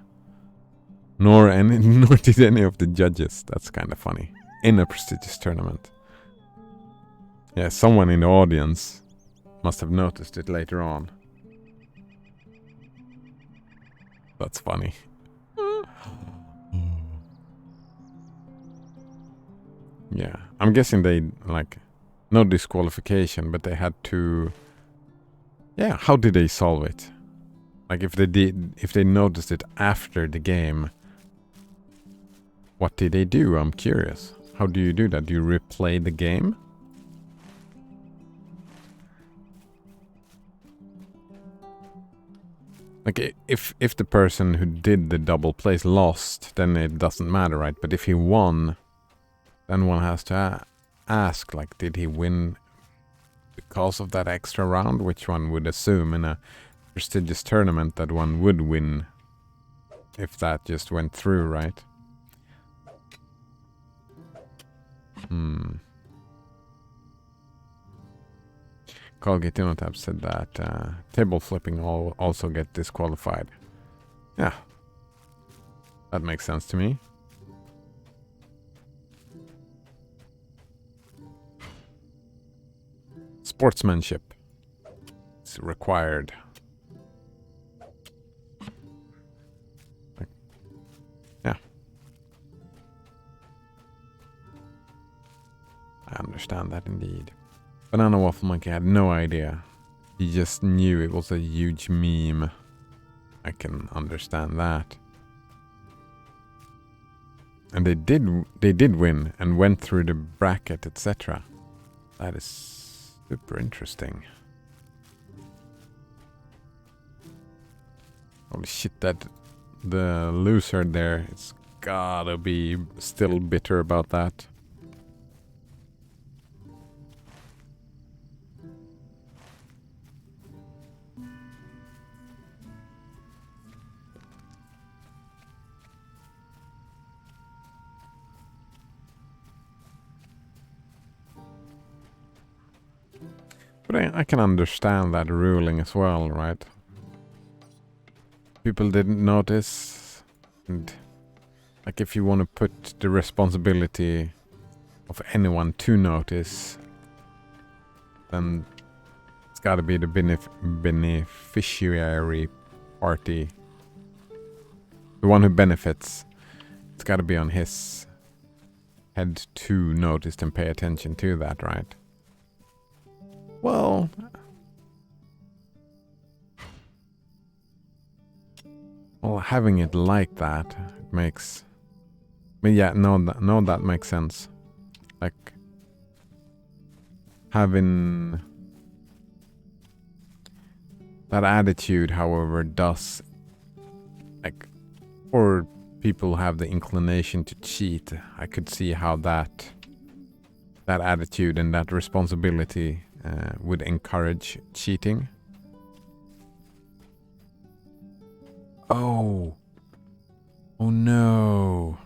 Nor did any of the judges. That's kind of funny. In a prestigious tournament. Yeah, someone in the audience must have noticed it later on. That's funny. Yeah, I'm guessing they, like, no disqualification, but they had to... yeah, how did they solve it? Like, if they noticed it after the game, what did they do? I'm curious. How do you do that? Do you replay the game? Like, if the person who did the double plays lost, then it doesn't matter, right? But if he won, then one has to ask, like, did he win because of that extra round? Which one would assume in a prestigious tournament that one would win if that just went through, right? Colgate Innotab said that table flipping also get disqualified. Yeah. That makes sense to me. Sportsmanship is required. Yeah. I understand that indeed. Banana Waffle Monkey had no idea. He just knew it was a huge meme. I can understand that. And they did win and went through the bracket, etc. That is super interesting. Holy shit, that the loser there, it's gotta be still bitter about that. But I can understand that ruling as well, right? People didn't notice, and like if you want to put the responsibility of anyone to notice, then it's got to be the beneficiary party, the one who benefits. It's got to be on his head to notice and pay attention to that, right? Well, having it like that, it makes... I mean, yeah, no, that makes sense. Like, having that attitude, however, does, like, or people have the inclination to cheat. I could see how that attitude and that responsibility would encourage cheating. Oh no.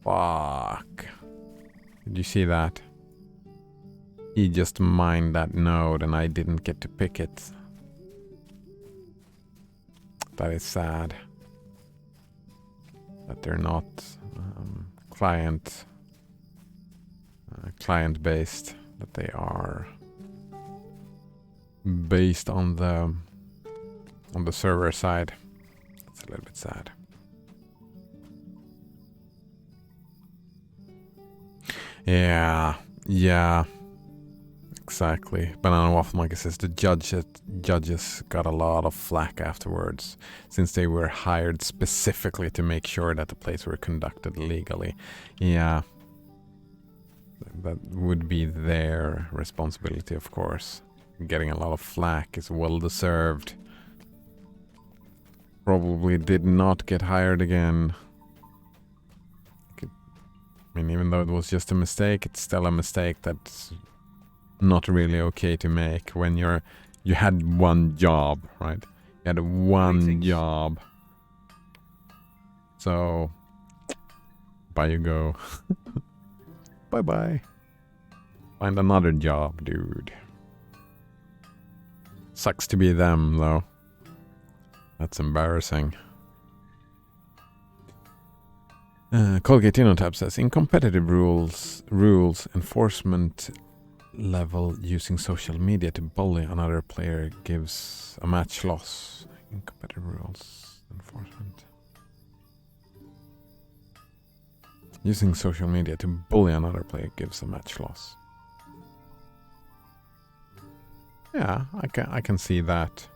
Fuck. Did you see that? He just mined that node and I didn't get to pick it. That is sad. That they're not client-based. That they are based on the server side. It's a little bit sad. Yeah, exactly. Banana Waffle Monkey says the judges got a lot of flack afterwards, since they were hired specifically to make sure that the plays were conducted legally. Yeah, that would be their responsibility, of course. Getting a lot of flack is well deserved. Probably did not get hired again. I mean, even though it was just a mistake, it's still a mistake that's not really okay to make when you had one job, right? You had one job. So, bye you go. Bye-bye. Find another job, dude. Sucks to be them, though. That's embarrassing. Colgate InnoTab says, in competitive rules enforcement level using social media to bully another player gives a match loss. In competitive rules enforcement. Using social media to bully another player gives a match loss. Yeah, I can see that.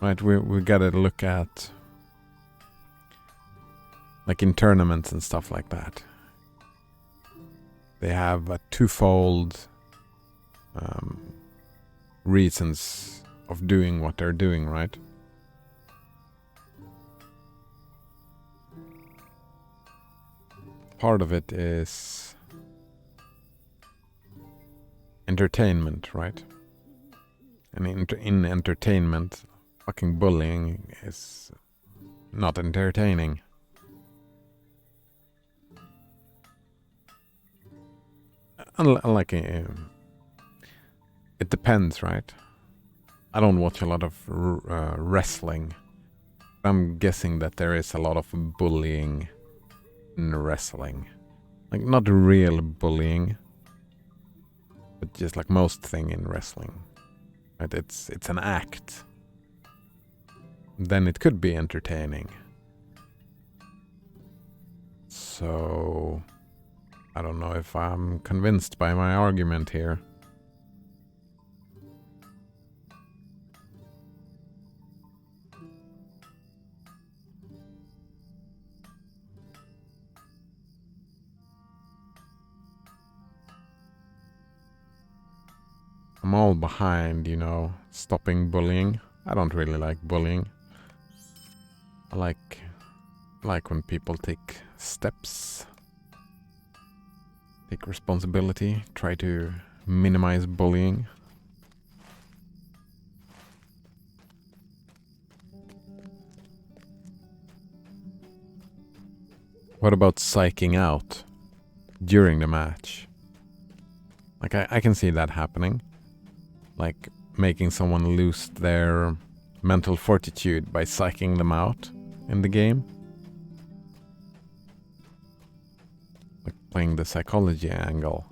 Right, we gotta look at, like in tournaments and stuff like that. They have a twofold reasons of doing what they're doing, right? Part of it is entertainment, right? And in entertainment, fucking bullying is not entertaining. Unlike it depends, right? I don't watch a lot of wrestling. I'm guessing that there is a lot of bullying in wrestling. Like, not real bullying, but just like most thing in wrestling. Right? It's an act. Then it could be entertaining. So I don't know if I'm convinced by my argument here. I'm all behind, stopping bullying. I don't really like bullying. I like when people take steps. Take responsibility, try to minimize bullying. What about psyching out during the match? Like I can see that happening. Like making someone lose their mental fortitude by psyching them out in the game. Like playing the psychology angle.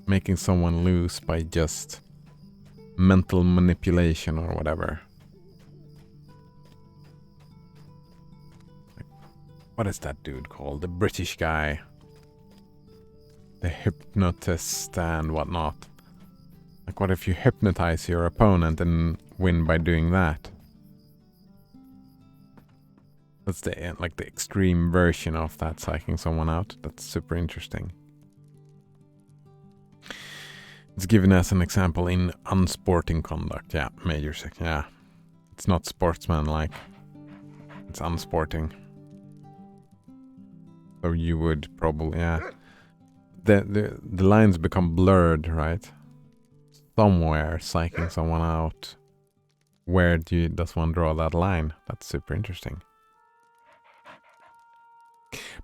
Making someone lose by just mental manipulation or whatever. Like, what is that dude called? The British guy. The hypnotist and whatnot. Like what if you hypnotize your opponent and win by doing that? That's the like the extreme version of that, psyching someone out. That's super interesting. It's given as an example in unsporting conduct. Yeah, major section. Yeah, it's not sportsmanlike. It's unsporting. So you would probably, yeah. The lines become blurred, right? Somewhere psyching someone out. Where does one draw that line? That's super interesting.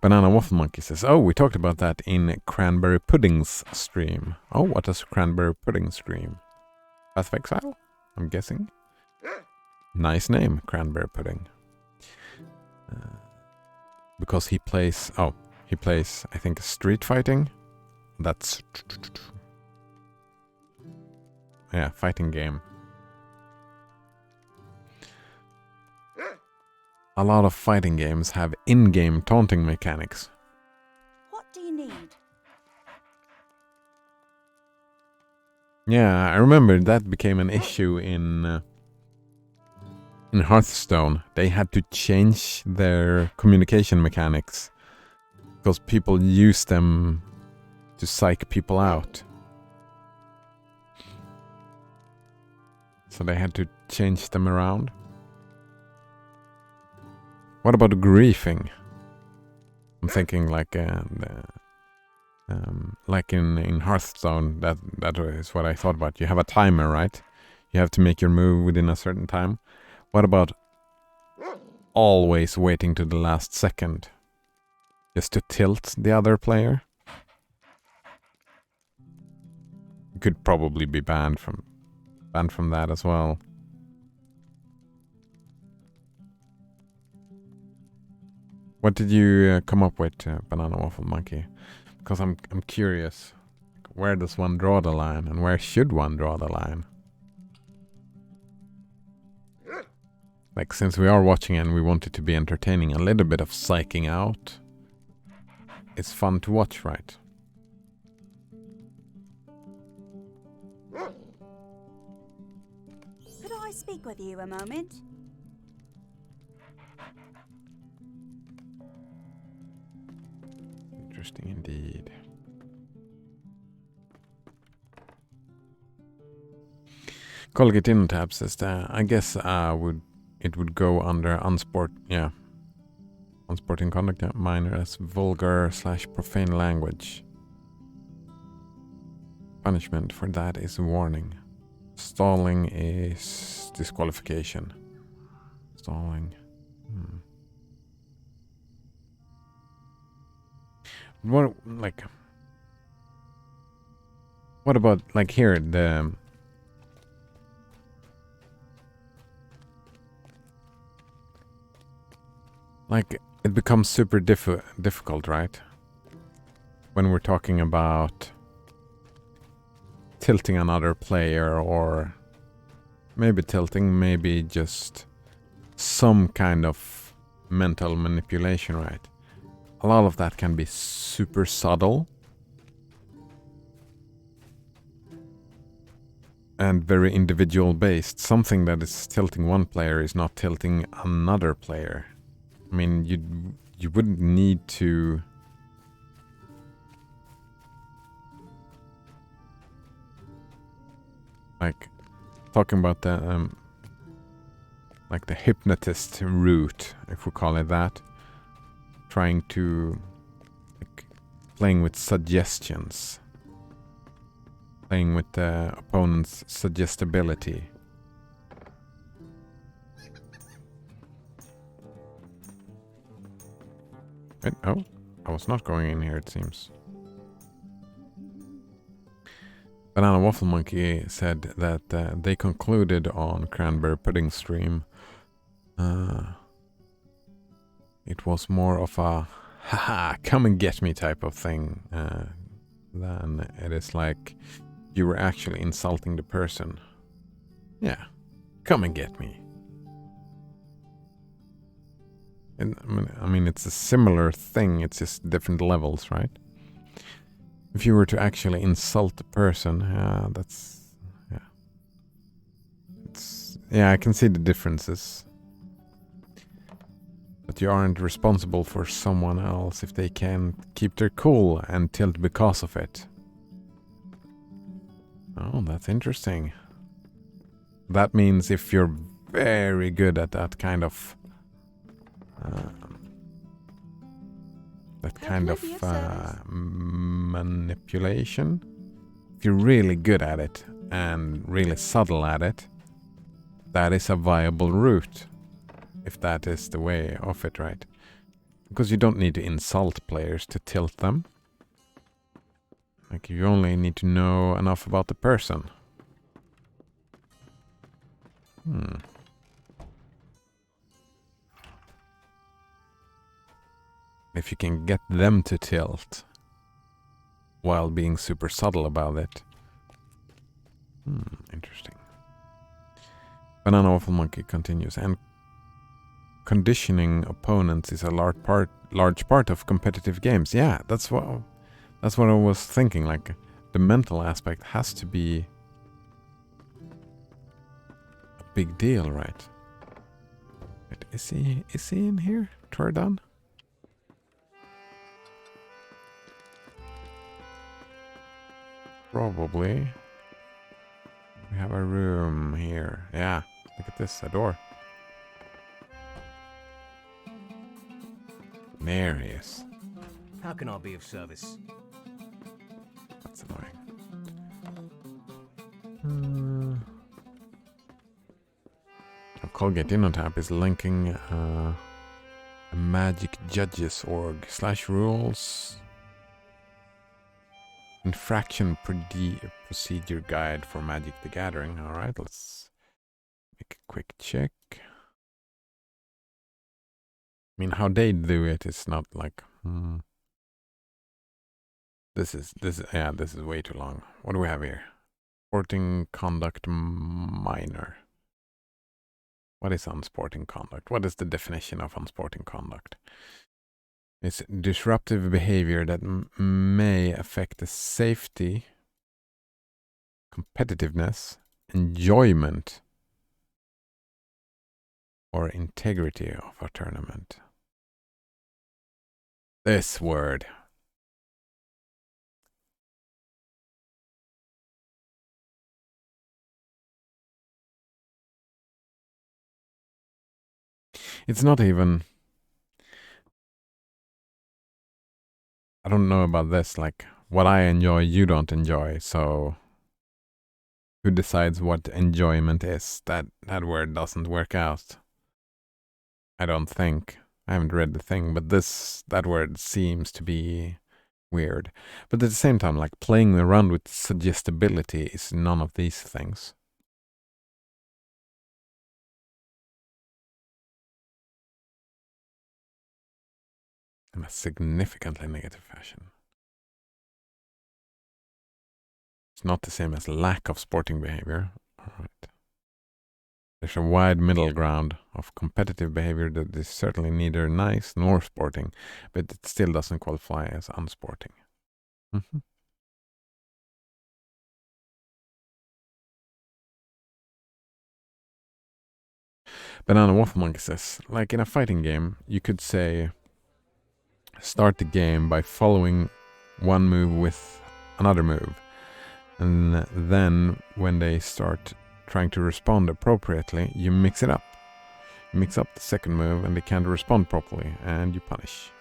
Banana Waffle Monkey says, oh, we talked about that in Cranberry Pudding's stream. Oh, what does Cranberry Pudding stream? Path of Exile? I'm guessing. Nice name, Cranberry Pudding. Because he plays, I think, street fighting. That's, yeah, fighting game. A lot of fighting games have in-game taunting mechanics. What do you need? Yeah, I remember that became an issue in Hearthstone. They had to change their communication mechanics because people use them to psych people out. So they had to change them around. What about griefing? I'm thinking like in Hearthstone, that is what I thought about. You have a timer, right? You have to make your move within a certain time. What about always waiting to the last second? Just to tilt the other player? You could probably be banned from that as well. What did you come up with, Banana Waffle Monkey? Because I'm curious. Where does one draw the line, and where should one draw the line? Like, since we are watching and we want it to be entertaining, a little bit of psyching out. It's fun to watch, right? Could I speak with you a moment? Interesting indeed. Colgate InnoTab says that I guess it would go under unsporting conduct minor as vulgar / profane language. Punishment for that is warning. Stalling is disqualification. Stalling. What about like here the like it becomes super difficult, right? When we're talking about tilting another player, or maybe tilting, maybe just some kind of mental manipulation, right? A lot of that can be super subtle and very individual based. Something that is tilting one player is not tilting another player. I mean, you wouldn't need to like talking about the like the hypnotist route, if we call it that. Trying to like playing with suggestions, playing with the opponent's suggestibility. Wait, oh, I was not going in here, it seems. Banana Waffle Monkey said that they concluded on Cranberry Pudding stream. It was more of a haha, come and get me type of thing than it is like you were actually insulting the person. Yeah, come and get me. And I mean, it's a similar thing, it's just different levels, right? If you were to actually insult the person, yeah, I can see the differences. But you aren't responsible for someone else if they can keep their cool and tilt because of it. Oh, that's interesting. That means if you're very good at that kind of manipulation, if you're really good at it and really subtle at it, that is a viable route. If that is the way of it, right? Because you don't need to insult players to tilt them. Like, you only need to know enough about the person. If you can get them to tilt while being super subtle about it. Interesting. Banana Waffle Monkey continues, and conditioning opponents is a large part of competitive games. Yeah, that's what I was thinking. Like, the mental aspect has to be a big deal, right? Wait, is he in here? Turdan? Probably. We have a room here. Yeah, look at this, a door. There he is. How can I be of service? That's annoying. Colgate InnoTap is linking a Magic Judges org /rules infraction procedure guide for Magic the Gathering. All right, let's make a quick check. I mean, how they do it is not like this is way too long. What do we have here? Sporting conduct minor. What is unsporting conduct? What is the definition of unsporting conduct? It's disruptive behavior that may affect the safety, competitiveness, enjoyment, or integrity of a tournament. This word. It's not even... I don't know about this, like, what I enjoy, you don't enjoy, so who decides what enjoyment is? That word doesn't work out. I don't think. I haven't read the thing, but that word seems to be weird. But at the same time, like, playing around with suggestibility is none of these things. In a significantly negative fashion. It's not the same as lack of sporting behavior. All right. There's a wide middle ground of competitive behavior that is certainly neither nice nor sporting, but it still doesn't qualify as unsporting. Banana Waffle Monkey says, like in a fighting game, you could say, start the game by following one move with another move. And then when they start trying to respond appropriately, you mix it up. You mix up the second move and they can't respond properly and you punish.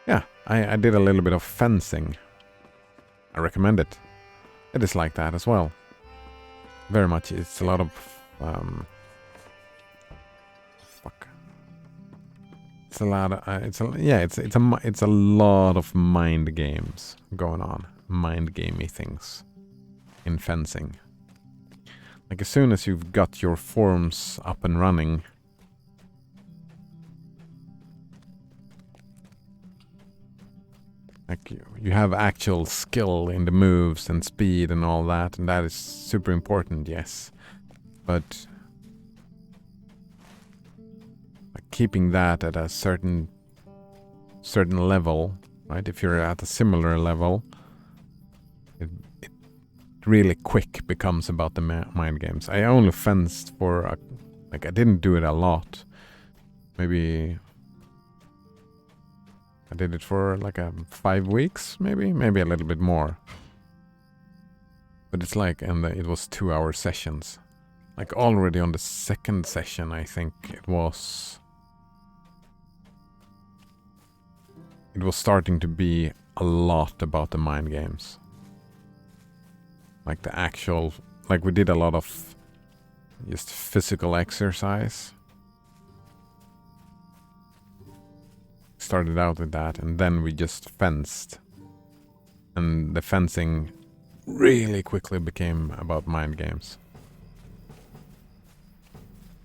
Yeah, I did a little bit of fencing. I recommend it. It is like that as well. Very much. It's a lot of... It's a lot of... it's a lot of mind games going on. Mind gamey things. in fencing. Like as soon as you've got your forms up and running, like you have actual skill in the moves and speed and all that, and that is super important, yes. But like keeping that at a certain level, right? If you're at a similar level, it really quick becomes about the mind games. I only fenced for like I didn't do it a lot. Maybe I did it for like 5 weeks, maybe a little bit more. But it's like, and it was 2-hour sessions. Like already on the second session, I think it was starting to be a lot about the mind games. Like the actual, like we did a lot of just physical exercise. Started out with that, and then we just fenced. And the fencing really quickly became about mind games,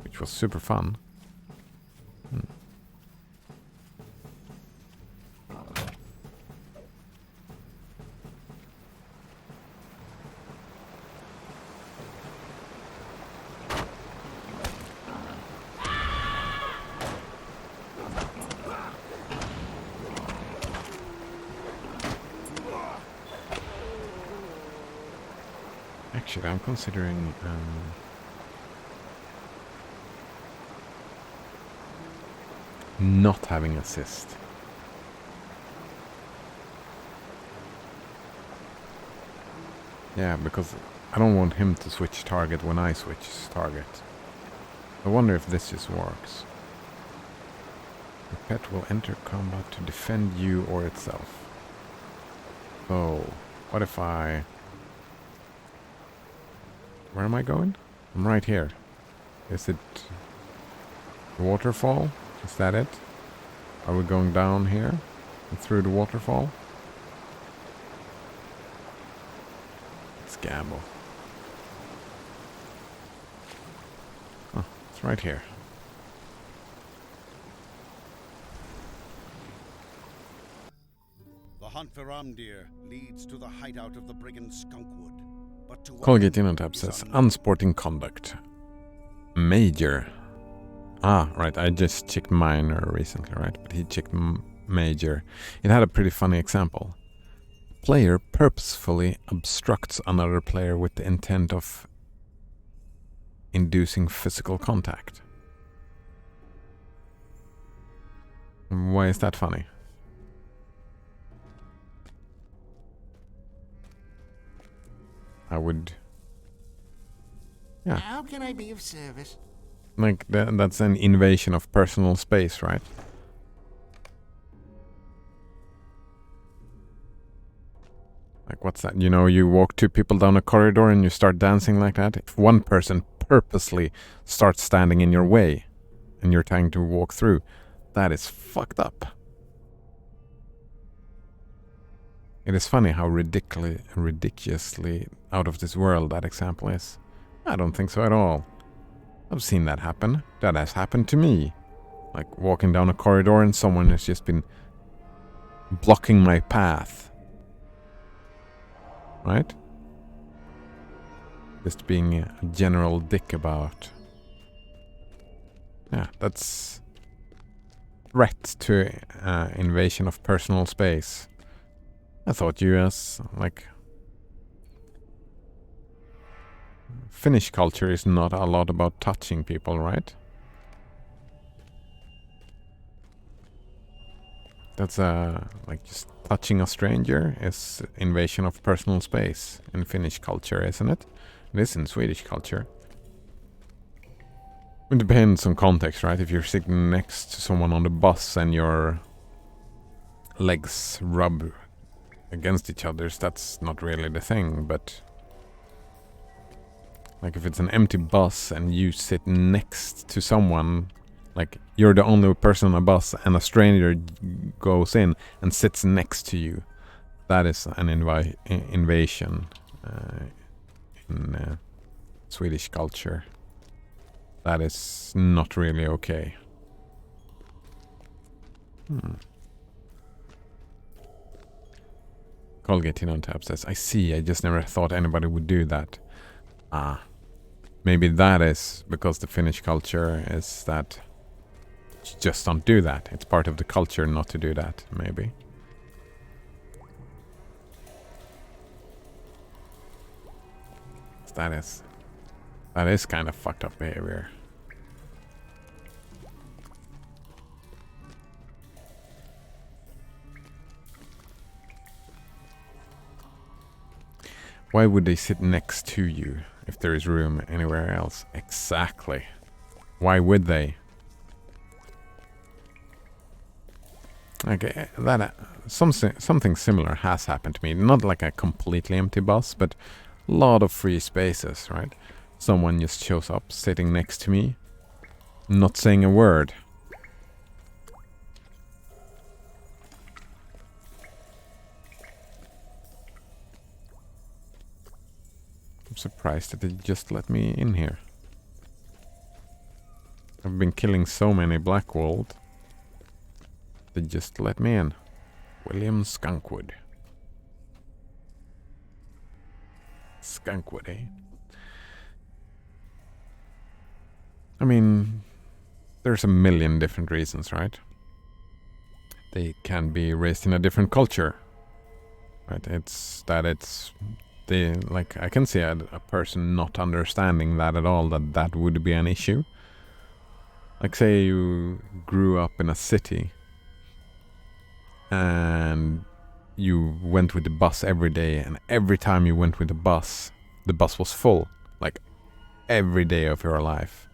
which was super fun. Actually, I'm considering not having assist. Yeah, because I don't want him to switch target when I switch target. I wonder if this just works. The pet will enter combat to defend you or itself. Oh, what if I... Where am I going? I'm right here. Is it the waterfall? Is that it? Are we going down here and through the waterfall? Let's gamble. Oh, it's right here. The hunt for Ramdir leads to the hideout of the brigand Skunkwood. But to Colgate Inotab says, unsporting conduct. Major. Ah, right, I just checked minor recently, right? But he checked major. It had a pretty funny example. Player purposefully obstructs another player with the intent of inducing physical contact. Why is that funny? I would... Yeah. How can I be of service? Like, that's an invasion of personal space, right? Like, what's that? You know, you walk 2 people down a corridor and you start dancing like that. If one person purposely starts standing in your way and you're trying to walk through, that is fucked up. It is funny how ridiculously out of this world that example is. I don't think so at all. I've seen that happen. That has happened to me. Like walking down a corridor and someone has just been blocking my path. Right? Just being a general dick about. Yeah, that's threat to invasion of personal space. I thought you as, like... Finnish culture is not a lot about touching people, right? That's like just touching a stranger is invasion of personal space in Finnish culture, isn't it? It is in Swedish culture. It depends on context, right? If you're sitting next to someone on the bus and your legs rub against each other's, that's not really the thing, but like if it's an empty bus and you sit next to someone, like you're the only person on a bus and a stranger goes in and sits next to you, that is an invasion in Swedish culture. That is not really okay. Colgate on tap says, I see, I just never thought anybody would do that. Maybe that is because the Finnish culture is that you just don't do that. It's part of the culture not to do that, maybe. That is kind of fucked up behavior. Why would they sit next to you if there is room anywhere else? Exactly. Why would they? Okay, that something similar has happened to me. Not like a completely empty bus, but a lot of free spaces, right? Someone just shows up sitting next to me, not saying a word. I'm surprised that they just let me in here. I've been killing so many Blackwold. They just let me in. William Skunkwood. Skunkwood, eh? I mean, there's a million different reasons, right? They can be raised in a different culture, right? Like, I can see a person not understanding that at all, that would be an issue. Like, say you grew up in a city and you went with the bus every day, and every time you went with the bus was full, like every day of your life.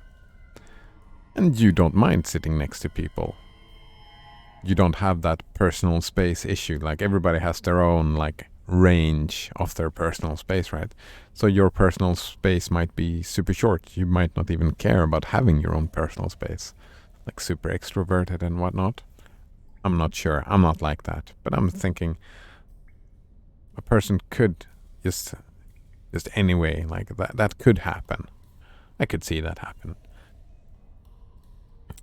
And you don't mind sitting next to people. You don't have that personal space issue. Like, everybody has their own, like, range of their personal space, right? So your personal space might be super short. You might not even care about having your own personal space. Like, super extroverted and whatnot. I'm not sure. I'm not like that. But I'm thinking a person could just anyway, like that could happen. I could see that happen.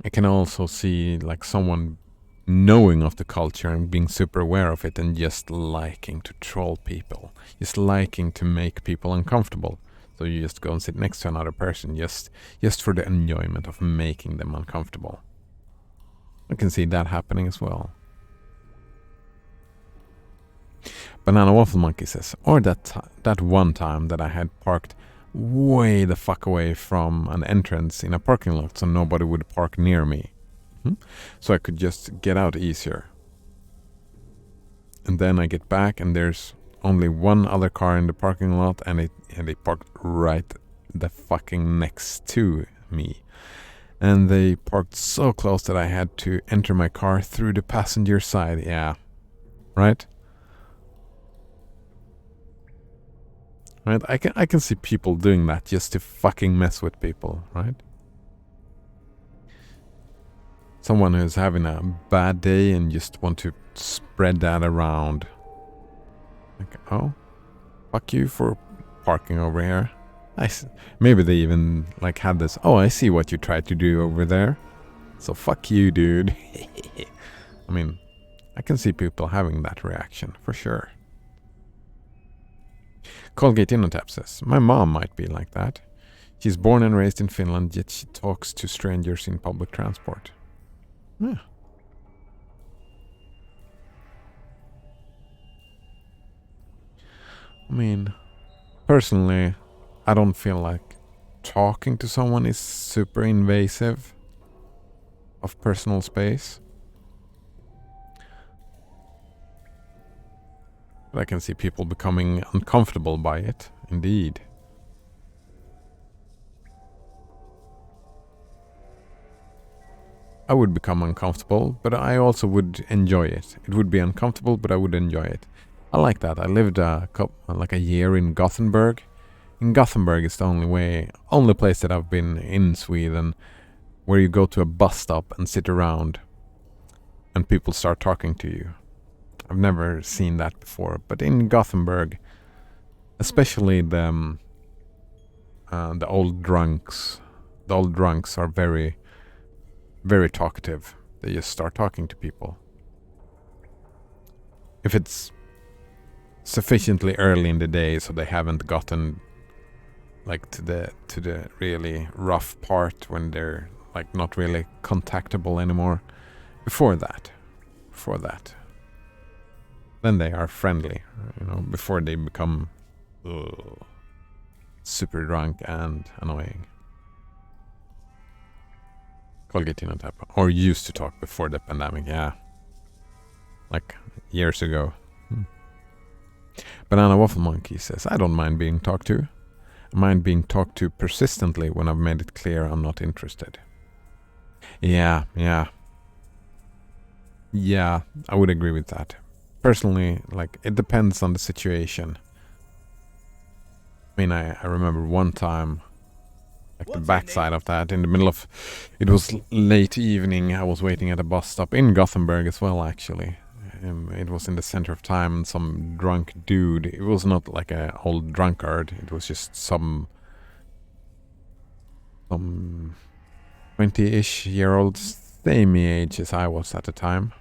I can also see like someone knowing of the culture and being super aware of it and just liking to troll people. Just liking to make people uncomfortable. So you just go and sit next to another person just for the enjoyment of making them uncomfortable. I can see that happening as well. Banana Waffle Monkey says, or that one time that I had parked way the fuck away from an entrance in a parking lot so nobody would park near me. So I could just get out easier. And then I get back and there's only one other car in the parking lot and they parked right the fucking next to me. And they parked so close that I had to enter my car through the passenger side. Yeah. Right? Right? I can see people doing that just to fucking mess with people, right? Someone who's having a bad day and just want to spread that around. Like, oh, fuck you for parking over here. Maybe they even like had this, oh, I see what you tried to do over there. So fuck you, dude. I mean, I can see people having that reaction, for sure. Colgate Innotap says, my mom might be like that. She's born and raised in Finland, yet she talks to strangers in public transport. Yeah. I mean, personally, I don't feel like talking to someone is super invasive of personal space. But I can see people becoming uncomfortable by it, indeed. I would become uncomfortable, but I also would enjoy it. It would be uncomfortable, but I would enjoy it. I like that. I lived like a year in Gothenburg. In Gothenburg is the only place that I've been in Sweden where you go to a bus stop and sit around and people start talking to you. I've never seen that before, but in Gothenburg, especially the the old drunks are very, very talkative. They just start talking to people. If it's sufficiently early in the day so they haven't gotten like to the really rough part when they're like not really contactable anymore. Before that, then they are friendly, you know, before they become super drunk and annoying. Colgatein on tap. Or used to talk before the pandemic, yeah. Like years ago. Banana Waffle Monkey says, I don't mind being talked to. I mind being talked to persistently when I've made it clear I'm not interested. Yeah, I would agree with that. Personally, like, it depends on the situation. I mean, I remember one time, like the backside of that, in the middle of, it was late evening, I was waiting at a bus stop in Gothenburg as well, actually. It was in the center of time, and some drunk dude, it was not like an old drunkard, it was just some 20-ish year old, same age as I was at the time.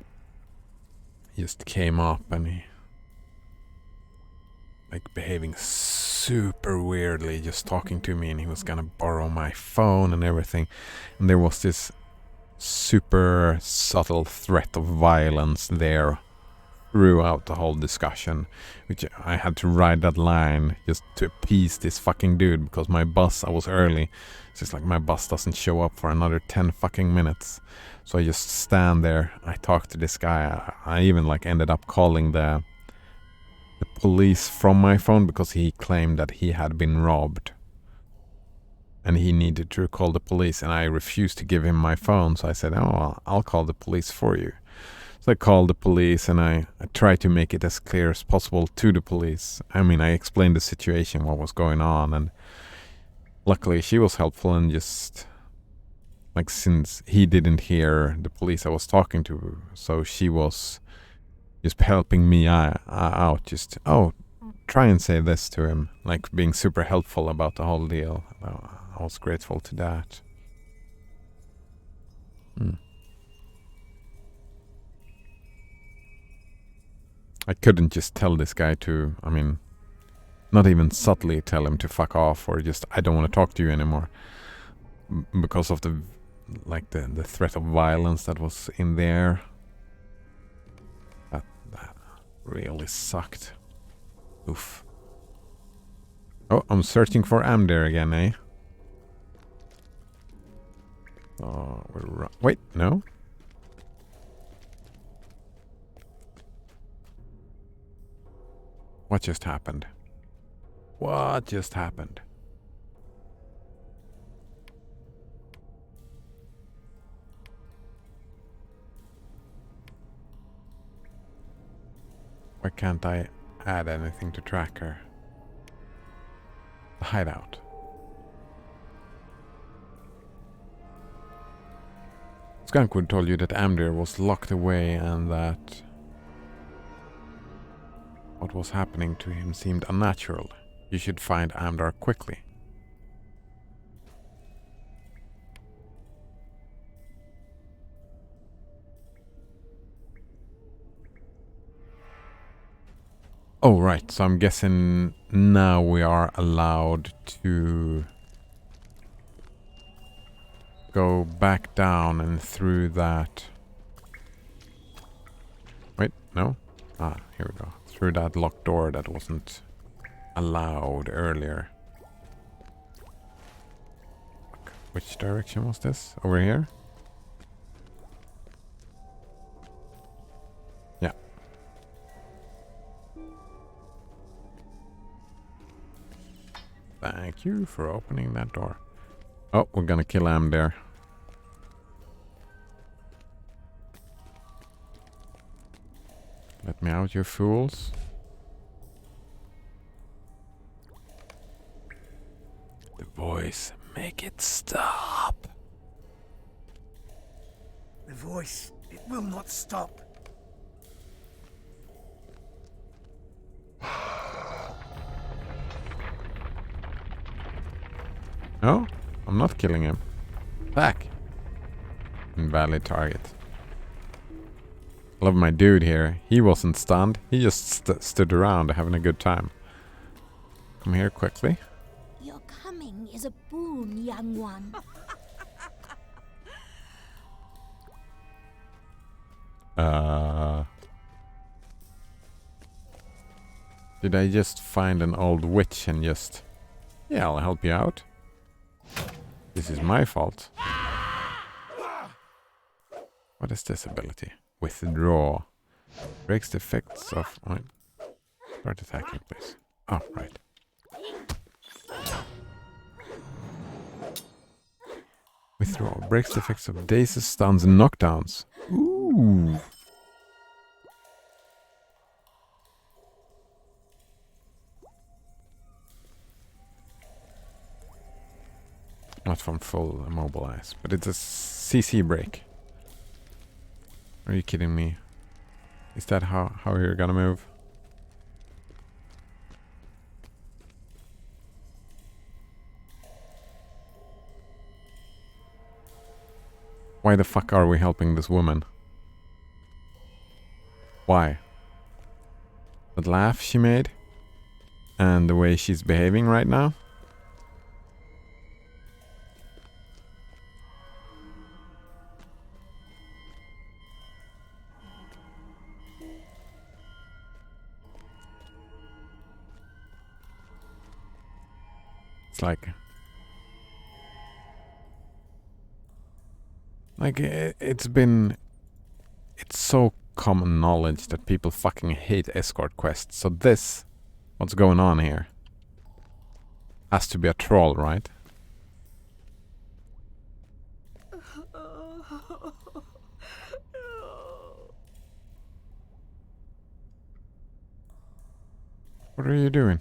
He just came up and he, like, behaving super weirdly, just talking to me, and he was gonna borrow my phone and everything. And there was this super subtle threat of violence there throughout the whole discussion, which I had to ride that line just to appease this fucking dude, because my bus, I was early. It's just like my bus doesn't show up for another 10 fucking minutes. So I just stand there, I talk to this guy. I even like ended up calling the police from my phone because he claimed that he had been robbed. And he needed to call the police, and I refused to give him my phone. So I said, oh, I'll call the police for you. So I called the police, and I tried to make it as clear as possible to the police. I mean, I explained the situation, what was going on, and luckily she was helpful and just, like, since he didn't hear the police I was talking to, so she was just helping me out, just, oh, try and say this to him, like being super helpful about the whole deal. I was grateful to that. I couldn't just tell this guy to, I mean, not even subtly tell him to fuck off or just, I don't want to talk to you anymore. Because of the, like, the threat of violence that was in there. That really sucked. Oof. Oh, I'm searching for Amdir again, eh? Oh, wait, no? What just happened? What just happened? Why can't I add anything to tracker? The hideout. Skunkwood told you that Amdir was locked away and that what was happening to him seemed unnatural. You should find Amdir quickly. Oh, right. So I'm guessing now we are allowed to go back down and through that. Wait, no? Ah, here we go. Through that locked door that wasn't allowed earlier. Which direction was this? Over here? Yeah. Thank you for opening that door. Oh, we're gonna kill Amdir. Let me out, you fools. The voice, make it stop. The voice, it will not stop. No, I'm not killing him. Back. Invalid target. Love my dude here. He wasn't stunned. He just stood around having a good time. Come here quickly. Your coming is a boon, young one. Did I just find an old witch and just... Yeah, I'll help you out. This is my fault. What is this ability? Withdraw. Breaks the effects of... Oh, start attacking, please. Oh, right. Withdraw. Breaks the effects of dazes, stuns, and knockdowns. Ooh. Not from full immobilize, but it's a CC break. Are you kidding me? Is that how you're gonna move? Why the fuck are we helping this woman? Why? That laugh she made? And the way she's behaving right now? It's like it's so common knowledge that people fucking hate escort quests. So this, what's going on here? Has to be a troll, right? What are you doing?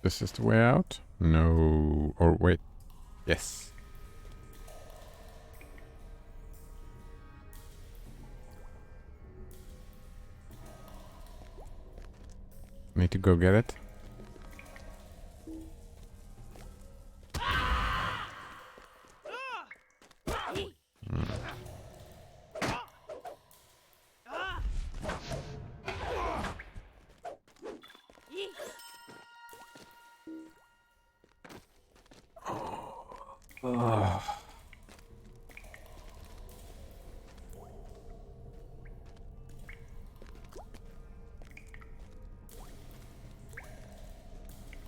This is the way out? No. Or wait. Yes. Need to go get it.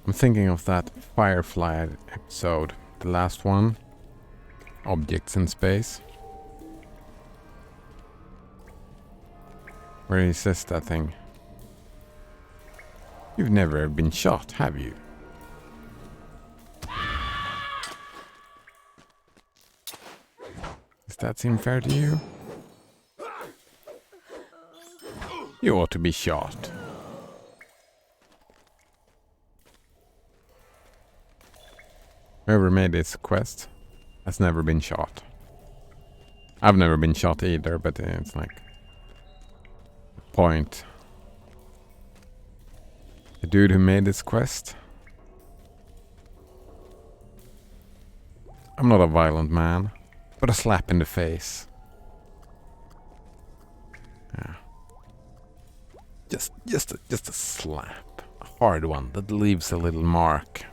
I'm thinking of that Firefly episode, the last one. Objects in space. Where he says that thing. You've never been shot, have you? Does that seem fair to you? You ought to be shot. Whoever made this quest has never been shot. I've never been shot either, but it's like... point. The dude who made this quest. I'm not a violent man, but a slap in the face. Yeah. Just a slap. A hard one that leaves a little mark.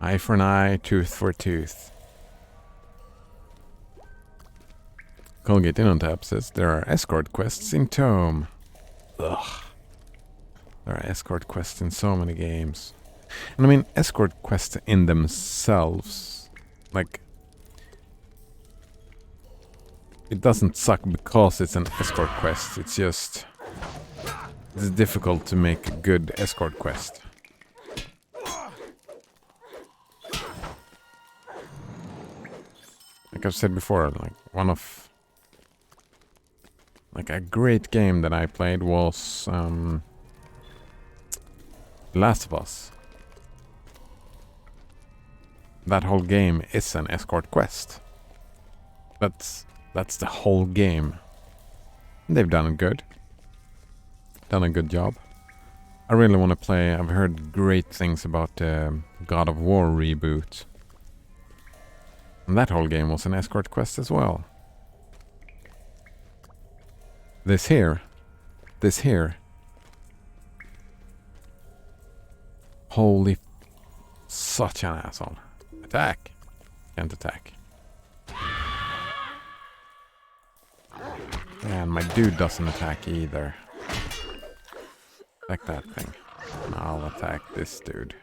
Eye for an eye, tooth for a tooth. Colgate Innotab says there are escort quests in Tome. Ugh. There are escort quests in so many games. And I mean, escort quests in themselves, like... it doesn't suck because it's an escort quest, it's just... it's difficult to make a good escort quest. Like I've said before, like one of... like a great game that I played was Last of Us. That whole game is an escort quest. That's the whole game. They've done it good. Done a good job. I really want to play. I've heard great things about God of War reboot. And that whole game was an escort quest as well. This here. Holy, such an asshole. Attack. Can't attack. And my dude doesn't attack either. Attack that thing. And I'll attack this dude.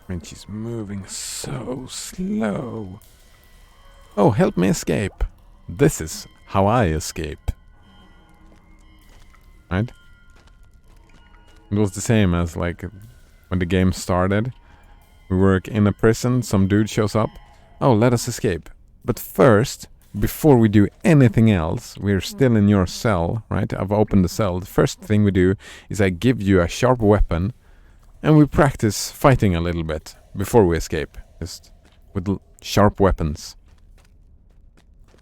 And she's moving so slow. Oh, help me escape. This is how I escape. Right? It was the same as like when the game started. We work in a prison, some dude shows up. Oh, let us escape. But first, before we do anything else, we're still in your cell, right? I've opened the cell. The first thing we do is I give you a sharp weapon. And we practice fighting a little bit before we escape, just with sharp weapons.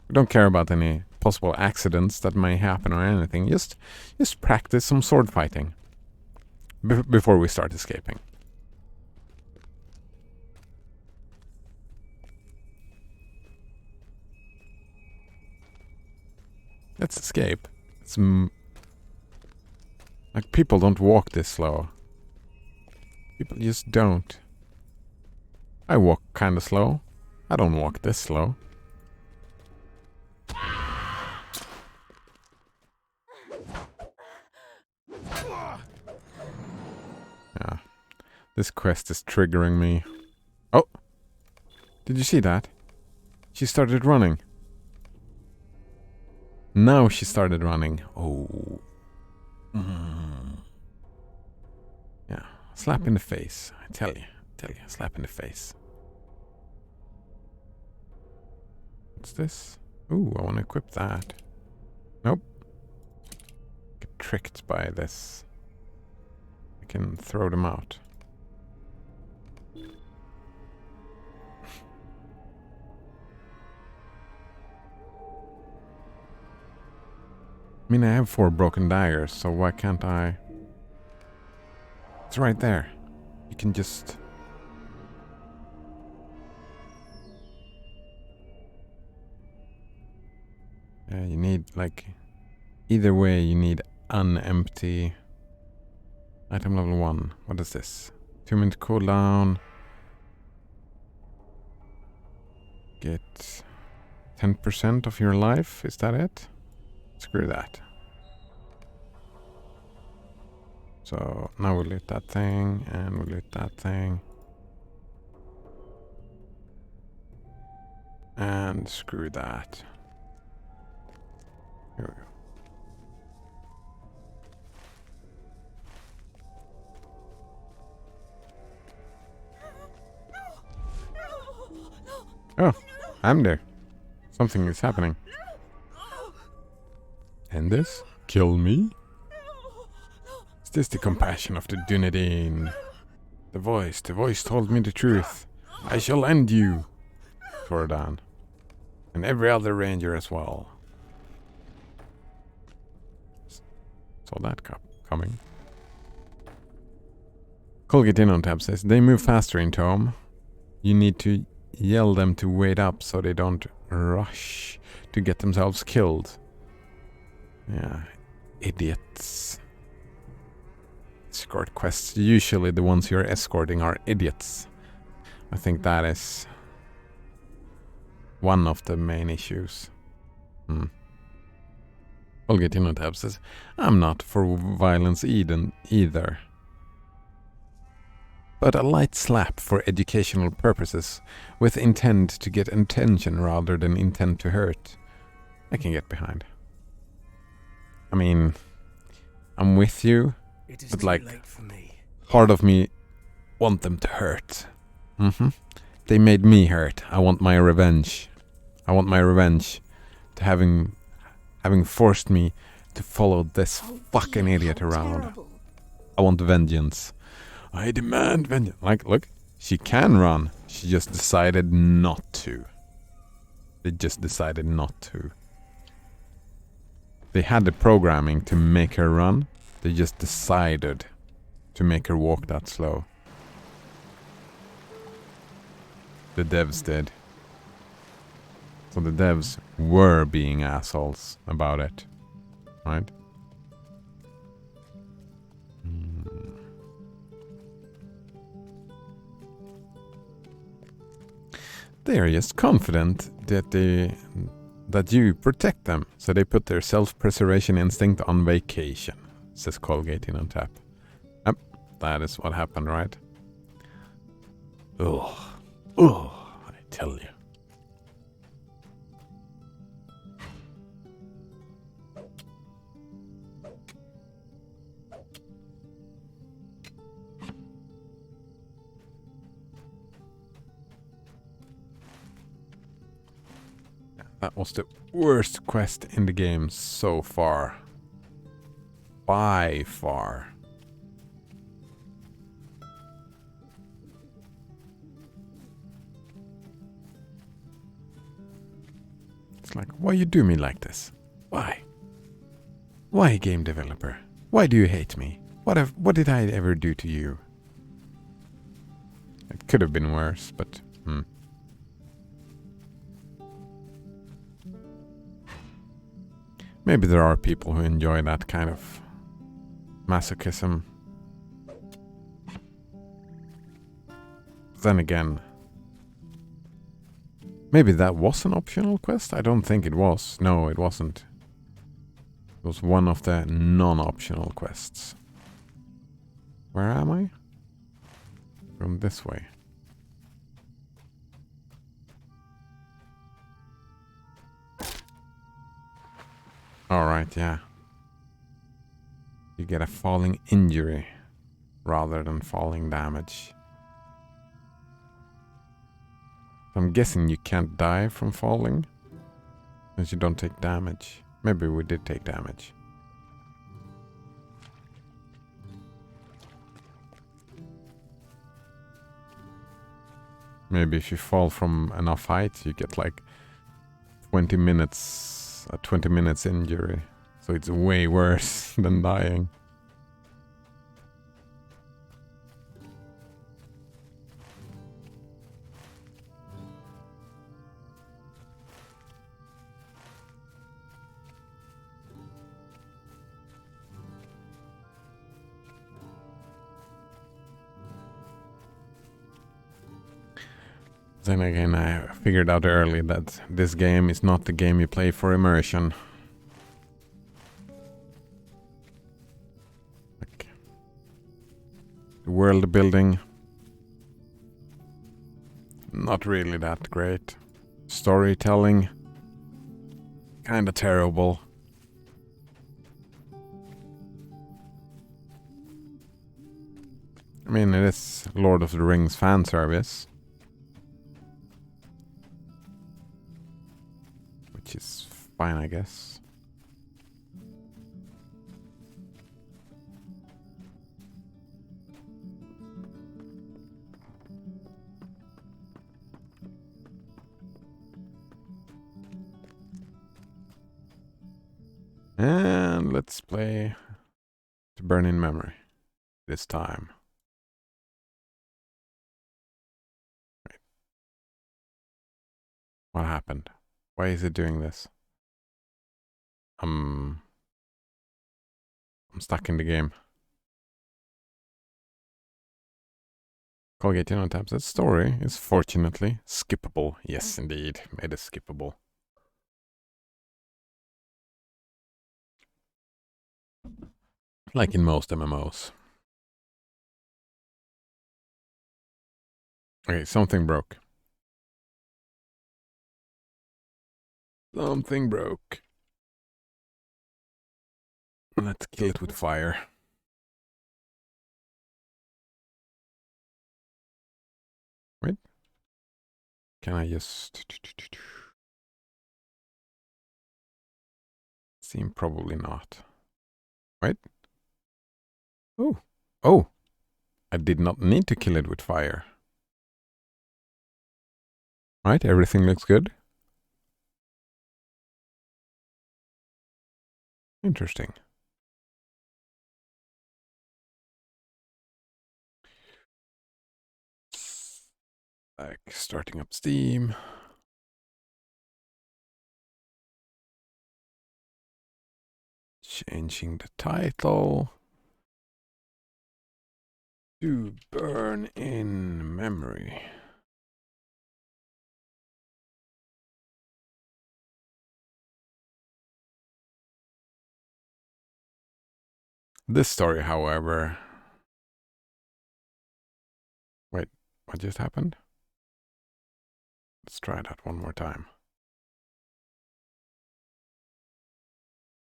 We don't care about any possible accidents that may happen or anything. Just practice some sword fighting before we start escaping. Let's escape. It's like people don't walk this slow. People just don't. I walk kinda slow. I don't walk this slow. Yeah. This quest is triggering me. Oh! Did you see that? She started running. Now she started running. Oh. Yeah. Slap in the face. I tell you, slap in the face. What's this? Ooh, I want to equip that. Nope. Get tricked by this. I can throw them out. I mean, I have 4 broken daggers, so why can't I... It's right there. You can just... Yeah, you need, like... Either way, you need unempty... Item level 1. What is this? 2-minute cooldown. Get 10% of your life. Is that it? Screw that. So now we'll loot that thing, and we'll loot that thing. And screw that. Here we go. Oh, I'm there. Something is happening. And this? Kill me? Is this the compassion of the Dunedain? The voice told me the truth. I shall end you. Tordan. And every other ranger as well. Saw that coming. Colgate in on tab says, they move faster in Tome. You need to yell them to wait up so they don't rush to get themselves killed. Yeah, idiots. Escort quests, usually the ones you're escorting are idiots. I think that is one of the main issues. Olga Tab says, I'm not for violence either. but a light slap for educational purposes, with intent to get attention rather than intent to hurt, I can get behind. I mean, I'm with you, It is but too like, late for me. part of me want them to hurt. They made me hurt. I want my revenge. I want my revenge to having forced me to follow this Oh fucking dear, idiot how around. terrible. I want vengeance. I demand vengeance. Like, look, she can run. She just decided not to. They just decided not to. They had the programming to make her run. They just decided to make her walk that slow. The devs did. So the devs were being assholes about it. Right? They are just confident that you protect them, so they put their self-preservation instinct on vacation, says Colgate in on tap. Yep, that is what happened, right? Ugh. Ugh, I tell you. That was the worst quest in the game so far. By far. It's like, why you do me like this? Why? Why, game developer? Why do you hate me? What did I ever do to you? It could have been worse, but maybe there are people who enjoy that kind of masochism. Then again, maybe that was an optional quest? I don't think it was. No, it wasn't. It was one of the non-optional quests. Where am I? From this way. Alright, yeah. You get a falling injury rather than falling damage. I'm guessing you can't die from falling, since you don't take damage. Maybe we did take damage. Maybe if you fall from enough height, you get like 20 minutes, a 20 minutes injury. So it's way worse than dying. Then again, I figured out early that this game is not the game you play for immersion. Like, the world building, not really that great. Storytelling, kinda terrible. I mean, it is Lord of the Rings fan service. Which is fine, I guess. And let's play to burn in memory this time. Right. What happened? Why is it doing this? I'm stuck in the game. Colgate on tabs. That story is fortunately skippable. Yes, indeed. Made it skippable. Like in most MMOs. Okay, something broke. Something broke. Let's kill it with fire. Wait. Can I just... Seem probably not. Wait. Oh. Oh. I did not need to kill it with fire. Right, everything looks good. Interesting. Like starting up Steam. Changing the title to burn in memory. This story, however... Wait, what just happened? Let's try that one more time.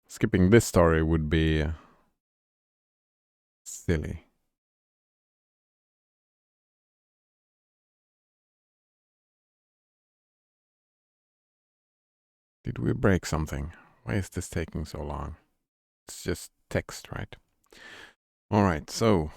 Skipping this story would be silly. Did we break something? Why is this taking so long? It's just text, right? All right, so